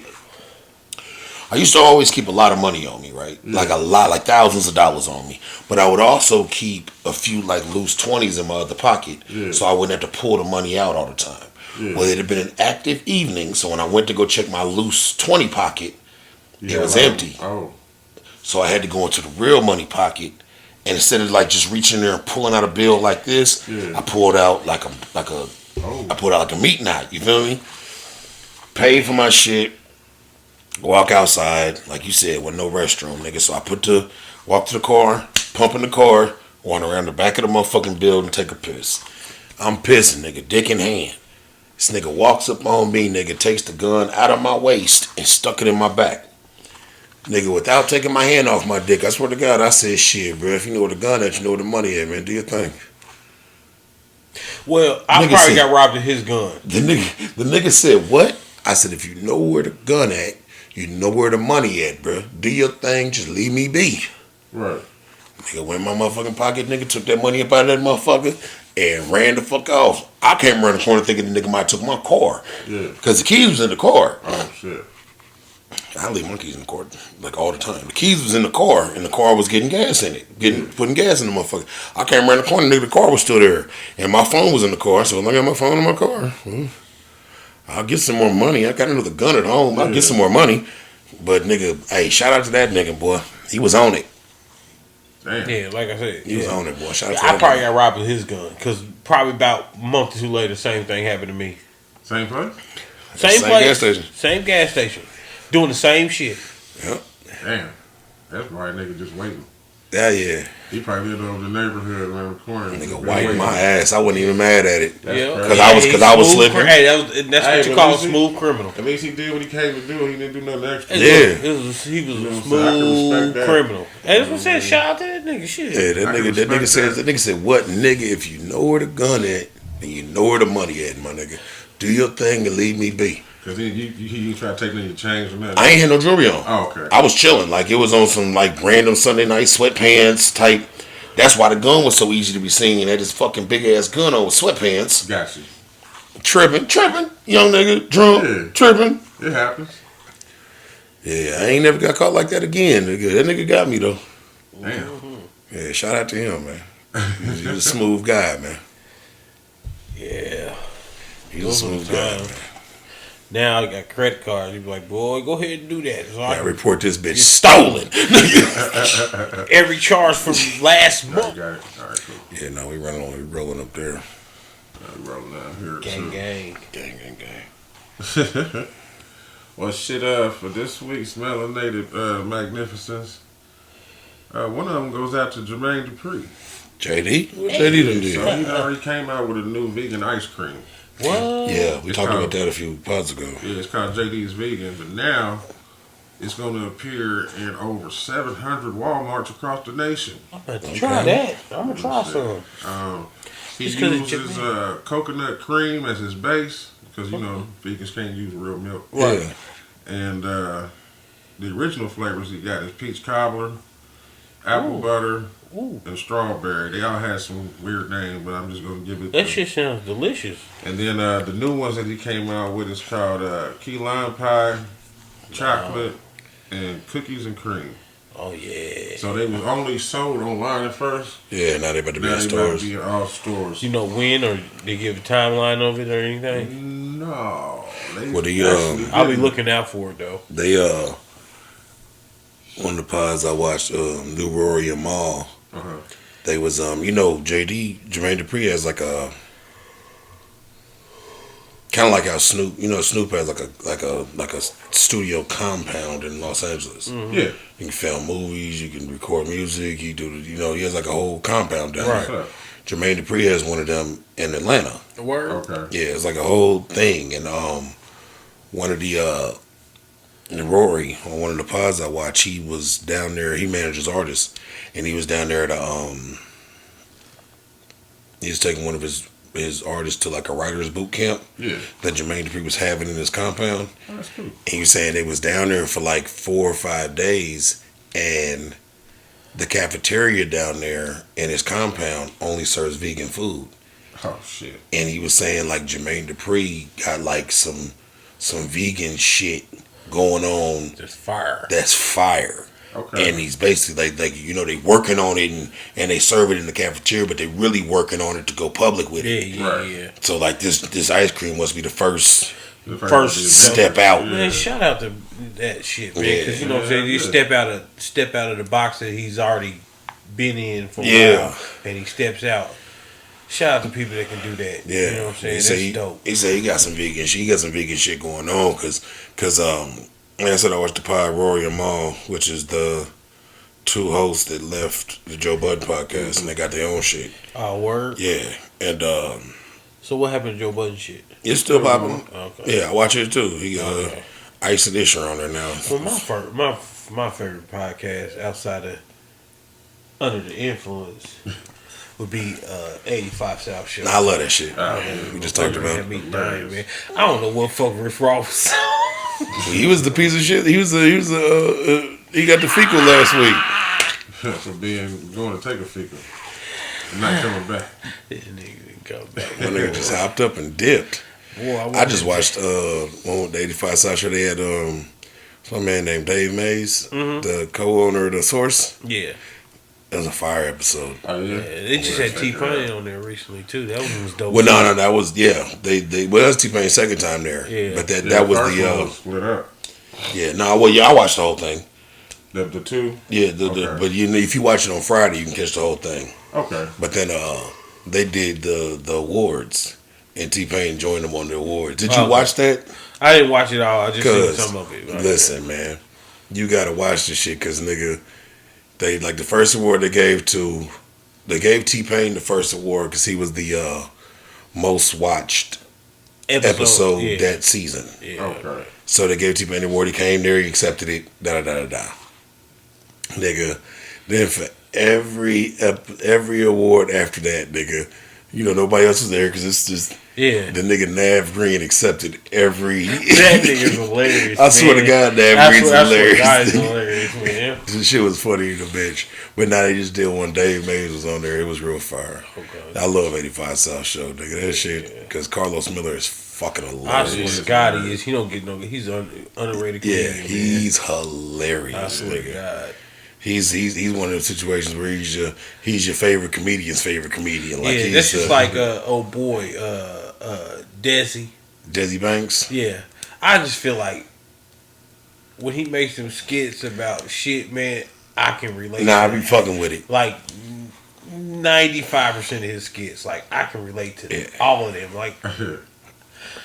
[SPEAKER 1] I used to always keep a lot of money on me, right? Yeah. Like a lot, like thousands of dollars on me. But I would also keep a few like loose 20s in my other pocket, so I wouldn't have to pull the money out all the time. Yeah. Well, it had been an active evening, so when I went to go check my loose 20 pocket, it was empty. So I had to go into the real money pocket. And instead of like just reaching there and pulling out a bill like this, I pulled out I pulled out like a meat knot. You feel me? Paid for my shit. Walk outside, like you said, with no restroom, nigga. So I walk to the car, pump in the car, wander around the back of the motherfucking building, take a piss. I'm pissing, nigga, dick in hand. This nigga walks up on me, nigga, takes the gun out of my waist and stuck it in my back. Nigga, without taking my hand off my dick, I swear to God, I said, shit, bro, if you know where the gun at, you know where the money at, man. Do your thing.
[SPEAKER 3] Well, I probably got robbed of his gun.
[SPEAKER 1] The nigga said, what? I said, if you know where the gun at, you know where the money at, bro. Do your thing, just leave me be.
[SPEAKER 2] Right.
[SPEAKER 1] Nigga went in my motherfucking pocket, nigga, took that money up out of that motherfucker, and ran the fuck off. I came around the corner thinking the nigga might have took my car. Yeah. Because the keys was in the car.
[SPEAKER 2] Oh, shit.
[SPEAKER 1] I leave my keys in the car like all the time. The keys was in the car, and the car was getting gas in it, putting gas in the motherfucker. I came around the corner, nigga, the car was still there, and my phone was in the car. So I got my phone in my car. I'll get some more money. I got another gun at home. I'll get some more money. But nigga, hey, shout out to that nigga, boy. He was on it.
[SPEAKER 3] Damn. Yeah, like I said,
[SPEAKER 1] he was on it, boy. Shout out to
[SPEAKER 3] I
[SPEAKER 1] that
[SPEAKER 3] probably
[SPEAKER 1] nigga.
[SPEAKER 3] got robbed with his gun because probably about a month or two later, same thing happened to me.
[SPEAKER 2] Same place.
[SPEAKER 3] Same place.
[SPEAKER 1] Gas station.
[SPEAKER 3] Same gas station. Doing the same shit.
[SPEAKER 2] Yep. Damn. That's why nigga just waiting.
[SPEAKER 1] Yeah.
[SPEAKER 2] He probably lived over the neighborhood around the corner.
[SPEAKER 1] Nigga wiped my ass. I wasn't even mad at it.
[SPEAKER 3] Because
[SPEAKER 1] I was slipping.
[SPEAKER 3] Hey, that's what you call a smooth criminal.
[SPEAKER 2] At least he did what he came to do. He didn't do nothing extra.
[SPEAKER 1] Yeah.
[SPEAKER 3] He was a smooth criminal. And that's what I said. Shout out to that nigga. Shit.
[SPEAKER 1] Yeah, that nigga said, what, nigga, if you know where the gun at and you know where the money at, my nigga, do your thing and leave me be.
[SPEAKER 2] Because you try to take none of your change or nothing.
[SPEAKER 1] I ain't had no jewelry on.
[SPEAKER 2] Oh, okay.
[SPEAKER 1] I was chilling. Like, it was on some, like, random Sunday night sweatpants type. That's why the gun was so easy to be seen. Had this fucking big-ass gun on with sweatpants.
[SPEAKER 2] Got you.
[SPEAKER 1] Tripping. Young nigga, drunk, tripping.
[SPEAKER 2] It happens.
[SPEAKER 1] Yeah, I ain't never got caught like that again, nigga. That nigga got me, though.
[SPEAKER 2] Damn.
[SPEAKER 1] Yeah, shout out to him, man. He was a smooth guy, man.
[SPEAKER 3] Yeah.
[SPEAKER 1] He was a smooth guy, man.
[SPEAKER 3] Now I got credit cards. You be like, boy, go ahead and do that. So
[SPEAKER 1] I report this bitch stolen.
[SPEAKER 3] Every charge from last month.
[SPEAKER 2] Got it. All right, cool.
[SPEAKER 1] Yeah, no, we rolling up there.
[SPEAKER 2] I'm rolling out here
[SPEAKER 3] Gang,
[SPEAKER 2] too.
[SPEAKER 3] gang.
[SPEAKER 1] Gang, gang, gang.
[SPEAKER 2] Well, shit, for this week's Melanated Magnificence, one of them goes out to Jermaine Dupri.
[SPEAKER 1] JD? What JD done did?
[SPEAKER 2] So he already came out with a new vegan ice cream.
[SPEAKER 3] What?
[SPEAKER 1] Yeah, we
[SPEAKER 2] It's
[SPEAKER 1] talked
[SPEAKER 2] called-
[SPEAKER 1] about that a few pods ago.
[SPEAKER 2] Yeah, it's called JD's Vegan, but now it's going to appear in over 700 Walmarts across the nation.
[SPEAKER 3] I'm about to try that. I'm going to try some.
[SPEAKER 2] He
[SPEAKER 3] Just 'cause it's
[SPEAKER 2] uses coconut cream as his base because, you know, vegans can't use real milk.
[SPEAKER 1] Right.
[SPEAKER 2] Yeah. And the original flavors he got is peach cobbler, apple butter, and strawberry. They all had some weird names, but I'm just going to give it.
[SPEAKER 3] That shit sounds delicious.
[SPEAKER 2] And then the new ones that he came out with is called key lime pie, chocolate, and cookies and cream.
[SPEAKER 3] Oh, yeah.
[SPEAKER 2] So they was only sold online at first.
[SPEAKER 1] Yeah, now they about to be
[SPEAKER 2] Now
[SPEAKER 1] in
[SPEAKER 2] they
[SPEAKER 1] stores.
[SPEAKER 2] about to be in all stores.
[SPEAKER 3] You know when, or they give a timeline of it or anything?
[SPEAKER 2] No. They
[SPEAKER 1] Well,
[SPEAKER 2] actually
[SPEAKER 3] I'll be
[SPEAKER 2] didn't.
[SPEAKER 3] looking out for it, though.
[SPEAKER 1] They one of the pods I watched, New Rory and Maul.
[SPEAKER 2] Uh-huh.
[SPEAKER 1] They was Jermaine Dupri has like a kind of like how Snoop has like a studio compound in Los Angeles.
[SPEAKER 2] Yeah.
[SPEAKER 1] You can film movies, you can record music, he has like a whole compound down
[SPEAKER 2] Right.
[SPEAKER 1] there. Jermaine Dupri has one of them in Atlanta.
[SPEAKER 3] Word?
[SPEAKER 2] Okay.
[SPEAKER 1] Yeah, it's like a whole thing. And one of the Rory on one of the pods I watch, he was down there. He manages artists, and he was down there he was taking one of his artists to like a writer's boot camp
[SPEAKER 2] Yeah.
[SPEAKER 1] that Jermaine Dupri was having in his compound.
[SPEAKER 2] Oh, that's cool.
[SPEAKER 1] And he was saying they was down there for like 4 or 5 days, and the cafeteria down there in his compound only serves vegan food.
[SPEAKER 2] Oh, shit.
[SPEAKER 1] And he was saying like Jermaine Dupri got like some vegan shit going on
[SPEAKER 3] Just fire.
[SPEAKER 1] that's fire.
[SPEAKER 2] Okay.
[SPEAKER 1] And he's basically like they working on it and they serve it in the cafeteria, but they really working on it to go public with it.
[SPEAKER 3] Yeah.
[SPEAKER 2] Right.
[SPEAKER 1] So like this ice cream must be the first
[SPEAKER 2] The
[SPEAKER 3] First
[SPEAKER 1] step out.
[SPEAKER 3] Man, shout out to that shit, man. Because you know what I'm
[SPEAKER 2] Yeah,
[SPEAKER 3] saying? You
[SPEAKER 2] yeah.
[SPEAKER 3] step out of the box that he's already been in for a
[SPEAKER 1] Yeah.
[SPEAKER 3] while, and he steps out. Shout out to people that can do that.
[SPEAKER 1] Yeah,
[SPEAKER 3] You know what I'm saying?
[SPEAKER 1] He
[SPEAKER 3] That's
[SPEAKER 1] said
[SPEAKER 3] dope.
[SPEAKER 1] He said he got some vegan shit. He got some vegan shit going on because like I said, I watched the pod Rory and Maul, which is the two hosts that left the Joe Budden podcast, and they got their own shit.
[SPEAKER 3] Oh, word?
[SPEAKER 1] Yeah, and
[SPEAKER 3] So what happened to Joe Budden shit?
[SPEAKER 1] it's still popping.
[SPEAKER 3] Okay.
[SPEAKER 1] Yeah, I watch it too. He got
[SPEAKER 3] Okay.
[SPEAKER 1] Ice and Isher on there now.
[SPEAKER 3] Well, my favorite podcast outside of Under the Influence would be 85 South Show.
[SPEAKER 1] I love that shit.
[SPEAKER 2] Oh,
[SPEAKER 1] We just talked about
[SPEAKER 3] Had me dying, man. I don't know what fuck Rick Ross.
[SPEAKER 1] he was the piece of shit. He got the fecal last week.
[SPEAKER 2] For going to take a fecal. And not coming back.
[SPEAKER 3] This nigga didn't come back.
[SPEAKER 1] My nigga just hopped up and dipped.
[SPEAKER 3] Boy,
[SPEAKER 1] I just watched one with the 85 South Show. They had some man named Dave Mays, the co-owner of the Source.
[SPEAKER 3] Yeah.
[SPEAKER 1] That was a fire episode.
[SPEAKER 2] Oh, yeah.
[SPEAKER 3] They just had T-Pain on there recently too. That one was dope.
[SPEAKER 1] Well, no, that was that was T-Pain's second time there.
[SPEAKER 3] Yeah.
[SPEAKER 1] But that
[SPEAKER 2] Yeah,
[SPEAKER 1] was
[SPEAKER 2] first one
[SPEAKER 1] the
[SPEAKER 2] was split up.
[SPEAKER 1] I watched the whole thing.
[SPEAKER 2] The two?
[SPEAKER 1] Yeah,
[SPEAKER 2] Okay.
[SPEAKER 1] but if you watch it on Friday, you can catch the whole thing.
[SPEAKER 2] Okay.
[SPEAKER 1] But then they did the awards, and T-Pain joined them on the awards. Did you
[SPEAKER 3] Okay.
[SPEAKER 1] watch that?
[SPEAKER 3] I didn't watch it all. I just seen
[SPEAKER 1] Cause
[SPEAKER 3] some of it.
[SPEAKER 1] listen, man, you gotta watch this shit because nigga, they like the first award they gave T-Pain the first award because he was the most watched episode
[SPEAKER 3] yeah.
[SPEAKER 1] that season.
[SPEAKER 3] Yeah.
[SPEAKER 2] Okay.
[SPEAKER 1] So they gave T-Pain the award. He came there, he accepted it. Nigga, then for every award after that, nigga, nobody else was there because it's just.
[SPEAKER 3] Yeah.
[SPEAKER 1] The nigga Nav Green accepted every.
[SPEAKER 3] That nigga's hilarious.
[SPEAKER 1] I swear to God, Nav Green's hilarious.
[SPEAKER 3] That is hilarious, man.
[SPEAKER 1] This shit was funny to bitch. But now they just did one. Dave Mays was on there. It was real fire.
[SPEAKER 3] Okay.
[SPEAKER 1] I love 85 South Show, nigga. That shit. Because Carlos Miller is fucking
[SPEAKER 3] I
[SPEAKER 1] hilarious.
[SPEAKER 3] swear to God, he is. He don't get no. He's underrated.
[SPEAKER 1] Yeah,
[SPEAKER 3] comedian,
[SPEAKER 1] he's
[SPEAKER 3] man.
[SPEAKER 1] hilarious,
[SPEAKER 3] I swear to
[SPEAKER 1] nigga.
[SPEAKER 3] God.
[SPEAKER 1] He's one of those situations where he's your favorite comedian's favorite comedian. Like
[SPEAKER 3] Yeah,
[SPEAKER 1] he's,
[SPEAKER 3] that's just like old boy Desi.
[SPEAKER 1] Desi Banks.
[SPEAKER 3] Yeah, I just feel like when he makes them skits about shit, man, I can relate.
[SPEAKER 1] Nah, I
[SPEAKER 3] to
[SPEAKER 1] be
[SPEAKER 3] that.
[SPEAKER 1] fucking with it.
[SPEAKER 3] Like 95% of his skits. Like, I can relate to all of them. Like,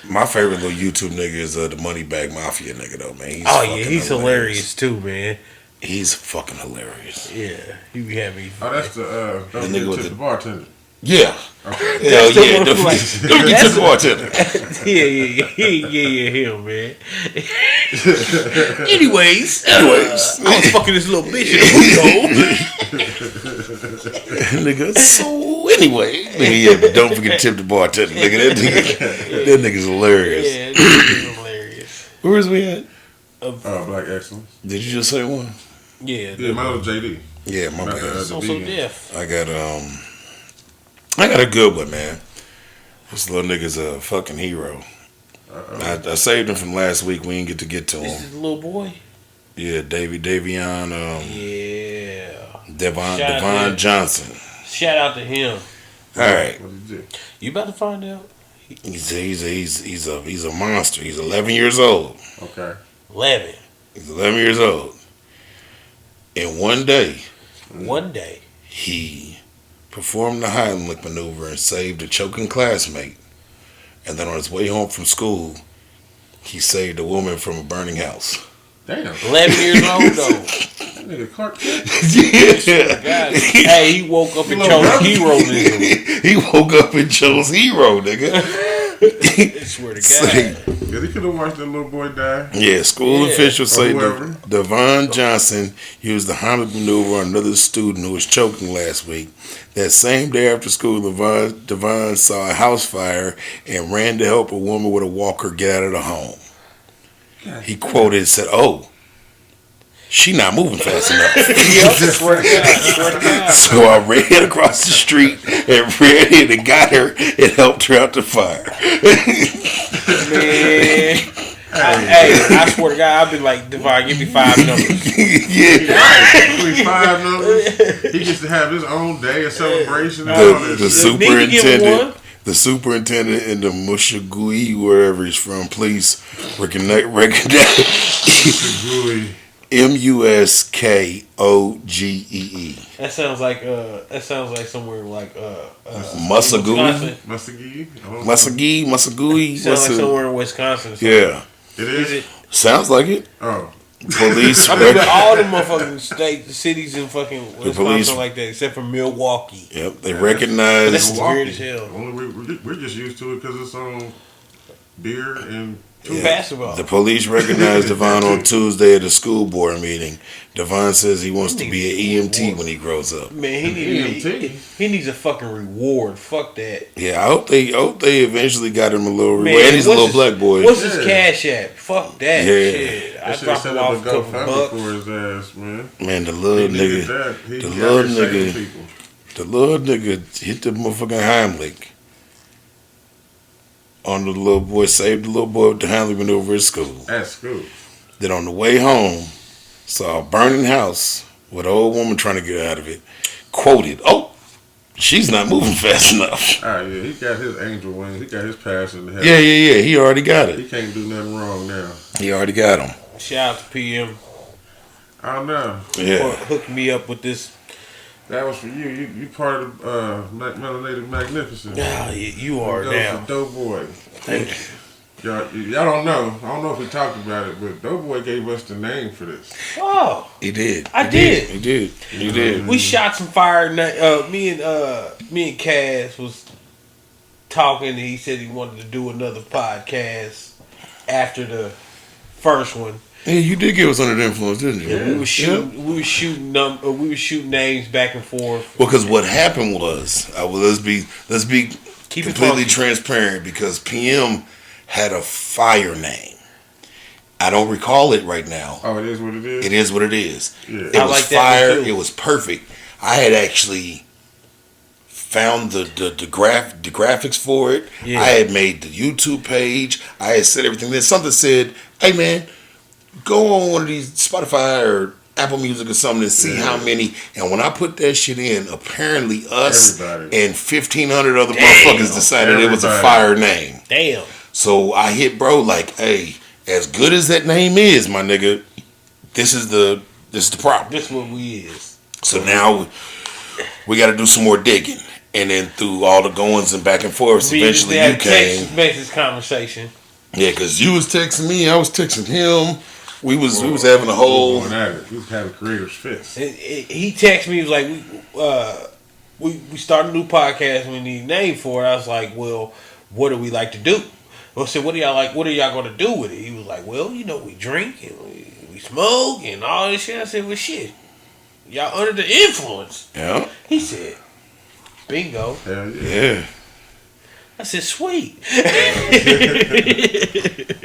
[SPEAKER 1] my favorite little YouTube nigga is the Moneybag Mafia nigga though, man.
[SPEAKER 3] He's hilarious too, man.
[SPEAKER 1] He's fucking hilarious.
[SPEAKER 3] Yeah, he be having.
[SPEAKER 2] Oh, that's the nigga with the bartender.
[SPEAKER 1] Yeah.
[SPEAKER 2] Okay.
[SPEAKER 1] Hell yeah. Don't get to the bartender.
[SPEAKER 3] Yeah, him, man. Anyways, I was fucking this little bitch in the
[SPEAKER 1] nigga, so anyway. Nigga, yeah, but don't forget to tip the bartender. Nigga, that nigga's hilarious.
[SPEAKER 3] Yeah, that hilarious.
[SPEAKER 1] Where was we at?
[SPEAKER 2] Black Excellence.
[SPEAKER 1] Did you just say one?
[SPEAKER 3] Yeah.
[SPEAKER 2] Yeah, mine was JD.
[SPEAKER 1] Yeah, my bad.
[SPEAKER 3] So deaf.
[SPEAKER 1] I got a good one, man. This little nigga's a fucking hero. I saved him from last week. We didn't get to him.
[SPEAKER 3] This is the little boy?
[SPEAKER 1] Yeah, Davion. Devon Johnson.
[SPEAKER 3] Shout out to him.
[SPEAKER 1] All right.
[SPEAKER 3] You about to find out?
[SPEAKER 1] He's a monster. He's 11 years old.
[SPEAKER 2] Okay.
[SPEAKER 3] 11.
[SPEAKER 1] He's 11 years old. And one day, he performed the Heimlich maneuver and saved a choking classmate. And then on his way home from school, he saved a woman from a burning house.
[SPEAKER 2] Damn.
[SPEAKER 3] 11 years old, though.
[SPEAKER 2] That nigga Clark Kent.
[SPEAKER 1] Yeah.
[SPEAKER 3] Hey, he woke up and chose heroism.
[SPEAKER 1] He woke up and chose hero, nigga.
[SPEAKER 3] I swear to God.
[SPEAKER 2] Yeah, they could have watched that little boy die.
[SPEAKER 1] Yeah, school officials say Devon Johnson used the Heimlich maneuver on another student who was choking last week. That same day after school, Devon saw a house fire and ran to help a woman with a walker get out of the home. He quoted, said, "Oh, she not moving fast enough."
[SPEAKER 3] Swear to God.
[SPEAKER 1] So I ran across the street and ran in and got her and helped her out the fire.
[SPEAKER 3] Man. I swear to God, I've been like, Devon, give me 5 numbers.
[SPEAKER 1] Yeah.
[SPEAKER 2] Right. Give me 5 numbers. He gets to have his own day of celebration.
[SPEAKER 1] The superintendent in the Mushagui, wherever he's from, please recognize Muskogee.
[SPEAKER 3] That sounds like somewhere like
[SPEAKER 1] Musagui. Musagui.
[SPEAKER 3] Sounds like somewhere in Wisconsin.
[SPEAKER 1] Yeah.
[SPEAKER 2] It is?
[SPEAKER 1] Sounds like it.
[SPEAKER 2] Oh.
[SPEAKER 1] Police.
[SPEAKER 3] I mean, all the motherfucking cities in fucking Wisconsin like that, except for Milwaukee.
[SPEAKER 1] Yep, they recognize.
[SPEAKER 3] That's weird as hell.
[SPEAKER 2] We're just used to it because it's on beer and
[SPEAKER 3] basketball.
[SPEAKER 1] The police recognized Devon on Tuesday at a school board meeting. Devon says he wants to be an EMT when he grows up.
[SPEAKER 3] Man, he needs a fucking reward. Fuck that.
[SPEAKER 1] Yeah, I hope they eventually got him a little reward. And he's a little black boy.
[SPEAKER 3] What's his cash app? Fuck that shit. I dropped him off a couple bucks
[SPEAKER 2] for his ass, man.
[SPEAKER 1] Man, the little nigga hit the motherfucking Heimlich on the little boy, saved the little boy with the Heimlich maneuver at school.
[SPEAKER 2] At school.
[SPEAKER 1] Then on the way home, saw a burning house with an old woman trying to get out of it. Quoted, "Oh, she's not moving fast enough."
[SPEAKER 2] All right, yeah, he got his angel wings. He got his pass in the head.
[SPEAKER 1] Yeah. He already got it.
[SPEAKER 2] He can't do nothing wrong now.
[SPEAKER 1] He already got him.
[SPEAKER 3] Shout out to PM.
[SPEAKER 2] I don't know.
[SPEAKER 1] Yeah.
[SPEAKER 3] Hook me up with this.
[SPEAKER 2] That was for you. You part of Melanated Magnificent.
[SPEAKER 3] Yeah, you are now.
[SPEAKER 2] Doughboy.
[SPEAKER 3] Thank you.
[SPEAKER 2] Y'all don't know. I don't know if we talked about it, but Doughboy gave us the name for this.
[SPEAKER 3] Oh,
[SPEAKER 1] he did.
[SPEAKER 3] I did.
[SPEAKER 1] He did.
[SPEAKER 3] We shot some fire. Me and Cass was talking, and he said he wanted to do another podcast after the first one.
[SPEAKER 1] Yeah, you did give us under the influence, didn't you?
[SPEAKER 3] Yeah. We were shooting names back and forth.
[SPEAKER 1] Well, because what happened was, let's be completely transparent, because PM had a fire name. I don't recall it right now.
[SPEAKER 2] Oh, it is what it is?
[SPEAKER 1] It is what it is.
[SPEAKER 2] Yeah.
[SPEAKER 1] It was fire. It was perfect. I had actually found the graphics for it. Yeah. I had made the YouTube page. I had said everything. Then something said, "Hey, man, go on one of these Spotify or Apple Music or something and see how many." And when I put that shit in, apparently us and 1,500 other motherfuckers decided it was a fire name.
[SPEAKER 3] Damn.
[SPEAKER 1] So I hit bro like, "Hey, as good as that name is, my nigga, this is the problem.
[SPEAKER 3] This is what we is."
[SPEAKER 1] So now we got to do some more digging. And then through all the goings and back and forth, eventually you came.
[SPEAKER 3] Text conversation.
[SPEAKER 1] Yeah, because you was texting me, I was texting him. We was having a whole.
[SPEAKER 2] We was having creators fits.
[SPEAKER 3] He texted me. He was like, we started a new podcast. We need a name for it. I was like, well, what do we like to do? I said, what do y'all like? What are y'all going to do with it? He was like, well, you know, we drink and we smoke and all this shit. I said, well, shit, y'all under the influence.
[SPEAKER 1] Yeah.
[SPEAKER 3] He said, bingo.
[SPEAKER 2] Hell yeah.
[SPEAKER 3] I said, sweet.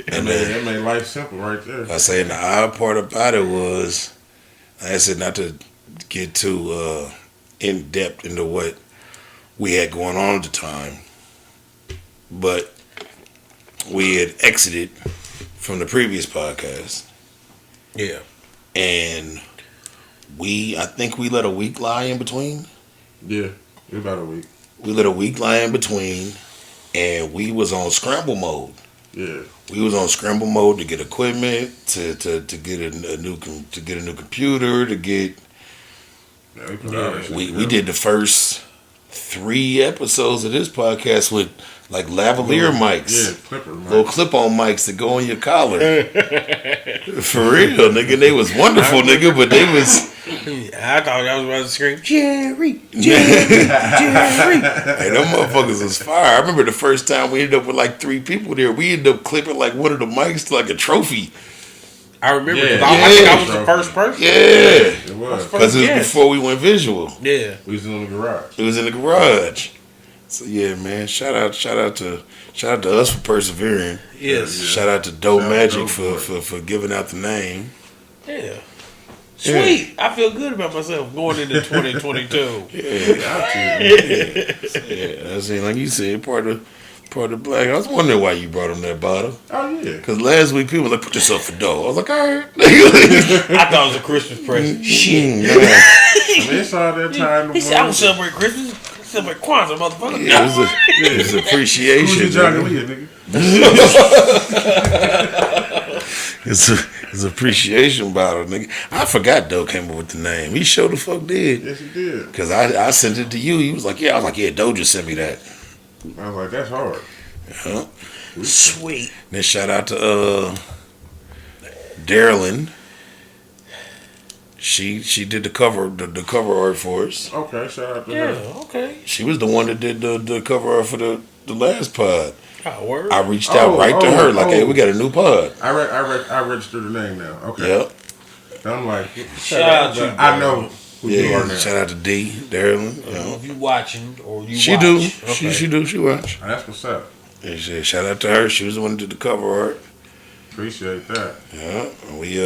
[SPEAKER 1] And
[SPEAKER 2] that made life simple right there.
[SPEAKER 1] I say, and the odd part about it was, I said, not to get too in depth into what we had going on at the time, but we had exited from the previous podcast.
[SPEAKER 3] Yeah.
[SPEAKER 1] And I think we let a week lie in between.
[SPEAKER 2] Yeah, about a week.
[SPEAKER 1] We let a week lie in between, and we was on scramble mode.
[SPEAKER 2] Yeah.
[SPEAKER 1] We was on scramble mode to get equipment, to get a new computer, to get. We did the first 3 episodes of this podcast with like lavalier mics.
[SPEAKER 2] Yeah, clipper mics.
[SPEAKER 1] Little clip-on mics that go on your collar. For real, nigga. They was wonderful, nigga, but they was...
[SPEAKER 3] I thought I was about to scream, Jerry. Hey,
[SPEAKER 1] them motherfuckers was fire. I remember the first time we ended up with like 3 people there. We ended up clipping like one of the mics to like a trophy.
[SPEAKER 3] I remember. I think I was the first person.
[SPEAKER 1] Yeah.
[SPEAKER 2] It was.
[SPEAKER 1] Because it was before we went visual.
[SPEAKER 3] Yeah.
[SPEAKER 2] We was in the garage.
[SPEAKER 1] It was in the garage. So yeah, man. Shout out to us for persevering.
[SPEAKER 3] Yes.
[SPEAKER 1] Yeah. Shout out to Dope Magic for giving out the name.
[SPEAKER 3] Yeah. Sweet. Yeah. I feel good about myself going into 2022.
[SPEAKER 1] Yeah. That's it. Like you said, part of black. I was wondering why you brought him that bottle.
[SPEAKER 2] Oh yeah.
[SPEAKER 1] Because last week people were like, put yourself for dough. I was like, all right.
[SPEAKER 3] I thought it was a Christmas present. Shit.
[SPEAKER 2] I mean, it's all that time.
[SPEAKER 3] He said, I don't celebrate Christmas. I celebrate Kwanzaa, motherfucker.
[SPEAKER 1] Yeah, it was appreciation. It's appreciation bottle, nigga. I forgot Doe came up with the name. He sure the fuck did.
[SPEAKER 2] Yes, he did.
[SPEAKER 1] Because I sent it to you. He was like, yeah. I was like, yeah, Doe just sent me that.
[SPEAKER 2] I was like, that's hard.
[SPEAKER 1] Yeah.
[SPEAKER 3] Sweet.
[SPEAKER 1] Then shout out to Darylyn. She did the cover art for us.
[SPEAKER 2] Okay, shout out to her.
[SPEAKER 3] Yeah, okay.
[SPEAKER 1] She was the one that did the cover art for the last pod.
[SPEAKER 3] Oh, word.
[SPEAKER 1] I reached out to her like, hey, we got a new pod.
[SPEAKER 2] I registered the name now. Okay.
[SPEAKER 1] Yep.
[SPEAKER 2] I'm like,
[SPEAKER 3] shout out to
[SPEAKER 2] I know who you are now.
[SPEAKER 1] Shout out to D, Darylyn.
[SPEAKER 3] If you watching or you
[SPEAKER 1] she
[SPEAKER 3] watch.
[SPEAKER 1] do.
[SPEAKER 3] Okay.
[SPEAKER 1] She do. She watch.
[SPEAKER 2] Oh, that's what's up.
[SPEAKER 1] And shout out to her. She was the one that did the cover art.
[SPEAKER 2] Appreciate that.
[SPEAKER 1] Yeah. We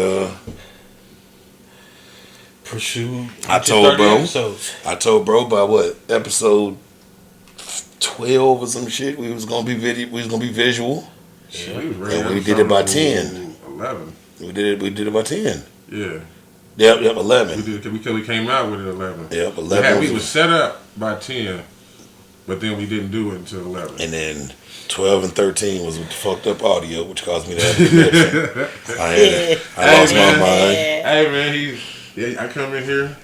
[SPEAKER 3] pursue.
[SPEAKER 1] I told bro by what episode 12 or some shit we was gonna be visual.
[SPEAKER 2] Yeah.
[SPEAKER 1] And we did it by 10.
[SPEAKER 2] 11.
[SPEAKER 1] We did it by 10.
[SPEAKER 2] Yeah.
[SPEAKER 1] Yep, 11.
[SPEAKER 2] We did because we came out with it 11.
[SPEAKER 1] Yep, 11.
[SPEAKER 2] We was set up by 10, but then we didn't do it until 11.
[SPEAKER 1] And then 12 and 13 was with the fucked up audio, which caused me to have a connection. I lost my mind.
[SPEAKER 2] Hey man, I come in here,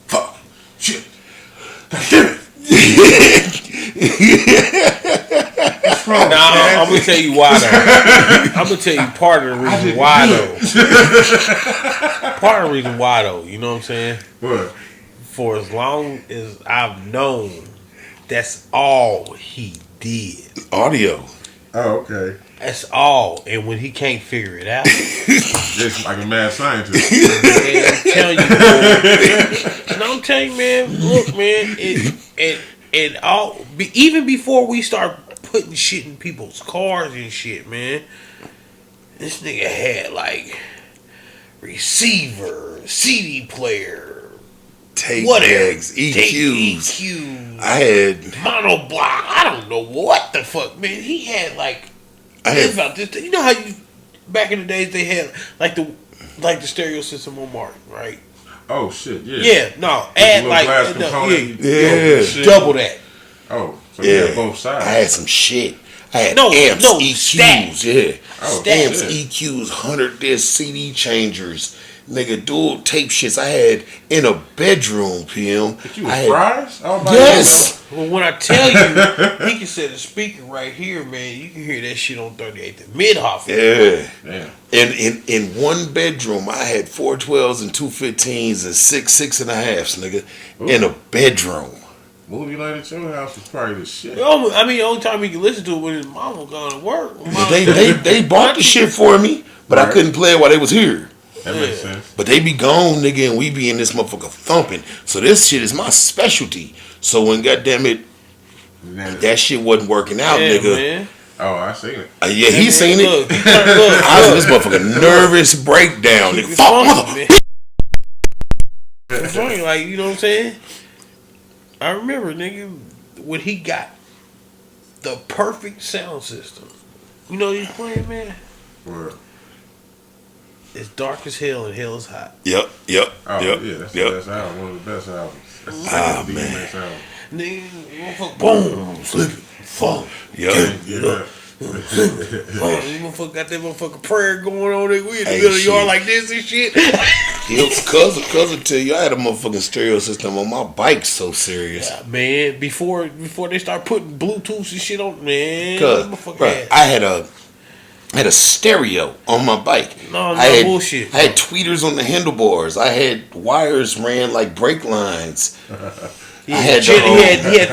[SPEAKER 2] fuck, shit,
[SPEAKER 3] I'm gonna tell you why though. I'm gonna tell you part of the reason why though. Part of the reason why though, you know what I'm saying?
[SPEAKER 2] What?
[SPEAKER 3] For as long as I've known, that's all he did.
[SPEAKER 1] Audio.
[SPEAKER 2] Oh, okay.
[SPEAKER 3] That's all. And when he can't figure it out,
[SPEAKER 2] just like a mad scientist.
[SPEAKER 3] Man, I'm telling you, man. No, I'm telling you, man. Look, man. Even before we start putting shit in people's cars and shit, man. This nigga had like receiver, CD player,
[SPEAKER 1] tape
[SPEAKER 3] whatever,
[SPEAKER 1] decks, EQs.
[SPEAKER 3] EQs.
[SPEAKER 1] I had
[SPEAKER 3] monoblock. I don't know what the fuck, man. He had like. About this. You know how back in the days they had like the stereo system on Martin, right?
[SPEAKER 2] Oh shit, yeah.
[SPEAKER 3] Yeah, no, add like double that.
[SPEAKER 2] Oh, so you had both sides.
[SPEAKER 1] I had some shit. I had amps, EQs,
[SPEAKER 3] stacked.
[SPEAKER 1] amps, EQs, 100 disc CD changers, nigga, dual tape shits I had in a bedroom, PM.
[SPEAKER 2] But you was fries?
[SPEAKER 1] Yes.
[SPEAKER 3] Well, when I tell you, he can set a speaker right here, man. You can hear that shit on 38th and Midhoff.
[SPEAKER 1] Yeah.
[SPEAKER 2] Damn.
[SPEAKER 1] And in one bedroom, I had 412s and 215s and 6.5s, nigga, in a bedroom.
[SPEAKER 2] Movie night at your house was probably the shit.
[SPEAKER 3] I mean, the only time he can listen to it when his mom was going to work.
[SPEAKER 1] They bought the shit for me, but I couldn't play it while they was here.
[SPEAKER 2] That makes sense.
[SPEAKER 1] But they be gone, nigga, and we be in this motherfucker thumping. So this shit is my specialty. So when goddamn it, that shit wasn't working out, nigga. Man.
[SPEAKER 2] Oh, I seen it.
[SPEAKER 1] Yeah, he seen it. Look. I was in this motherfucker nervous breakdown, nigga.
[SPEAKER 3] It's funny, like, you know what I'm saying? I remember, nigga, when he got the perfect sound system. You know what he's playing, man?
[SPEAKER 2] Word.
[SPEAKER 3] It's dark as hell and hell is hot.
[SPEAKER 1] Yep.
[SPEAKER 2] Oh, yeah, that's the best album. One of the best albums. That's the second DMX album.
[SPEAKER 3] Nigga, boom, flip it, fall.
[SPEAKER 1] Yeah.
[SPEAKER 3] Motherfucker got that motherfucker prayer going on there. We in the middle of the yard like this and shit.
[SPEAKER 1] Cousin tell you I had a motherfucking stereo system on my bike. So serious,
[SPEAKER 3] man. Before they start putting Bluetooth and shit on, man.
[SPEAKER 1] I had a stereo on my bike.
[SPEAKER 3] Bullshit.
[SPEAKER 1] I had tweeters on the handlebars. I had wires ran like brake lines.
[SPEAKER 3] He had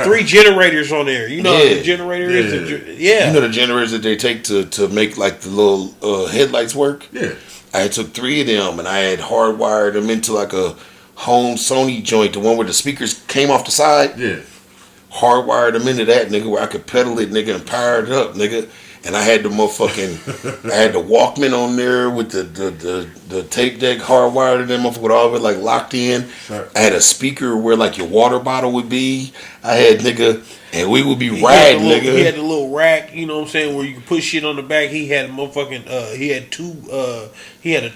[SPEAKER 3] 3 generators on there. You know the generator is?
[SPEAKER 1] You know the generators that they take to make like the little headlights work?
[SPEAKER 2] Yeah.
[SPEAKER 1] I took 3 of them and I had hardwired them into like a home Sony joint, the one where the speakers came off the side.
[SPEAKER 2] Yeah.
[SPEAKER 1] Hardwired them into that, nigga, where I could pedal it, nigga, and power it up, nigga. And I had the motherfucking, I had the Walkman on there with the tape deck hardwired in there, motherfucker, with all of it like locked in. Sure. I had a speaker where like your water bottle would be. I had, nigga, and we would be riding, nigga.
[SPEAKER 3] He had the little rack, you know what I'm saying, where you could put shit on the back. He had a motherfucking, he had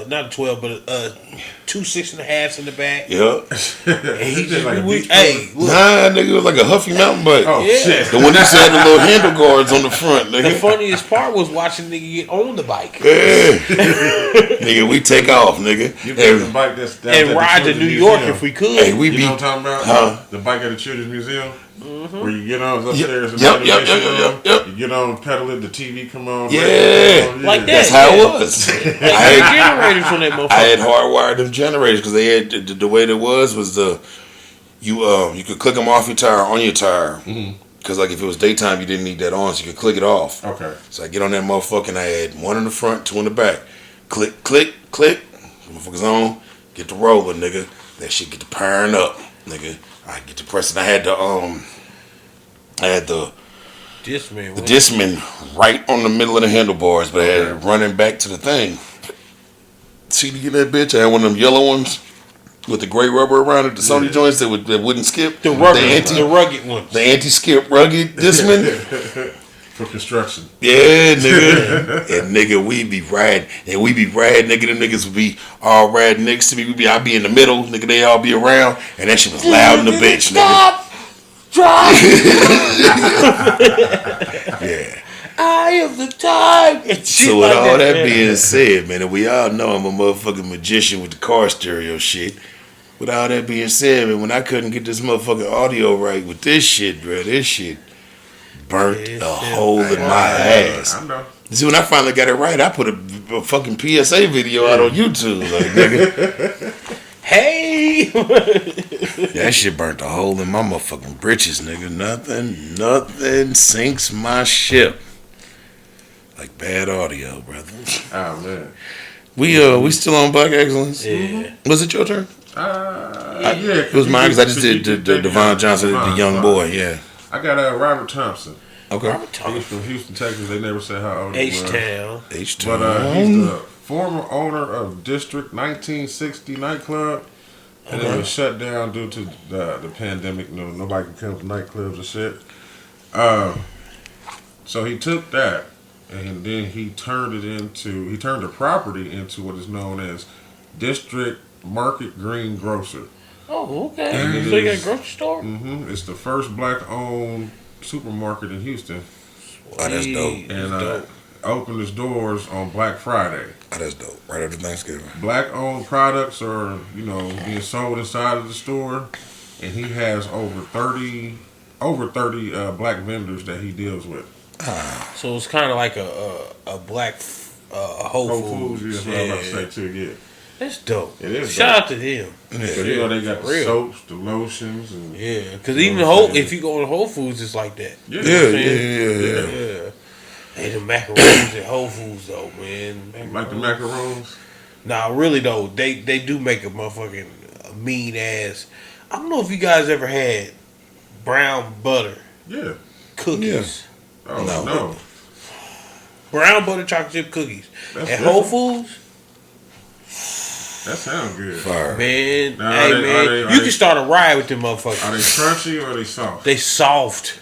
[SPEAKER 3] not a 12, but 2 6.5s in the back.
[SPEAKER 1] Yep.
[SPEAKER 3] And he just
[SPEAKER 1] like look. Nah, nigga, it was like a Huffy Mountain bike.
[SPEAKER 2] Oh, shit.
[SPEAKER 1] The one that had the little handle guards on the front, nigga.
[SPEAKER 3] The funniest part was watching nigga get on the bike.
[SPEAKER 1] Yeah. Nigga, we take off, nigga.
[SPEAKER 2] You get the bike
[SPEAKER 3] and ride to New York if we could.
[SPEAKER 1] Hey, we
[SPEAKER 2] you know what I'm talking about? The bike at the Children's Museum? Mm-hmm. Where you get on upstairs and
[SPEAKER 1] yep.
[SPEAKER 2] You get on, pedal it, the TV come on.
[SPEAKER 1] Like that. That's how it was.
[SPEAKER 3] I had generators on that motherfucker.
[SPEAKER 1] I had hardwired them generators because they had the way it was you could click them off your tire on your tire. Because like if it was daytime, you didn't need that on, so you could click it off.
[SPEAKER 2] Okay.
[SPEAKER 1] So I get on that motherfucker and I had 1 in the front, 2 in the back. Click, click, click. Motherfuckers on. Get the rolling, nigga. That shit get the powering up, nigga. I get to pressing. I had the Discman right on the middle of the handlebars, but I had it running back to the thing. See to get that bitch? I had one of them yellow ones with the gray rubber around it, the Sony joints that wouldn't skip.
[SPEAKER 3] The rugged ones.
[SPEAKER 1] The anti-skip rugged Discman.
[SPEAKER 2] For construction.
[SPEAKER 1] Yeah, nigga. And nigga, we be riding. And we be riding, nigga. Them niggas would be all riding next to me. I'd be in the middle, nigga. They all be around. And that shit was loud in the bitch, nigga.
[SPEAKER 3] Drop!
[SPEAKER 1] Yeah.
[SPEAKER 3] I am the time.
[SPEAKER 1] So with all that being said, man, and we all know I'm a motherfucking magician with the car stereo shit. With all that being said, man, when I couldn't get this motherfucking audio right with this shit, bro, this shit burnt a hole in my ass.
[SPEAKER 2] I know.
[SPEAKER 1] See, when I finally got it right, I put a fucking PSA video out on YouTube, like, nigga.
[SPEAKER 3] Hey!
[SPEAKER 1] That shit burnt a hole in my motherfucking britches, nigga. Nothing sinks my ship like bad audio, brother.
[SPEAKER 2] Oh man.
[SPEAKER 1] We still on Black Excellence?
[SPEAKER 3] Yeah.
[SPEAKER 1] Was it your turn?
[SPEAKER 2] Yeah.
[SPEAKER 1] It was mine because I just did the Devon Johnson, the young boy. Yeah.
[SPEAKER 2] I got Robert Thompson.
[SPEAKER 1] Okay.
[SPEAKER 2] He's from Houston, Texas. They never said how old he was.
[SPEAKER 3] H-Town.
[SPEAKER 2] But he's the former owner of District 1960 nightclub. And it was shut down due to the pandemic. Nobody can come to nightclubs and shit. So he took that and then he turned the property into what is known as District Market Green Grocer.
[SPEAKER 3] Oh, okay. And so you got a grocery store?
[SPEAKER 2] Mm-hmm. It's the first black-owned supermarket in Houston.
[SPEAKER 1] Oh, that's dope.
[SPEAKER 2] And opened its doors on Black Friday.
[SPEAKER 1] Oh, that's dope. Right after Thanksgiving.
[SPEAKER 2] Black-owned products are, being sold inside of the store, and he has over 30 black vendors that he deals with.
[SPEAKER 3] So it's kind of like a black Whole Foods.
[SPEAKER 2] Yeah, what I'm about to say too. Yeah,
[SPEAKER 3] that's dope.
[SPEAKER 2] It is.
[SPEAKER 3] Shout out to them.
[SPEAKER 2] Yeah. They got the soaps, the lotions, and
[SPEAKER 3] because even if you go to Whole Foods, it's like that.
[SPEAKER 1] Yeah.
[SPEAKER 3] Hey, the macaroons at Whole Foods though, man.
[SPEAKER 2] Like the macaroons.
[SPEAKER 3] Nah, really though, they do make a motherfucking mean ass. I don't know if you guys ever had brown butter.
[SPEAKER 2] Yeah.
[SPEAKER 3] Cookies.
[SPEAKER 2] Yeah. Oh no.
[SPEAKER 3] Brown butter chocolate chip cookies at Whole Foods.
[SPEAKER 2] That sounds good.
[SPEAKER 1] Fire.
[SPEAKER 3] Man, you can start a ride with them motherfuckers.
[SPEAKER 2] Are they crunchy or are they soft?
[SPEAKER 3] They soft.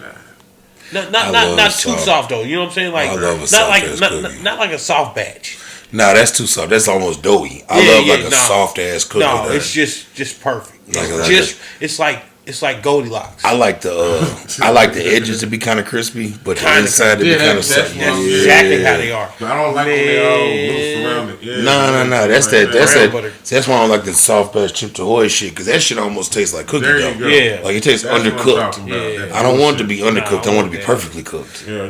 [SPEAKER 3] Not too soft though. You know what I'm saying? Like
[SPEAKER 1] I love a soft
[SPEAKER 3] not like a soft batch.
[SPEAKER 1] Nah, that's too soft. That's almost doughy. I love a soft ass cookie.
[SPEAKER 3] No, it's just perfect. It's like Goldilocks.
[SPEAKER 1] I like the edges to be kind of crispy, but the inside to be kind of soft.
[SPEAKER 3] That's exactly how they are.
[SPEAKER 2] But I don't like when they all loose around it. Yeah,
[SPEAKER 1] no. That's why I don't like the soft batch Chips Ahoy shit, because that shit almost tastes like cookie dough.
[SPEAKER 3] Yeah,
[SPEAKER 1] like it tastes undercooked.
[SPEAKER 3] Yeah.
[SPEAKER 1] I don't want it to be undercooked. I want it to be perfectly cooked.
[SPEAKER 2] Yeah.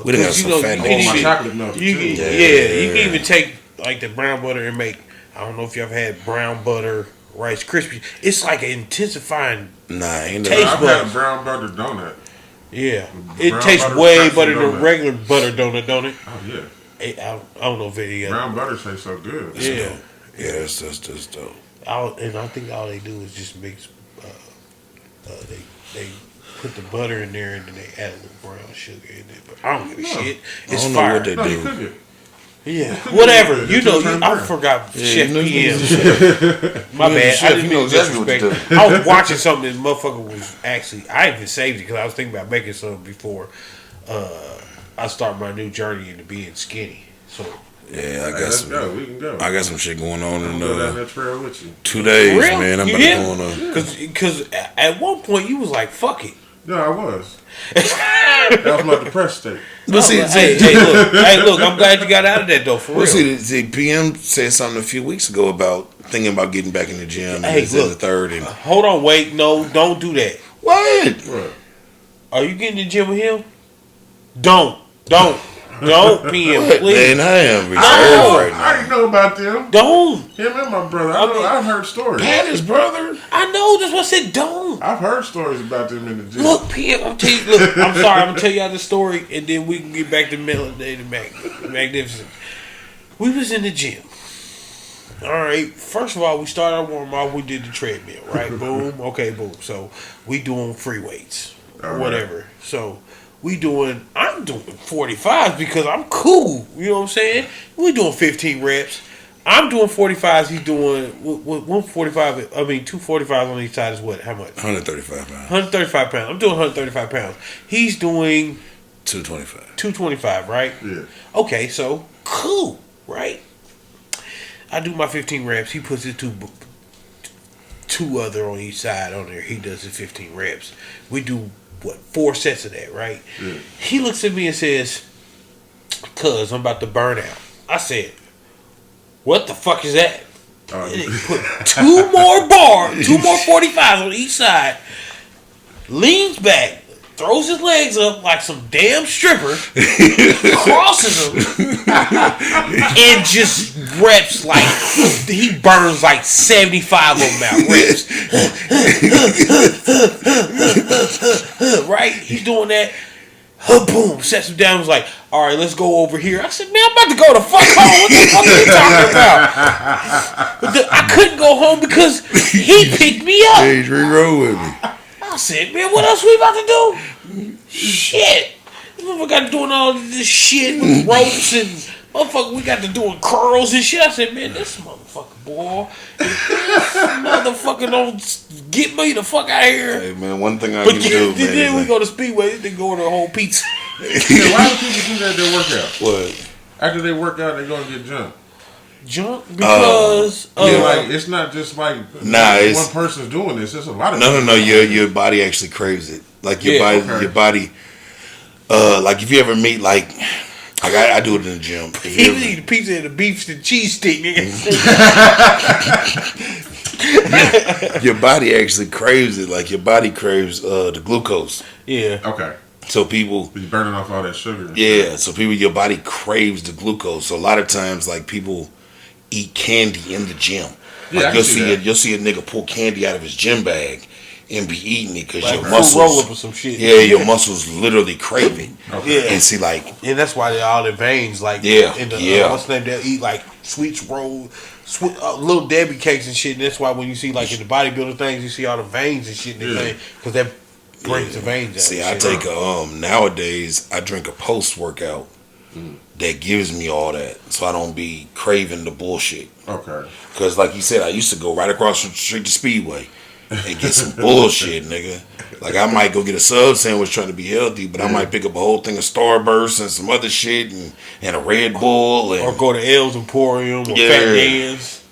[SPEAKER 1] We done got some fat.
[SPEAKER 2] My chocolate milk.
[SPEAKER 3] You can even take like the brown butter and make. I don't know if you ever had brown butter Rice Krispies. It's like an intensifying.
[SPEAKER 1] Ain't
[SPEAKER 3] taste
[SPEAKER 2] I've had a brown butter donut.
[SPEAKER 3] Yeah, it tastes way better than regular butter donut, don't it?
[SPEAKER 2] Oh yeah.
[SPEAKER 3] I don't know if any
[SPEAKER 2] brown butter tastes so good.
[SPEAKER 3] Yeah,
[SPEAKER 1] that's dope.
[SPEAKER 3] And I think all they do is just mix. They put the butter in there and then they add a little brown sugar in it. But I don't give a shit. It's
[SPEAKER 1] I don't
[SPEAKER 3] fire.
[SPEAKER 1] know what they do.
[SPEAKER 2] You cook it.
[SPEAKER 3] Yeah, whatever. I forgot Chef PM. My bad. I didn't know disrespect. I was watching something. This motherfucker was actually. I even saved it because I was thinking about making something before I start my new journey into being skinny. So
[SPEAKER 1] yeah,
[SPEAKER 2] we can go.
[SPEAKER 1] I got some shit going on in
[SPEAKER 2] that trail with you.
[SPEAKER 1] 2 days, man. I'm about to go on
[SPEAKER 3] because at one point you was like, "Fuck it."
[SPEAKER 2] No, I was. That was my depressed state.
[SPEAKER 1] But
[SPEAKER 3] hey, look, I'm glad you got out of that though. For real.
[SPEAKER 1] See, PM said something a few weeks ago about thinking about getting back in the gym.
[SPEAKER 3] Hey, look,
[SPEAKER 1] the third. And
[SPEAKER 3] hold on, wait, no, don't do that.
[SPEAKER 1] What?
[SPEAKER 3] Are you getting in the gym with him? Don't, PM, please.
[SPEAKER 1] Man, I am
[SPEAKER 2] right now. I didn't know about them.
[SPEAKER 3] Don't.
[SPEAKER 2] Him and my brother. I've heard stories.
[SPEAKER 1] Pat his brother.
[SPEAKER 3] I know. That's what I said. Don't.
[SPEAKER 2] I've heard stories about them in the gym.
[SPEAKER 3] Look, PM. I'm sorry. I'm gonna tell y'all the story, and then we can get back to Melody the Magnificent. We was in the gym. All right. First of all, we started our warm up. We did the treadmill. Right. Boom. Okay. Boom. So we doing free weights or whatever. So. I'm doing 45s because I'm cool. You know what I'm saying? We doing 15 reps. I'm doing 45s. He's doing 145. I mean, 245s on each side is what? How much?
[SPEAKER 1] 135 pounds.
[SPEAKER 3] 135 pounds. I'm doing 135 pounds. He's doing
[SPEAKER 1] 225.
[SPEAKER 3] 225, right?
[SPEAKER 2] Yeah.
[SPEAKER 3] Okay, so cool, right? I do my 15 reps. He puts his two other on each side on there. He does his 15 reps. We do 4 sets of that, right?
[SPEAKER 2] Yeah.
[SPEAKER 3] He looks at me and says, "Cuz, I'm about to burn out." I said, "What the fuck is that?" And he put 2 more 45s on each side, leans back, throws his legs up like some damn stripper, crosses them, and just reps like he burns like 75 of them out reps. Right? He's doing that. Boom, sets him down. Was like, "All right, let's go over here." I said, "Man, I'm about to go to fuck home. What the fuck are you talking about?" But I couldn't go home because he picked me up.
[SPEAKER 1] Hey, roll with me.
[SPEAKER 3] I said, "Man, what else we about to do?" Shit. We got to doing all this shit with ropes and motherfucker. We got to doing curls and shit. I said, "Man, this motherfucker, boy. If this motherfucker don't get me the fuck out of here."
[SPEAKER 1] Hey, man, one thing I can do, man.
[SPEAKER 3] Then we go to Speedway. They go to a whole pizza.
[SPEAKER 2] Why do people do that at their workout?
[SPEAKER 1] What?
[SPEAKER 2] After they work out, they're going to get jumped.
[SPEAKER 3] Because
[SPEAKER 2] like it's not just like one person's doing this. It's a lot of
[SPEAKER 1] no. Your body actually craves it. Like your body. Like if you ever meet like I do it in the gym.
[SPEAKER 3] He was eating pizza and the beef and cheese stick, nigga.
[SPEAKER 1] Your body actually craves it. Like your body craves the glucose.
[SPEAKER 3] Yeah.
[SPEAKER 2] Okay.
[SPEAKER 1] So people,
[SPEAKER 2] you're burning off all that sugar.
[SPEAKER 1] Yeah. So people, your body craves the glucose. So a lot of times, like people eat candy in the gym.
[SPEAKER 2] Yeah,
[SPEAKER 1] like you'll see a nigga pull candy out of his gym bag and be eating it because
[SPEAKER 3] like
[SPEAKER 1] your muscles
[SPEAKER 3] roll up or some shit.
[SPEAKER 1] Yeah, your muscles literally crave it.
[SPEAKER 2] Okay.
[SPEAKER 1] Yeah. And see, like,
[SPEAKER 3] and that's why all the veins, like, in the, what's the name? They'll eat like sweets roll. Little Debbie cakes and shit, and that's why when you see like in the bodybuilder things, you see all the veins and shit in the thing because that breaks the veins out.
[SPEAKER 1] See, I take nowadays I drink a post workout that gives me all that, so I don't be craving the bullshit.
[SPEAKER 2] Okay.
[SPEAKER 1] Because like you said, I used to go right across the street to Speedway and get some bullshit, nigga. Like I might go get a sub sandwich trying to be healthy, but I might pick up a whole thing of Starburst and some other shit and a Red Bull
[SPEAKER 3] or go to L's Emporium or Fat Dan's.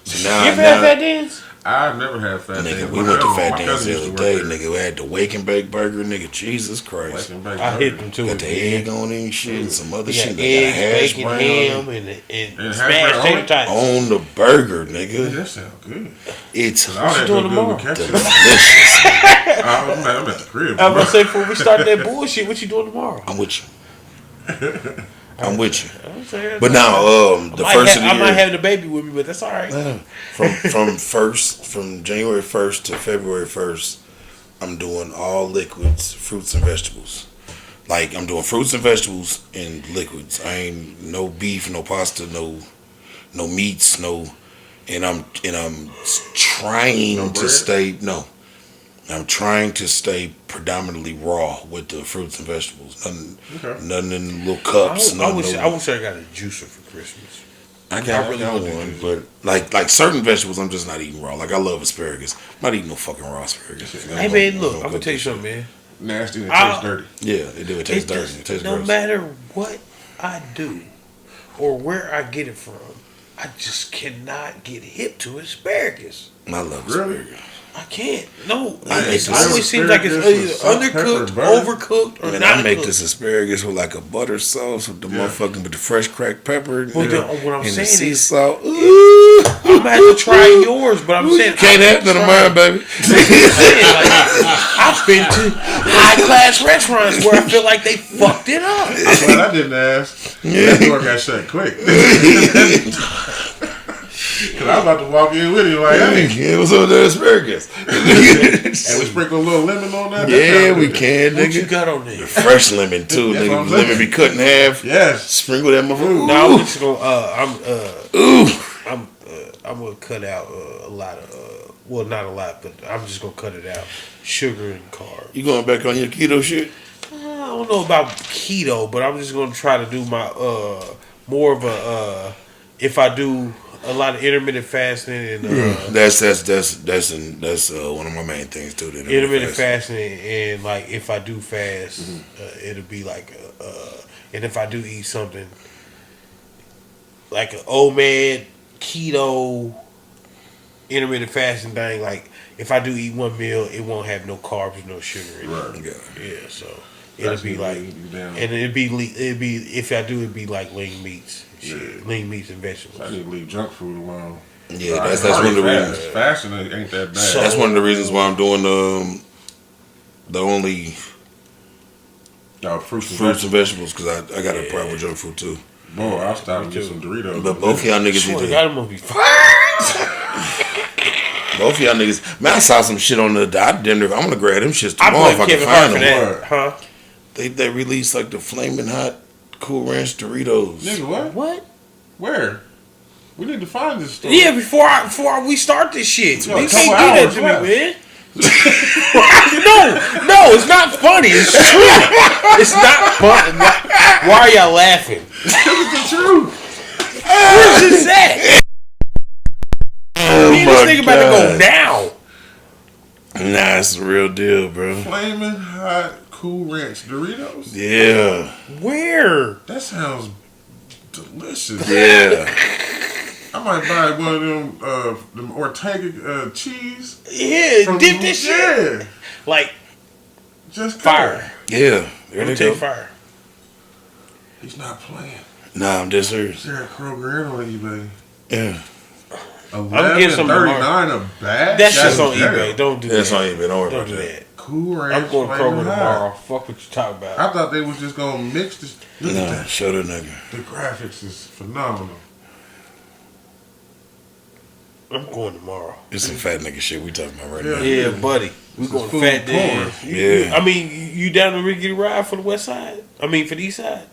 [SPEAKER 1] So now,
[SPEAKER 3] you ever had Fat Dan's?
[SPEAKER 2] I've never had Fat Dan's.
[SPEAKER 1] Nigga, we went to Fat Dan's the other day. Nigga, we had the Wake and Bake Burger. Nigga, Jesus Christ.
[SPEAKER 3] I hit them too.
[SPEAKER 1] Got the egg on it and shit and some other shit.
[SPEAKER 3] Eggs, bacon, ham, and smashed tater tots.
[SPEAKER 1] On the burger, nigga.
[SPEAKER 2] That sounds good.
[SPEAKER 1] It's
[SPEAKER 3] what you doing tomorrow?
[SPEAKER 1] Delicious.
[SPEAKER 2] I'm at the crib.
[SPEAKER 3] I'm going to say before we start that bullshit, what you doing tomorrow?
[SPEAKER 1] I'm with you. I'm with you. But now, the first of the year,
[SPEAKER 3] I might have the baby with me, but that's all right.
[SPEAKER 1] From January 1st to February 1st, I'm doing all liquids, fruits and vegetables. Like I'm doing fruits and vegetables and liquids. I ain't no beef, no pasta, no meats, and I'm trying to stay I'm trying to stay predominantly raw with the fruits and vegetables. Nothing in little cups.
[SPEAKER 3] I wish I got a juicer for Christmas.
[SPEAKER 1] I got one, but like certain vegetables, I'm just not eating raw. Like I love asparagus. I'm not eating no fucking raw asparagus.
[SPEAKER 3] Hey man, look, I'm gonna tell you something, man.
[SPEAKER 2] Nasty and it tastes dirty.
[SPEAKER 1] Yeah, it do. It tastes dirty. It tastes gross.
[SPEAKER 3] No matter what I do or where I get it from, I just cannot get hip to asparagus.
[SPEAKER 1] I love asparagus.
[SPEAKER 3] I can't. No, it always seems like it's either undercooked, overcooked, or not.
[SPEAKER 1] I make this asparagus with like a butter sauce with the motherfucking with the fresh cracked pepper
[SPEAKER 3] what I'm
[SPEAKER 1] and
[SPEAKER 3] saying
[SPEAKER 1] the sea
[SPEAKER 3] is,
[SPEAKER 1] salt.
[SPEAKER 3] I'm about to try yours, but I'm saying
[SPEAKER 1] can't have none of mine, baby.
[SPEAKER 3] I've been to high class restaurants where I feel like they fucked it up.
[SPEAKER 2] I'm glad I didn't ask. That door got shut quick. Cause I was about to walk in with you like, hey,
[SPEAKER 1] what's up with the asparagus?
[SPEAKER 2] And we sprinkle a little lemon on that.
[SPEAKER 1] Yeah, we can, nigga.
[SPEAKER 3] What you got on there?
[SPEAKER 1] Fresh lemon too, nigga. Lemon be cut in half.
[SPEAKER 2] Yes.
[SPEAKER 1] Sprinkle that motherfucker.
[SPEAKER 3] No, I'm just gonna. I'm gonna cut out a lot of. Well, not a lot, but I'm just gonna cut it out. Sugar and carbs.
[SPEAKER 1] You going back on your keto shit?
[SPEAKER 3] I don't know about keto, but I'm just gonna try to do my more of a. If I do a lot of intermittent fasting and
[SPEAKER 1] that's one of my main things too.
[SPEAKER 3] Intermittent fasting and like if I do fast, it'll be like and if I do eat something like an OMAD keto intermittent fasting thing, like if I do eat one meal, it won't have no carbs, no sugar in it. Yeah, so it'll be like, and it'd be if I do, it'd be like lean meats. Shit, lean meats and vegetables.
[SPEAKER 2] I need to leave junk food alone.
[SPEAKER 1] Yeah, that's one of the reasons.
[SPEAKER 2] Fasting ain't that bad.
[SPEAKER 1] So, that's one of the reasons why I'm doing the only fruits and vegetables because I got a problem with junk food too.
[SPEAKER 2] Boy, I'll stop and get some Doritos.
[SPEAKER 1] But both of y'all niggas need to. Both of y'all niggas. Man, I saw some shit on the dinner. I'm gonna grab them shits tomorrow if I can find them.
[SPEAKER 3] Huh?
[SPEAKER 1] They released like the flaming hot Cool Ranch Doritos.
[SPEAKER 2] Nigga, what?
[SPEAKER 3] What?
[SPEAKER 2] Where? We need to find this store.
[SPEAKER 3] Yeah, before we start this shit. You can't do that to me, man. No, it's not funny. It's true. It's not funny. Why are y'all laughing?
[SPEAKER 2] It's the truth.
[SPEAKER 3] Where's this at?
[SPEAKER 1] Oh
[SPEAKER 3] me and this nigga about to go now.
[SPEAKER 1] Nah, it's the real deal, bro.
[SPEAKER 2] Flaming hot Cool Ranch Doritos?
[SPEAKER 3] Yeah. Where?
[SPEAKER 2] That sounds delicious.
[SPEAKER 1] Yeah.
[SPEAKER 2] I might buy one of them Ortega cheese.
[SPEAKER 3] Yeah, dip this shit.
[SPEAKER 2] Yeah.
[SPEAKER 3] Like,
[SPEAKER 2] just
[SPEAKER 3] fire.
[SPEAKER 1] Yeah. There they go.
[SPEAKER 3] Fire.
[SPEAKER 2] He's not playing.
[SPEAKER 1] Nah, I'm dead serious.
[SPEAKER 2] They're at Kroger and on eBay.
[SPEAKER 1] Yeah.
[SPEAKER 2] 11.39 a bag.
[SPEAKER 3] That's just on eBay. Don't do that.
[SPEAKER 1] That's on eBay. Don't worry about that.
[SPEAKER 2] Cool Ranch.
[SPEAKER 3] I'm going to Kroger tomorrow. Fuck what you talking about.
[SPEAKER 2] I thought they was just gonna mix this.
[SPEAKER 1] No, show the nigga.
[SPEAKER 2] The graphics is phenomenal.
[SPEAKER 3] I'm going tomorrow.
[SPEAKER 1] It's some fat nigga shit we talking about right now.
[SPEAKER 3] Yeah, buddy. We going to Fat Dance.
[SPEAKER 1] Yeah.
[SPEAKER 3] I mean, you down to Ricky Ride for the West Side? I mean, for the East Side?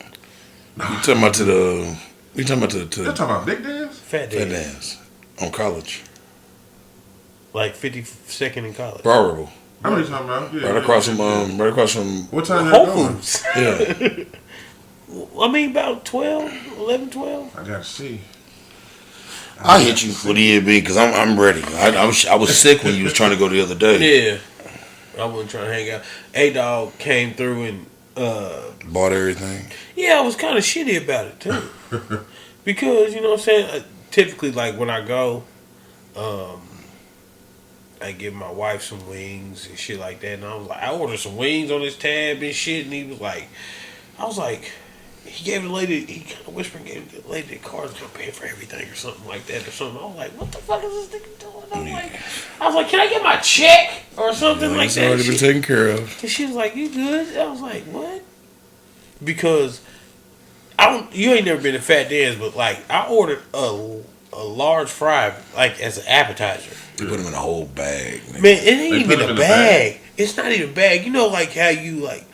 [SPEAKER 1] You talking about to the? We talking about to
[SPEAKER 2] You're talking about Big Dance?
[SPEAKER 3] Fat
[SPEAKER 1] Fat
[SPEAKER 3] Dance.
[SPEAKER 1] Dance on college.
[SPEAKER 3] Like 52nd in college.
[SPEAKER 1] Horrible.
[SPEAKER 2] I know what you're talking about. Yeah,
[SPEAKER 1] Right across from.
[SPEAKER 2] What time
[SPEAKER 3] Whole
[SPEAKER 2] you going?
[SPEAKER 3] Foods.
[SPEAKER 1] Yeah.
[SPEAKER 3] I mean, about 11, 12.
[SPEAKER 2] I gotta see.
[SPEAKER 1] I hit you for the EB because I'm ready. I was sick when you was trying to go the other day.
[SPEAKER 3] Yeah. I wasn't trying to hang out. A-Dog came through and...
[SPEAKER 1] Bought everything.
[SPEAKER 3] Yeah, I was kind of shitty about it, too. Because, you know what I'm saying? Typically, like, when I go, I give my wife some wings and shit like that. And I was like, I ordered some wings on his tab and shit. And he was like... I was like... He gave the lady, he kind of whispered, gave the lady the card's gonna pay for everything or something like that or something. I was like, what the fuck is this nigga doing? I was like, can I get my check or something like
[SPEAKER 1] It's
[SPEAKER 3] that?
[SPEAKER 1] already been taken care of.
[SPEAKER 3] And she was like, you good? I was like, what? Because you ain't never been to Fat Dan's, but like I ordered a large fry like as an appetizer.
[SPEAKER 1] You put them in a whole bag. Nigga.
[SPEAKER 3] Man, it ain't even a bag. It's not even a bag. You know, like how you like.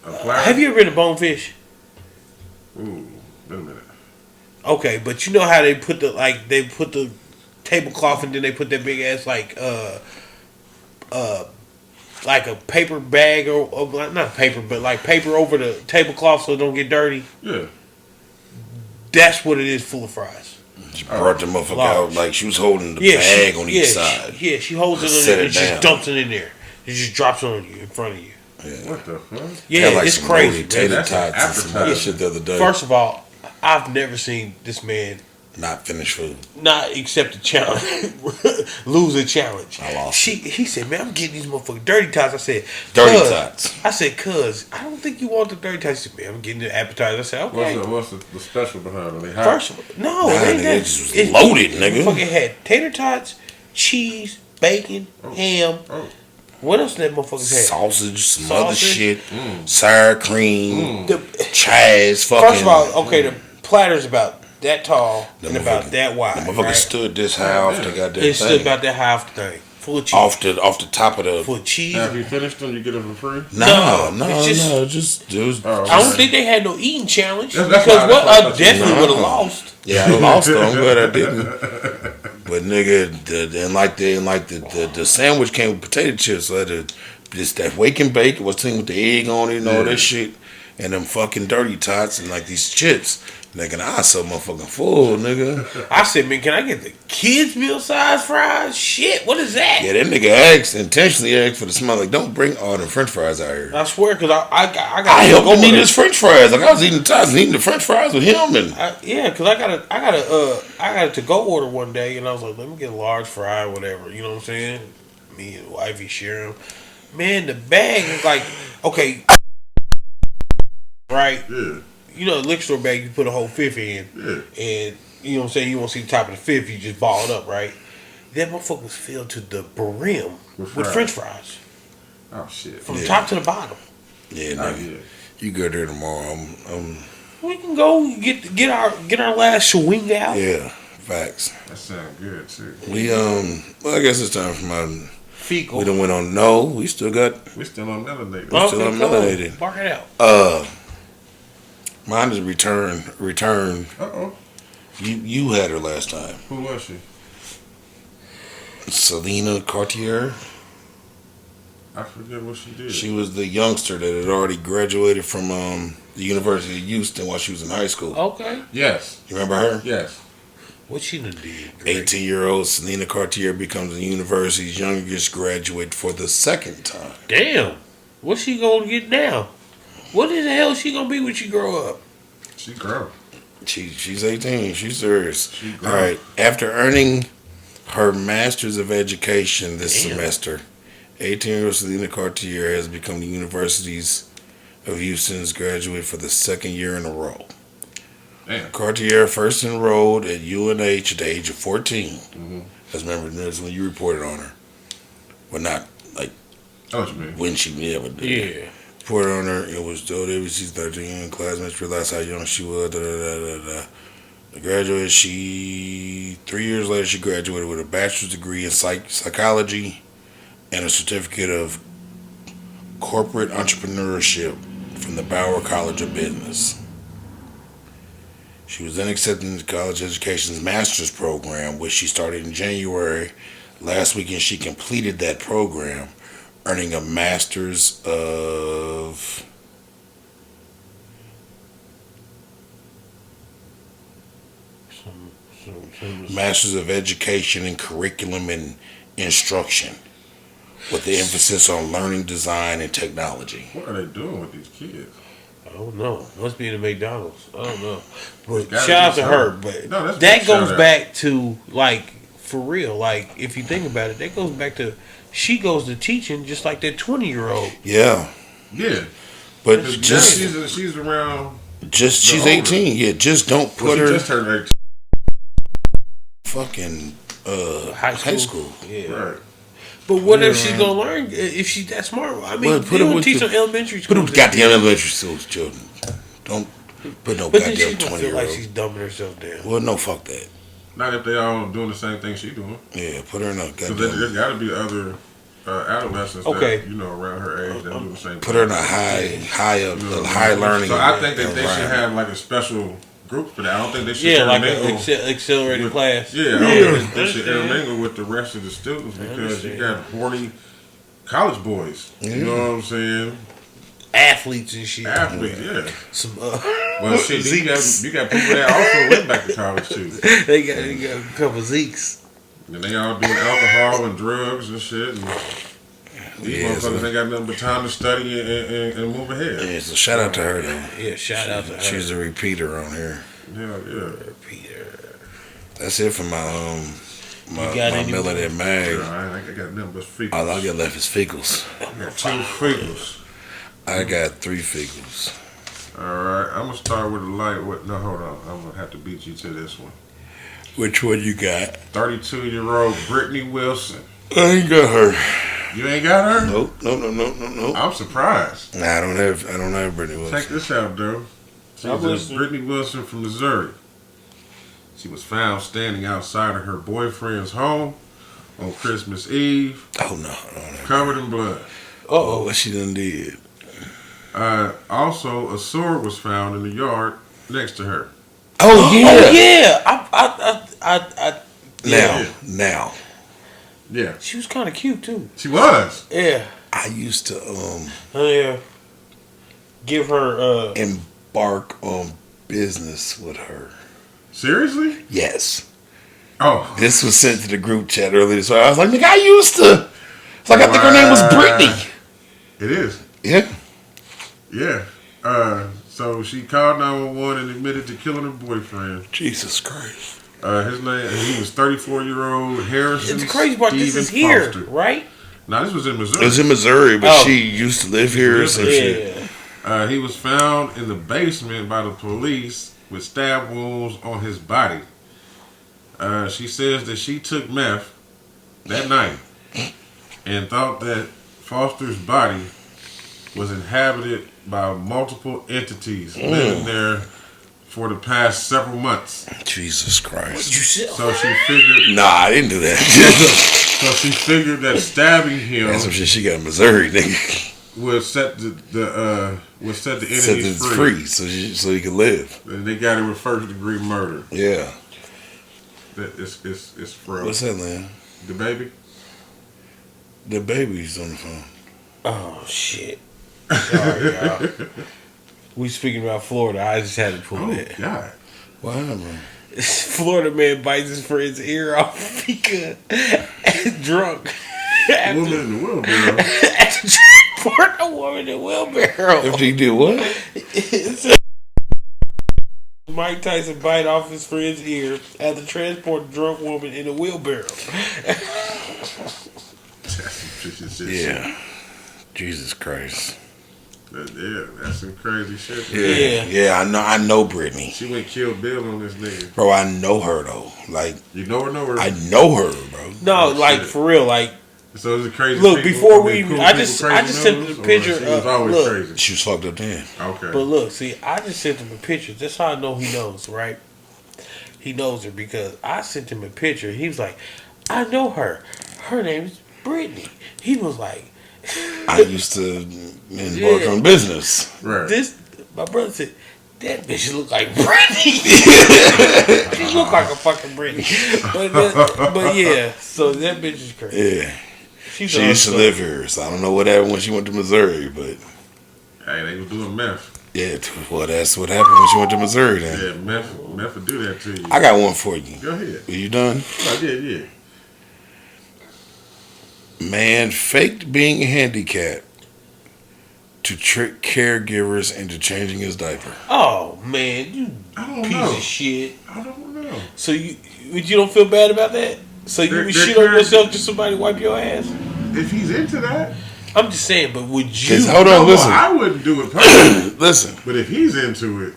[SPEAKER 3] Have you ever been to Bonefish?
[SPEAKER 2] Ooh, wait a minute.
[SPEAKER 3] Okay, but you know how they put the tablecloth and then they put that big ass like a paper bag or not paper but like paper over the tablecloth so it don't get dirty.
[SPEAKER 2] Yeah.
[SPEAKER 3] That's what it is, full of fries.
[SPEAKER 1] She brought the motherfucker out like she was holding the bag on each side.
[SPEAKER 3] She holds it in there and just dumps it in there. It just drops it on you in front of you.
[SPEAKER 1] Yeah.
[SPEAKER 2] What the fuck?
[SPEAKER 3] Yeah,
[SPEAKER 1] like
[SPEAKER 3] it's crazy.
[SPEAKER 1] Tater tots and some other shit the other day.
[SPEAKER 3] First of all, I've never seen this man
[SPEAKER 1] not finish food.
[SPEAKER 3] not accept a challenge, lose a challenge.
[SPEAKER 1] I lost.
[SPEAKER 3] He said, "Man, I'm getting these motherfucking dirty tots." I said,
[SPEAKER 1] "Dirty tots."
[SPEAKER 3] I said, "Cuz, I don't think you want the dirty tots." He said, "Man, I'm getting the appetizer." I said, "Okay."
[SPEAKER 2] What's the special behind them? They hot?
[SPEAKER 3] First of all, no, they
[SPEAKER 1] just loaded, nigga.
[SPEAKER 3] Fucking had tater tots, cheese, bacon, ham. What else did that motherfuckers had?
[SPEAKER 1] Sausage, some other shit, sour cream, chives.
[SPEAKER 3] First of all, okay, the platter's about that tall and about that wide.
[SPEAKER 1] The motherfucker stood this high off the goddamn thing.
[SPEAKER 3] It stood about that high off the thing. Full of cheese.
[SPEAKER 1] Off the top of the...
[SPEAKER 3] Full of cheese.
[SPEAKER 2] Now, if you finished them, you get them for free?
[SPEAKER 1] No.
[SPEAKER 3] I don't think they had no eating challenge.
[SPEAKER 2] That's
[SPEAKER 3] because I definitely would have lost.
[SPEAKER 1] Yeah, I lost though. I'm glad I didn't. But nigga, the sandwich came with potato chips. So just that wake and bake was thing with the egg on it and all that shit. And them fucking dirty tots and like these chips. Nigga, I so motherfucking full, nigga.
[SPEAKER 3] I said, man, can I get the kids' meal size fries? Shit, what is that?
[SPEAKER 1] Yeah, that nigga intentionally asked for the smell. Like, don't bring all the French fries out here.
[SPEAKER 3] I swear, because I
[SPEAKER 1] helped him eat his French fries. Like I was eating tots and eating the French fries with him, and
[SPEAKER 3] because I got a to-go order one day, and I was like, let me get a large fry or whatever. You know what I'm saying? Me and wifey share them. Man, the bag is like, okay, right?
[SPEAKER 2] Yeah.
[SPEAKER 3] You know, the liquor store bag, you put a whole fifth in, and you know what I'm saying, you won't see the top of the fifth, you just ball it up, right? That motherfucker was filled to the brim with French fries.
[SPEAKER 2] Oh, shit.
[SPEAKER 3] From top to the bottom.
[SPEAKER 1] Yeah, nigga. You go there tomorrow.
[SPEAKER 3] We can go get our last swing out.
[SPEAKER 1] Yeah, facts.
[SPEAKER 2] That sounds good, too.
[SPEAKER 1] We, well, I guess it's time for my...
[SPEAKER 3] Fecal.
[SPEAKER 1] We done went on... No, we still on
[SPEAKER 2] melanated.
[SPEAKER 1] We still on melanated.
[SPEAKER 3] Bark it out.
[SPEAKER 1] Mine is return.
[SPEAKER 2] Uh-oh.
[SPEAKER 1] You had her last time.
[SPEAKER 2] Who was she?
[SPEAKER 1] Selena Cartier.
[SPEAKER 2] I forget what she did.
[SPEAKER 1] She was the youngster that had already graduated from the University of Houston while she was in high school.
[SPEAKER 3] Okay.
[SPEAKER 2] Yes.
[SPEAKER 1] You remember her?
[SPEAKER 2] Yes.
[SPEAKER 3] What she done did?
[SPEAKER 1] 18-year-old Selena Cartier becomes the university's youngest graduate for the second time.
[SPEAKER 3] Damn. What's she gonna get now? What in the hell is she gonna be when she grow up?
[SPEAKER 2] She grow.
[SPEAKER 1] She's 18. She's serious.
[SPEAKER 2] She grow.
[SPEAKER 1] All right. After earning her Master's of Education this semester, 18-year-old Selena Cartier has become the university's of Houston's graduated for the second year in a row.
[SPEAKER 2] Damn.
[SPEAKER 1] Cartier first enrolled at UNH at the age of 14.
[SPEAKER 2] Mm-hmm.
[SPEAKER 1] I remember this when you reported on her. Well, not like
[SPEAKER 2] what you mean?
[SPEAKER 1] when she but
[SPEAKER 3] Yeah.
[SPEAKER 1] reported on her. It was she's 13. Classmates realized how young she was. Graduated. 3 years later, she graduated with a bachelor's degree in psychology and a certificate of corporate entrepreneurship from the Bauer College of Business. She was then accepted into college education's master's program, which she started in January. Last weekend, she completed that program, earning a master's of Education in Curriculum and Instruction, with the emphasis on learning, design, and technology.
[SPEAKER 2] What are they doing with these kids?
[SPEAKER 3] I don't know. Must be in the McDonald's. I don't know. But
[SPEAKER 2] Shout
[SPEAKER 3] out to her. But that goes back to, like, for real. Like, if you think about it, that goes back to, she goes to teaching just like that 20-year-old.
[SPEAKER 1] Yeah.
[SPEAKER 2] Yeah.
[SPEAKER 1] But
[SPEAKER 2] just she's around.
[SPEAKER 1] She's 18. Yeah. Just don't put her.
[SPEAKER 2] Just turned 18.
[SPEAKER 1] Fucking
[SPEAKER 3] high school. Yeah.
[SPEAKER 2] Right.
[SPEAKER 3] But what if she's gonna learn if she's that smart? I mean, they don't teach on elementary school.
[SPEAKER 1] Put them goddamn elementary school children. Don't put no goddamn 20-year-old.
[SPEAKER 3] Feel like she's dumbing herself down.
[SPEAKER 1] Well, no, fuck that.
[SPEAKER 2] Not if they all doing the same thing she doing.
[SPEAKER 1] Yeah, put her in a goddamn.
[SPEAKER 2] There's got to be other adolescents that around her age that do the same thing.
[SPEAKER 1] Put her in a high learning.
[SPEAKER 2] So I think that they should have like a special group for that. I don't think they should
[SPEAKER 3] like an accelerated class.
[SPEAKER 2] Yeah, I don't think they should intermingle with the rest of the students because you got horny college boys. You know what I'm saying?
[SPEAKER 3] Athletes and shit.
[SPEAKER 2] Yeah.
[SPEAKER 3] Some
[SPEAKER 2] well, shit, you got people that also went back to college too.
[SPEAKER 3] They got a couple Zeeks.
[SPEAKER 2] And they all doing alcohol and drugs and shit. And these motherfuckers ain't got nothing but time to study and move ahead.
[SPEAKER 1] Yeah, so shout out to her though.
[SPEAKER 3] Yeah, shout out to her.
[SPEAKER 1] She's a repeater on here.
[SPEAKER 2] Yeah.
[SPEAKER 3] Repeater.
[SPEAKER 1] That's it for my Millionaire Mag.
[SPEAKER 2] I got nothing but figures.
[SPEAKER 1] All I got left is figures.
[SPEAKER 2] I got 2 figures.
[SPEAKER 1] I got 3 figures.
[SPEAKER 2] Alright, I'm gonna start with a light. No, hold on. I'm gonna have to beat you to this one.
[SPEAKER 1] Which one you got?
[SPEAKER 2] 32-year-old Britney Wilson.
[SPEAKER 1] I ain't got her.
[SPEAKER 2] You ain't got her?
[SPEAKER 1] Nope.
[SPEAKER 2] I'm surprised.
[SPEAKER 1] Nah, I don't have Britney Wilson.
[SPEAKER 2] Check this out, though. She's Britney Wilson from Missouri. She was found standing outside of her boyfriend's home on Christmas Eve.
[SPEAKER 1] Oh no.
[SPEAKER 2] Covered in blood.
[SPEAKER 1] What she done did?
[SPEAKER 2] Also, a sword was found in the yard next to her.
[SPEAKER 1] Oh yeah. Now.
[SPEAKER 2] Yeah.
[SPEAKER 3] She was kind of cute too.
[SPEAKER 2] She was.
[SPEAKER 3] Yeah.
[SPEAKER 1] I used to
[SPEAKER 3] give her
[SPEAKER 1] embark on business with her.
[SPEAKER 2] Seriously?
[SPEAKER 1] Yes.
[SPEAKER 2] Oh.
[SPEAKER 1] This was sent to the group chat earlier, so I was like, nigga, I used to. It's like I think her name was Britney.
[SPEAKER 2] It is.
[SPEAKER 1] Yeah.
[SPEAKER 2] Yeah. So she called 911 and admitted to killing her boyfriend.
[SPEAKER 1] Jesus Christ.
[SPEAKER 2] His name, he was 34-year-old Harrison.
[SPEAKER 3] It's crazy part. This is here, right?
[SPEAKER 2] No, this was in Missouri.
[SPEAKER 1] It was in Missouri, but she used to live here or some shit.
[SPEAKER 2] He was found in the basement by the police with stab wounds on his body. She says that she took meth that night and thought that Foster's body was inhabited by multiple entities living there for the past several months.
[SPEAKER 1] Jesus Christ.
[SPEAKER 2] So she figured...
[SPEAKER 1] Nah, I didn't do that.
[SPEAKER 2] So she figured that stabbing him...
[SPEAKER 1] That's some shit she got in Missouri, nigga.
[SPEAKER 2] Would set the enemies free.
[SPEAKER 1] So he could live.
[SPEAKER 2] And they got it with first degree murder.
[SPEAKER 1] Yeah.
[SPEAKER 2] It's from...
[SPEAKER 1] What's that, man?
[SPEAKER 2] The baby?
[SPEAKER 1] The baby's on the phone.
[SPEAKER 3] Oh, shit. Sorry, y'all. We speaking about Florida. I just had to pull it.
[SPEAKER 2] Oh, God.
[SPEAKER 1] What happened?
[SPEAKER 3] Florida man bites his friend's ear off because drunk.
[SPEAKER 2] Woman in the wheelbarrow.
[SPEAKER 3] After transport a woman in the wheelbarrow.
[SPEAKER 1] After he did what?
[SPEAKER 3] Mike Tyson bite off his friend's ear after transport a drunk woman in a wheelbarrow.
[SPEAKER 1] Yeah. Jesus Christ.
[SPEAKER 2] Yeah, that's some crazy shit.
[SPEAKER 1] Yeah. I know Britney.
[SPEAKER 2] She went kill Bill on this nigga.
[SPEAKER 1] Bro, I know her though. Like,
[SPEAKER 2] you know her?
[SPEAKER 1] I know her, bro.
[SPEAKER 3] No, like
[SPEAKER 2] shit.
[SPEAKER 3] for real, like.
[SPEAKER 2] So is it crazy?
[SPEAKER 3] Look,
[SPEAKER 2] people,
[SPEAKER 3] before
[SPEAKER 2] cool
[SPEAKER 3] I just sent him the picture.
[SPEAKER 2] She was always
[SPEAKER 3] Look,
[SPEAKER 2] crazy.
[SPEAKER 1] She was fucked up then.
[SPEAKER 2] Okay.
[SPEAKER 3] But look, see, I just sent him a picture. That's how I know he knows, right? He knows her because I sent him a picture. He was like, I know her. Her name is Britney. He was like,
[SPEAKER 1] I used to work on business.
[SPEAKER 2] Right.
[SPEAKER 3] My brother said, that bitch look like Britney. She look like a fucking Britney. But yeah, so that bitch is crazy.
[SPEAKER 1] Yeah. She used to live here, so I don't know what happened when she went to Missouri, but
[SPEAKER 2] hey, they was doing meth.
[SPEAKER 1] yeah, well, that's what happened when she went to Missouri then.
[SPEAKER 2] Yeah, meth would do that to you.
[SPEAKER 1] I got one for you.
[SPEAKER 2] Go ahead.
[SPEAKER 1] Are you done?
[SPEAKER 2] Oh, yeah.
[SPEAKER 1] Man faked being handicapped to trick caregivers into changing his diaper.
[SPEAKER 3] Oh man, you
[SPEAKER 2] I don't
[SPEAKER 3] piece
[SPEAKER 2] know.
[SPEAKER 3] of shit.
[SPEAKER 2] I don't know.
[SPEAKER 3] So you don't feel bad about that? So you would shit on yourself just somebody wipe your ass?
[SPEAKER 2] If he's into that,
[SPEAKER 3] I'm just saying, but would you?
[SPEAKER 1] Hold on, listen.
[SPEAKER 2] I wouldn't do it personally.
[SPEAKER 1] Listen.
[SPEAKER 2] But if he's into it,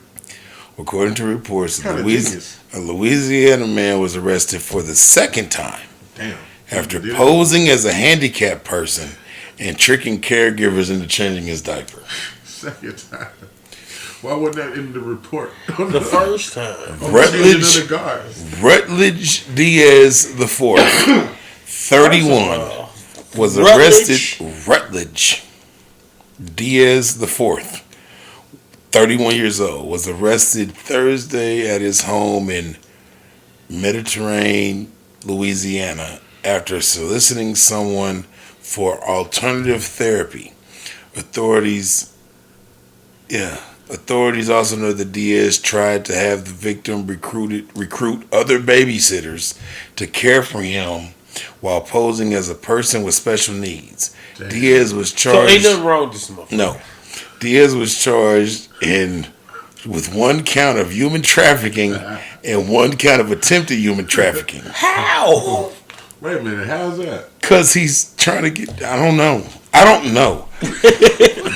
[SPEAKER 1] according to reports, a
[SPEAKER 2] genius.
[SPEAKER 1] Louisiana man was arrested for the second time.
[SPEAKER 2] Damn.
[SPEAKER 1] After posing as a handicapped person and tricking caregivers into changing his diaper.
[SPEAKER 2] Second time. Why wasn't that in the report?
[SPEAKER 3] The first time.
[SPEAKER 1] Rutledge Diaz IV, 31, was arrested. Rutledge Diaz IV, 31 years old, was arrested Thursday at his home in Mediterranean, Louisiana, after soliciting someone for alternative therapy. Authorities also know that Diaz tried to have the victim recruit other babysitters to care for him while posing as a person with special needs. Damn. Diaz was charged.
[SPEAKER 3] So ain't nothing wrong with this motherfucker.
[SPEAKER 1] No. Diaz was charged with one count of human trafficking and one count of attempted human trafficking.
[SPEAKER 3] How?
[SPEAKER 2] Wait a minute, how's that?
[SPEAKER 1] Because he's trying to get, I don't know.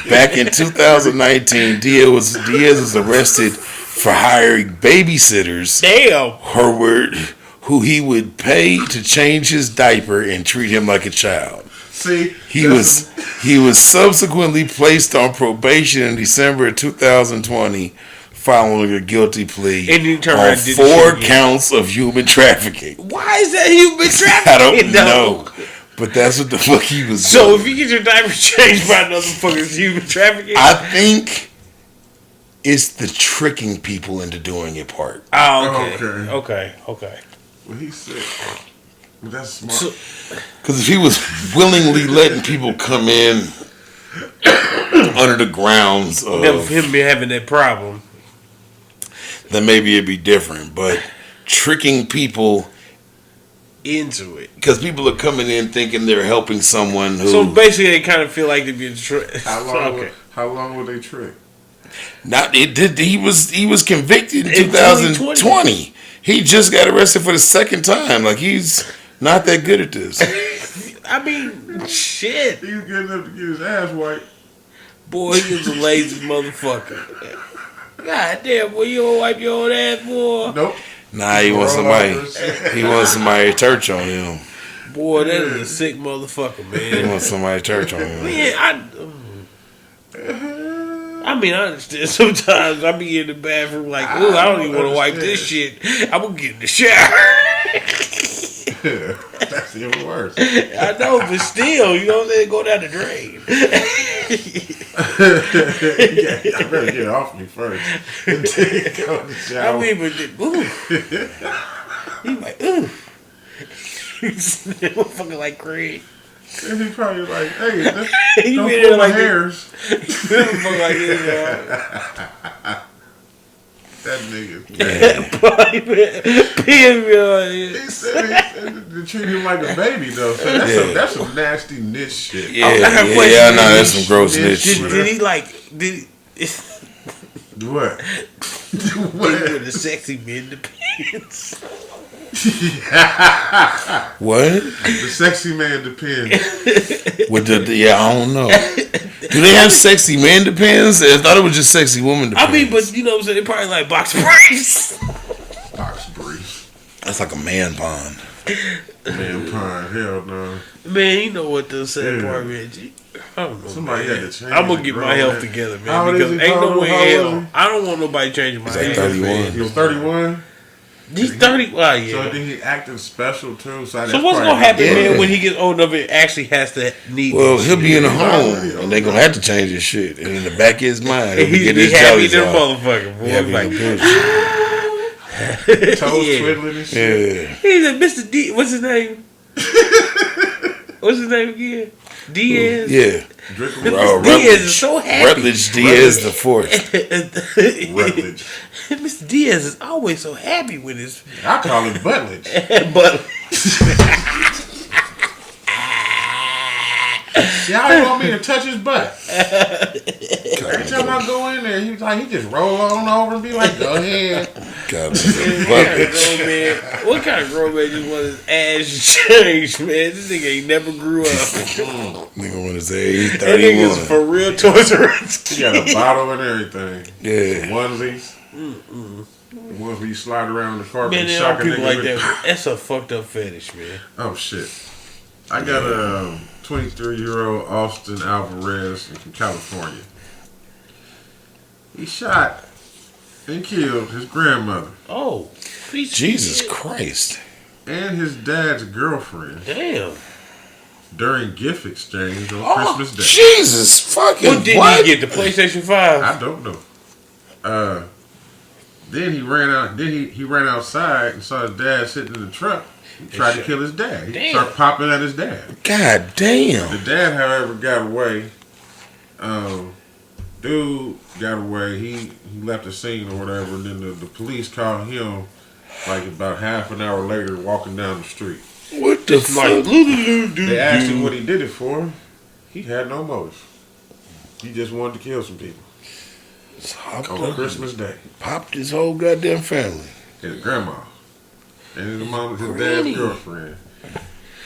[SPEAKER 1] Back in 2019, Diaz was arrested for hiring babysitters.
[SPEAKER 3] Damn.
[SPEAKER 1] Who he would pay to change his diaper and treat him like a child.
[SPEAKER 2] See,
[SPEAKER 1] he was subsequently placed on probation in December of 2020 following a guilty plea on 4 counts of human trafficking.
[SPEAKER 3] Why is that human trafficking?
[SPEAKER 1] I don't know. But that's what the fuck he was doing.
[SPEAKER 3] So if you get your diaper changed by another fucker's human trafficking?
[SPEAKER 1] I think it's the tricking people into doing it part.
[SPEAKER 3] Oh, okay.
[SPEAKER 2] Well, he's sick. But that's smart.
[SPEAKER 1] Because if he was willingly letting people come in under the grounds of
[SPEAKER 3] him having that problem,
[SPEAKER 1] then maybe it'd be different. But tricking people
[SPEAKER 3] into it,
[SPEAKER 1] because people are coming in thinking they're helping someone who.
[SPEAKER 3] So basically, they kind of feel like they're being tricked.
[SPEAKER 2] How long were they tricked?
[SPEAKER 1] He was convicted in 2020. He just got arrested for the second time. Like, he's not that good at this.
[SPEAKER 3] I mean, shit.
[SPEAKER 2] He's getting up to get his ass wiped.
[SPEAKER 3] Boy, he was a lazy motherfucker. God damn, boy, you don't wipe your own ass, boy.
[SPEAKER 2] Nope.
[SPEAKER 1] Nah, he wants somebody to church on him.
[SPEAKER 3] Boy, that is a sick motherfucker, man.
[SPEAKER 1] He wants somebody to church on him.
[SPEAKER 3] I mean, I understand. Sometimes I be in the bathroom like, ooh, I don't even want to wipe this shit. I'm going to get in the shower.
[SPEAKER 2] That's even worse.
[SPEAKER 3] I know, but still, you know what I'm saying? Go down the drain.
[SPEAKER 2] I better get off me first. Go in the shower.
[SPEAKER 3] I mean, but, ooh. He's like, ooh. Motherfucker like Craig.
[SPEAKER 2] And he probably like, hey, don't
[SPEAKER 3] pull
[SPEAKER 2] pull my
[SPEAKER 3] like
[SPEAKER 2] hairs.
[SPEAKER 3] Motherfucker like this,
[SPEAKER 2] That nigga. He said to treat him like a baby, though. So that's some nasty niche shit.
[SPEAKER 1] That's some gross niche shit.
[SPEAKER 3] Did he
[SPEAKER 2] What?
[SPEAKER 3] With the sexy men depends.
[SPEAKER 1] What?
[SPEAKER 2] The sexy man depends.
[SPEAKER 1] I don't know. Do they have sexy man depends? I thought it was just sexy woman depends.
[SPEAKER 3] I mean, but you know what I'm saying? They probably like box briefs.
[SPEAKER 2] Box briefs.
[SPEAKER 1] That's like a man pond.
[SPEAKER 2] Man pond, hell no.
[SPEAKER 3] Man, you know what the sad part, Reggie? I don't know.
[SPEAKER 2] Somebody
[SPEAKER 3] man.
[SPEAKER 2] had to change.
[SPEAKER 3] I'm gonna get my health together, man.
[SPEAKER 2] How
[SPEAKER 3] because
[SPEAKER 2] old is he?
[SPEAKER 3] ain't no way
[SPEAKER 2] How
[SPEAKER 3] hell.
[SPEAKER 2] old is he?
[SPEAKER 3] I don't want nobody changing my
[SPEAKER 1] He's like
[SPEAKER 3] health.
[SPEAKER 1] 31.
[SPEAKER 2] He was 31.
[SPEAKER 3] He's 30. Wow, yeah.
[SPEAKER 2] So then he acting special too. So
[SPEAKER 3] what's gonna happen,
[SPEAKER 1] Yeah.
[SPEAKER 3] man, when he gets old enough? It actually has to need.
[SPEAKER 1] Well,
[SPEAKER 3] this
[SPEAKER 1] he'll
[SPEAKER 3] shit.
[SPEAKER 1] be in a home, and they're gonna have to change his shit. And in the back of his mind, he'll be
[SPEAKER 3] He
[SPEAKER 1] getting his
[SPEAKER 3] happy
[SPEAKER 1] jellies
[SPEAKER 3] than a
[SPEAKER 1] off.
[SPEAKER 3] motherfucker, boy.
[SPEAKER 1] Yeah,
[SPEAKER 3] Like,
[SPEAKER 2] Toes
[SPEAKER 3] Yeah.
[SPEAKER 2] twiddling and shit.
[SPEAKER 1] yeah.
[SPEAKER 3] he's a Mr. D. What's his name? What's his name again? Diaz.
[SPEAKER 1] Yeah.
[SPEAKER 2] Drinkable.
[SPEAKER 3] Diaz is so happy.
[SPEAKER 1] Rutledge Diaz the fourth.
[SPEAKER 2] Rutledge.
[SPEAKER 3] Mr. Diaz is always so happy with his
[SPEAKER 2] I call it Butledge.
[SPEAKER 3] but.
[SPEAKER 2] See how you want me to touch his butt? Every time I go in there, he just roll on over and be like, "Go ahead."
[SPEAKER 1] God,
[SPEAKER 3] What kind of grown man just want his ass changed, man? This nigga ain't never grew up.
[SPEAKER 1] nigga want to say he's
[SPEAKER 3] That nigga's
[SPEAKER 1] 31.
[SPEAKER 3] for real Toys R Us.
[SPEAKER 2] He got a bottle and everything.
[SPEAKER 1] Yeah.
[SPEAKER 2] Onesies. The ones where you slide around the carpet
[SPEAKER 3] Man,
[SPEAKER 2] and
[SPEAKER 3] there
[SPEAKER 2] shock
[SPEAKER 3] are
[SPEAKER 2] a
[SPEAKER 3] people
[SPEAKER 2] nigga
[SPEAKER 3] like
[SPEAKER 2] with-
[SPEAKER 3] that. That's a fucked up fetish, man.
[SPEAKER 2] Oh shit! I got a 23-year-old Austin Alvarez from California. He shot and killed his grandmother
[SPEAKER 3] Oh, piece of
[SPEAKER 1] Jesus
[SPEAKER 3] shit.
[SPEAKER 1] Christ.
[SPEAKER 2] and his dad's girlfriend
[SPEAKER 3] Damn.
[SPEAKER 2] during gift exchange on
[SPEAKER 1] Oh,
[SPEAKER 2] Christmas Day.
[SPEAKER 1] Jesus fucking
[SPEAKER 3] What did
[SPEAKER 1] what?
[SPEAKER 3] he get? The PlayStation 5?
[SPEAKER 2] I don't know. Then he ran out. Then he ran outside and saw his dad sitting in the truck. He tried to kill his dad. He
[SPEAKER 3] Damn.
[SPEAKER 2] started popping at his dad.
[SPEAKER 1] God damn.
[SPEAKER 2] The dad, however, got away. Dude got away. He left the scene or whatever, and then the police called him like about half an hour later walking down the street.
[SPEAKER 1] What the fuck?
[SPEAKER 2] They asked him what he did it for. He had no motive. He just wanted to kill some people on Christmas Day.
[SPEAKER 1] Popped his whole goddamn family.
[SPEAKER 2] His grandma and his mom, his
[SPEAKER 3] Granny.
[SPEAKER 2] dad's girlfriend,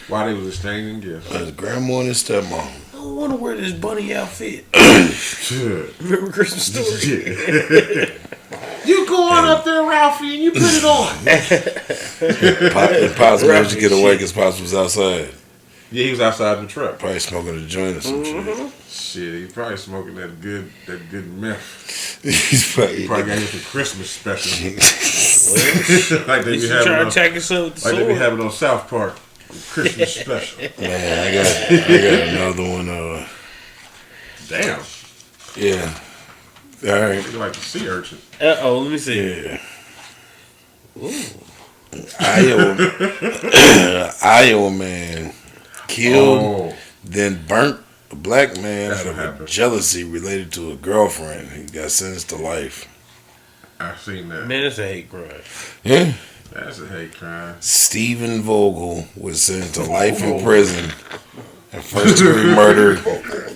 [SPEAKER 2] while they was exchanging gifts.
[SPEAKER 1] His grandma and his stepmom.
[SPEAKER 3] I don't want to wear this bunny outfit.
[SPEAKER 2] Shit.
[SPEAKER 3] Remember Christmas Story?
[SPEAKER 2] You go on up there, Ralphie, and you put it on.
[SPEAKER 1] Pops managed to get away because Pops was outside.
[SPEAKER 2] Yeah, he was outside the truck.
[SPEAKER 1] Probably smoking a joint or some
[SPEAKER 2] Shit, he probably smoking that good meth.
[SPEAKER 1] shit. He's
[SPEAKER 2] He probably got him some Christmas special. like they
[SPEAKER 3] You
[SPEAKER 2] be
[SPEAKER 3] should try
[SPEAKER 2] having
[SPEAKER 3] to
[SPEAKER 2] on,
[SPEAKER 3] attack yourself with the
[SPEAKER 2] like they be
[SPEAKER 3] sword.
[SPEAKER 2] having on South Park. Christmas special.
[SPEAKER 1] Man, I got another one.
[SPEAKER 2] Damn.
[SPEAKER 1] Yeah. All right.
[SPEAKER 2] They like the sea urchin.
[SPEAKER 3] Uh-oh, let me see.
[SPEAKER 1] Yeah. Iowa man killed,
[SPEAKER 2] Oh,
[SPEAKER 1] then burnt a black man
[SPEAKER 2] That's
[SPEAKER 1] out of
[SPEAKER 2] what
[SPEAKER 1] a
[SPEAKER 2] happened.
[SPEAKER 1] jealousy related to a girlfriend. He got sentenced to life.
[SPEAKER 2] I've seen that.
[SPEAKER 3] Man, that's a hate crime.
[SPEAKER 1] Yeah.
[SPEAKER 2] That's a hate crime.
[SPEAKER 1] Stephen Vogel was sentenced to life in prison and first degree murder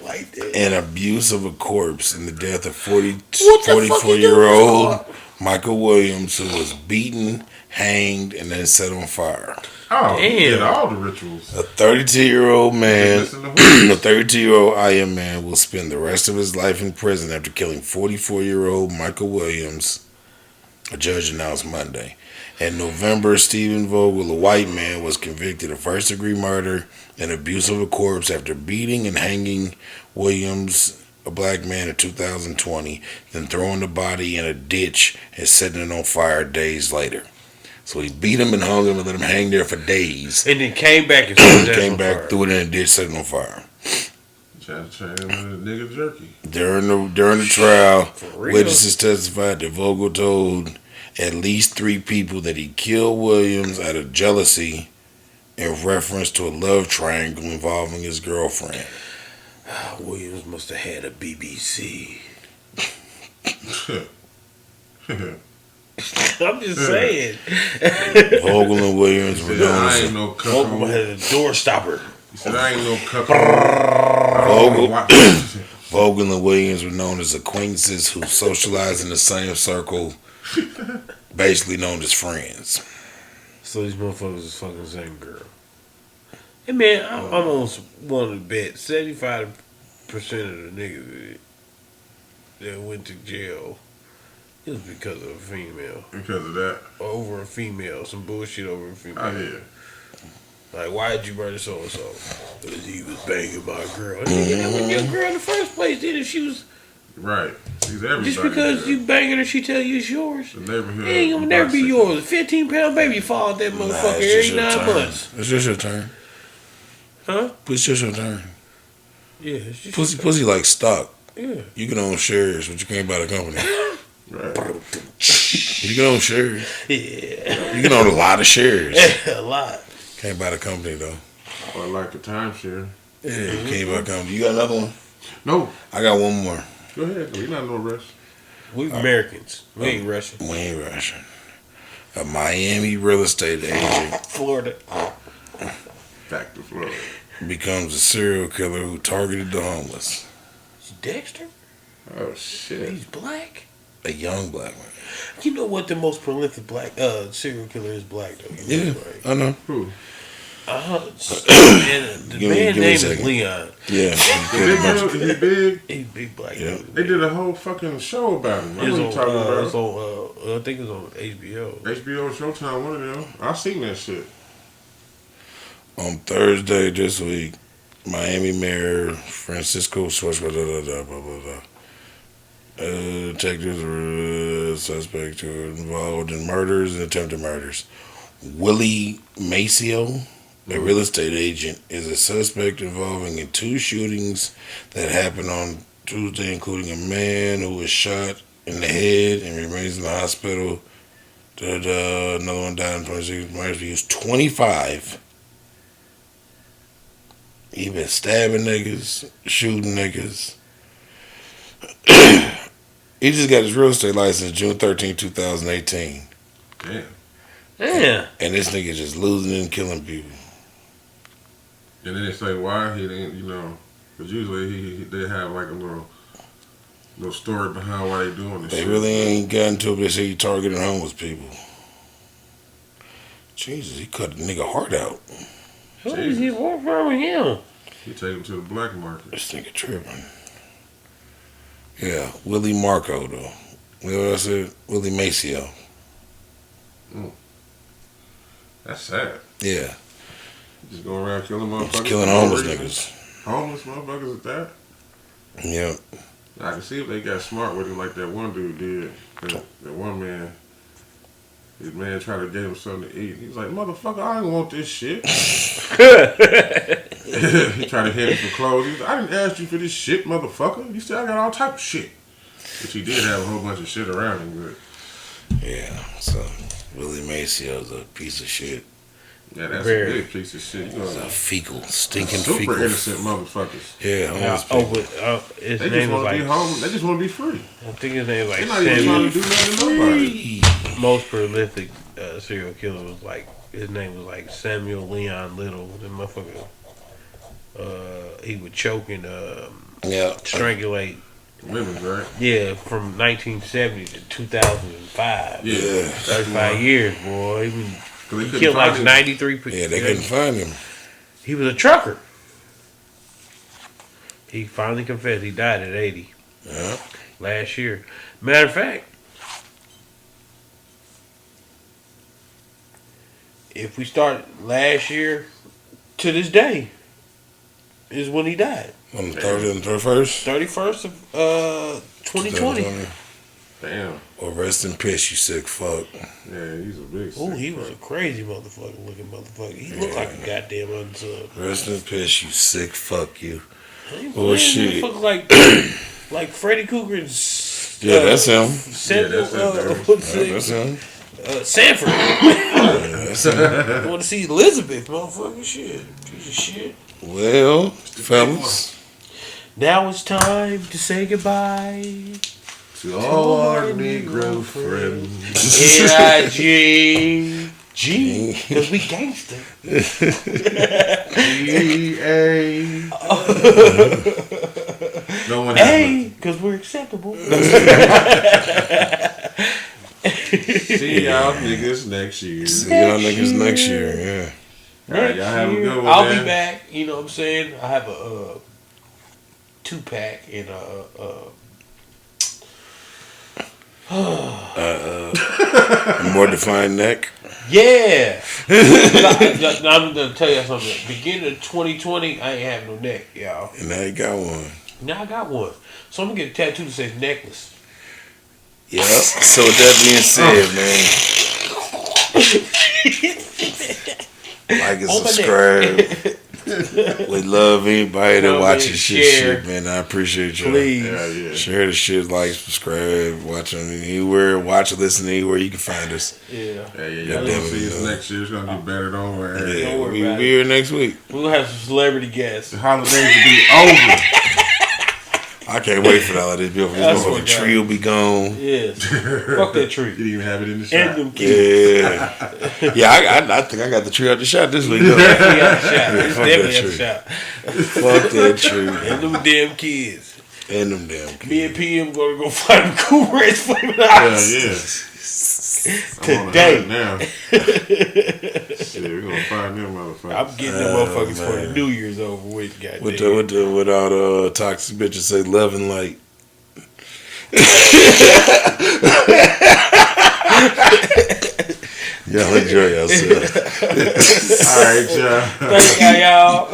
[SPEAKER 3] Like that.
[SPEAKER 1] and abuse of a corpse in the death of 44-year-old Michael Williams, who was beaten, hanged, and then set on fire.
[SPEAKER 2] Oh, he did
[SPEAKER 3] Damn.
[SPEAKER 2] all the rituals.
[SPEAKER 1] A 32-year-old man,
[SPEAKER 2] Listen to who?
[SPEAKER 1] a 32-year-old Iowa man will spend the rest of his life in prison after killing 44-year-old Michael Williams, a judge announced Monday. In November, Stephen Vogel, a white man, was convicted of first-degree murder and abuse of a corpse after beating and hanging Williams, a black man, in 2020, then throwing the body in a ditch and setting it on fire days later. So he beat him and hung him and let him hang there for days.
[SPEAKER 3] And then came back and threw his ass
[SPEAKER 1] Came
[SPEAKER 3] on
[SPEAKER 1] back,
[SPEAKER 3] fire.
[SPEAKER 1] threw it in a ditch, set it on fire.
[SPEAKER 2] Trying to turn him into nigga jerky.
[SPEAKER 1] During the trial,
[SPEAKER 3] real?
[SPEAKER 1] witnesses testified that Vogel told at least 3 people that he killed Williams out of jealousy in reference to a love triangle involving his girlfriend.
[SPEAKER 3] Williams must have had a BBC. I'm just saying.
[SPEAKER 1] Vogel and Williams were
[SPEAKER 2] He said,
[SPEAKER 1] known
[SPEAKER 2] I
[SPEAKER 1] as
[SPEAKER 2] ain't no
[SPEAKER 3] Vogel
[SPEAKER 2] cuckold.
[SPEAKER 3] had a door stopper.
[SPEAKER 2] He said, I ain't no cuckold.
[SPEAKER 1] Vogel and Williams were known as acquaintances who socialized in the same circle, basically known as friends.
[SPEAKER 3] So these motherfuckers is fucking the same girl. Hey man, I'm almost willing to bet 75% percent of the niggas that went to jail, it was because of a female.
[SPEAKER 2] Because of that?
[SPEAKER 3] Over a female. Some bullshit over a female.
[SPEAKER 2] Oh, yeah.
[SPEAKER 3] Like, why did you murder so-and-so? Because he was banging my girl. That wasn't your girl in the first place, then if she was...
[SPEAKER 2] Right. She's everybody.
[SPEAKER 3] Just because you banging her, she tell you it's yours.
[SPEAKER 2] The neighborhood.
[SPEAKER 3] It ain't gonna never be yours. A 15-pound baby fall out that motherfucker every 9 months.
[SPEAKER 1] It's just your turn.
[SPEAKER 3] Huh?
[SPEAKER 1] It's just your turn.
[SPEAKER 3] Yeah. It's just
[SPEAKER 1] Pussy like stock.
[SPEAKER 3] Yeah.
[SPEAKER 1] You can own shares, but you can't buy the company.
[SPEAKER 2] Right.
[SPEAKER 1] You can own shares.
[SPEAKER 3] Yeah.
[SPEAKER 1] You can own a lot of shares.
[SPEAKER 3] A lot.
[SPEAKER 1] Can't buy the company though.
[SPEAKER 2] Or like the timeshare.
[SPEAKER 1] Yeah, you can't buy the company. You got another one?
[SPEAKER 2] No.
[SPEAKER 1] I got one more.
[SPEAKER 2] Go ahead. We're not in no rush.
[SPEAKER 3] We Americans. We ain't Russian.
[SPEAKER 1] We ain't Russian. A Miami real estate agent
[SPEAKER 3] Florida.
[SPEAKER 2] Back to Florida.
[SPEAKER 1] becomes a serial killer who targeted the homeless.
[SPEAKER 3] Dexter?
[SPEAKER 2] Oh, shit.
[SPEAKER 3] He's black?
[SPEAKER 1] A young black man.
[SPEAKER 3] You know what the most prolific black serial killer is black though.
[SPEAKER 1] Yeah,
[SPEAKER 3] right?
[SPEAKER 1] I know.
[SPEAKER 2] Who?
[SPEAKER 3] The man name is Leon.
[SPEAKER 1] Yeah.
[SPEAKER 2] He big?
[SPEAKER 3] He's big black
[SPEAKER 1] Yeah.
[SPEAKER 3] dude.
[SPEAKER 2] They did a whole fucking show about him. I
[SPEAKER 3] It's
[SPEAKER 2] know
[SPEAKER 3] on,
[SPEAKER 2] you talking about.
[SPEAKER 3] it's on, I think it's on HBO.
[SPEAKER 2] HBO Showtime, one of them. I seen that shit.
[SPEAKER 1] On Thursday this week, Miami Mayor Francisco Suarez, detectives were suspect who were involved in murders and attempted murders. Willie Maceo, a real estate agent, is a suspect involving in 2 shootings that happened on Tuesday, including a man who was shot in the head and remains in the hospital. Another one died in 26 March. He was 25. He been stabbing niggas, shooting niggas. He just got his real estate license June 13, 2018.
[SPEAKER 2] Damn.
[SPEAKER 3] Yeah.
[SPEAKER 1] And this nigga just losing and killing people.
[SPEAKER 2] And then they say why he didn't, because usually they have like a little story behind why they doing this.
[SPEAKER 1] They
[SPEAKER 2] shit.
[SPEAKER 1] really ain't gotten to it. They say he targeting homeless people. Jesus, he cut a nigga heart out.
[SPEAKER 3] Who is he? What's wrong with him?
[SPEAKER 2] He take him to the black market.
[SPEAKER 1] This nigga tripping. Yeah, Willie Marco though. You know what I said? Willie Maceo.
[SPEAKER 2] That's sad.
[SPEAKER 1] Yeah.
[SPEAKER 2] Just going around killing motherfuckers.
[SPEAKER 1] Just killing homeless niggas.
[SPEAKER 2] Homeless motherfuckers at that?
[SPEAKER 1] Yeah.
[SPEAKER 2] I can see if they got smart with him like that one dude did. That one man, his man tried to get him something to eat. He was like, motherfucker, I don't want this shit. He tried to hit him for clothes. He was like, I didn't ask you for this shit, motherfucker. You said I got all type of shit. Which he did have a whole bunch of shit around him, but
[SPEAKER 1] Yeah, so Willie Maceo's a piece of shit.
[SPEAKER 2] yeah, that's
[SPEAKER 3] Very.
[SPEAKER 2] a big piece of shit.
[SPEAKER 1] He's a fecal, stinking
[SPEAKER 2] Super
[SPEAKER 1] fecal.
[SPEAKER 2] innocent motherfuckers.
[SPEAKER 1] Yeah, homeless people.
[SPEAKER 3] His
[SPEAKER 2] They just
[SPEAKER 3] name is
[SPEAKER 2] want to
[SPEAKER 3] like.
[SPEAKER 2] be home. They just want to be free.
[SPEAKER 3] I think his name is
[SPEAKER 2] They're
[SPEAKER 3] like
[SPEAKER 2] not even trying to do nothing to nobody.
[SPEAKER 1] Free.
[SPEAKER 3] most prolific serial killer was like his name was like Samuel Leon Little. The motherfucker. He would choke and
[SPEAKER 1] Yeah.
[SPEAKER 3] strangulate.
[SPEAKER 2] Women, right?
[SPEAKER 3] Yeah, from 1970 to 2005.
[SPEAKER 2] Yeah.
[SPEAKER 3] 35 years, boy. He
[SPEAKER 2] couldn't
[SPEAKER 3] killed like
[SPEAKER 2] find him.
[SPEAKER 3] 93%.
[SPEAKER 1] Yeah, they couldn't find him.
[SPEAKER 3] He was a trucker. He finally confessed. He died at 80
[SPEAKER 1] Yeah.
[SPEAKER 3] last year. Matter of fact, if we start last year to this day, is when he died.
[SPEAKER 1] On the 30th and 31st?
[SPEAKER 3] 31st of 2020.
[SPEAKER 2] Damn.
[SPEAKER 1] Well, rest in peace, you sick fuck.
[SPEAKER 2] Yeah, he's a big.
[SPEAKER 3] Oh,
[SPEAKER 2] sick
[SPEAKER 3] he was a
[SPEAKER 2] fuck.
[SPEAKER 3] crazy motherfucker looking motherfucker. He looked like a goddamn unsub.
[SPEAKER 1] Rest in peace, you sick fuck you.
[SPEAKER 3] He
[SPEAKER 1] Oh, shit.
[SPEAKER 3] Motherfucker like Freddy Cougar's.
[SPEAKER 1] Yeah, that's him.
[SPEAKER 3] Samuel,
[SPEAKER 2] that's it,
[SPEAKER 3] what's
[SPEAKER 1] Yeah,
[SPEAKER 3] it?
[SPEAKER 1] that's him.
[SPEAKER 3] Sanford.
[SPEAKER 1] Yeah, that's him.
[SPEAKER 3] I want to see Elizabeth, motherfucker. Shit. Piece of shit.
[SPEAKER 1] Well, fellas.
[SPEAKER 3] Now it's time to say goodbye.
[SPEAKER 2] To all our Negro friends.
[SPEAKER 3] N-I-G. G. Because we gangster.
[SPEAKER 2] E-A. No one
[SPEAKER 3] A. Because we're acceptable.
[SPEAKER 2] See y'all niggas next year.
[SPEAKER 1] See y'all niggas next year, yeah.
[SPEAKER 2] All right, y'all have a good one,
[SPEAKER 3] I'll
[SPEAKER 2] man.
[SPEAKER 3] be back. You know what I'm saying? I have a 2-pack and
[SPEAKER 1] More defined neck.
[SPEAKER 3] yeah. I'm gonna tell you something. Beginning of 2020, I ain't have no neck, y'all.
[SPEAKER 1] And now you got one.
[SPEAKER 3] Now I got one, so I'm gonna get a tattoo that says necklace.
[SPEAKER 1] Yep. So with that being said, man, like and subscribe. We love anybody that watches shit, man. I appreciate you.
[SPEAKER 3] Please
[SPEAKER 1] share the shit, like, subscribe, watch them anywhere, listen anywhere you can find us.
[SPEAKER 3] Yeah.
[SPEAKER 2] Y'all gonna see us next year. It's gonna be better. Don't worry.
[SPEAKER 1] Yeah, we'll be here next week.
[SPEAKER 3] We're gonna have some celebrity guests.
[SPEAKER 2] The holidays will be over.
[SPEAKER 1] I can't wait for the holidays to be over. This motherfucking tree will be gone.
[SPEAKER 3] Yes. Fuck that tree.
[SPEAKER 2] You didn't even have it in the shot.
[SPEAKER 3] And them kids.
[SPEAKER 1] Yeah. I think I got the tree out the shot this week.
[SPEAKER 3] Definitely out the shot.
[SPEAKER 1] Fuck that tree.
[SPEAKER 3] And them damn kids.
[SPEAKER 1] And them damn kids.
[SPEAKER 3] Me and PM gonna go find them Cool Ranch Flavor Ice.
[SPEAKER 2] Yeah.
[SPEAKER 3] Today.
[SPEAKER 2] Now. Shit, we're gonna find them motherfuckers.
[SPEAKER 3] I'm getting them motherfuckers for the New Year's over with, goddamn.
[SPEAKER 1] With all the toxic bitches say love and light. Y'all enjoy yourself.
[SPEAKER 2] All right, y'all.
[SPEAKER 3] Thank y'all.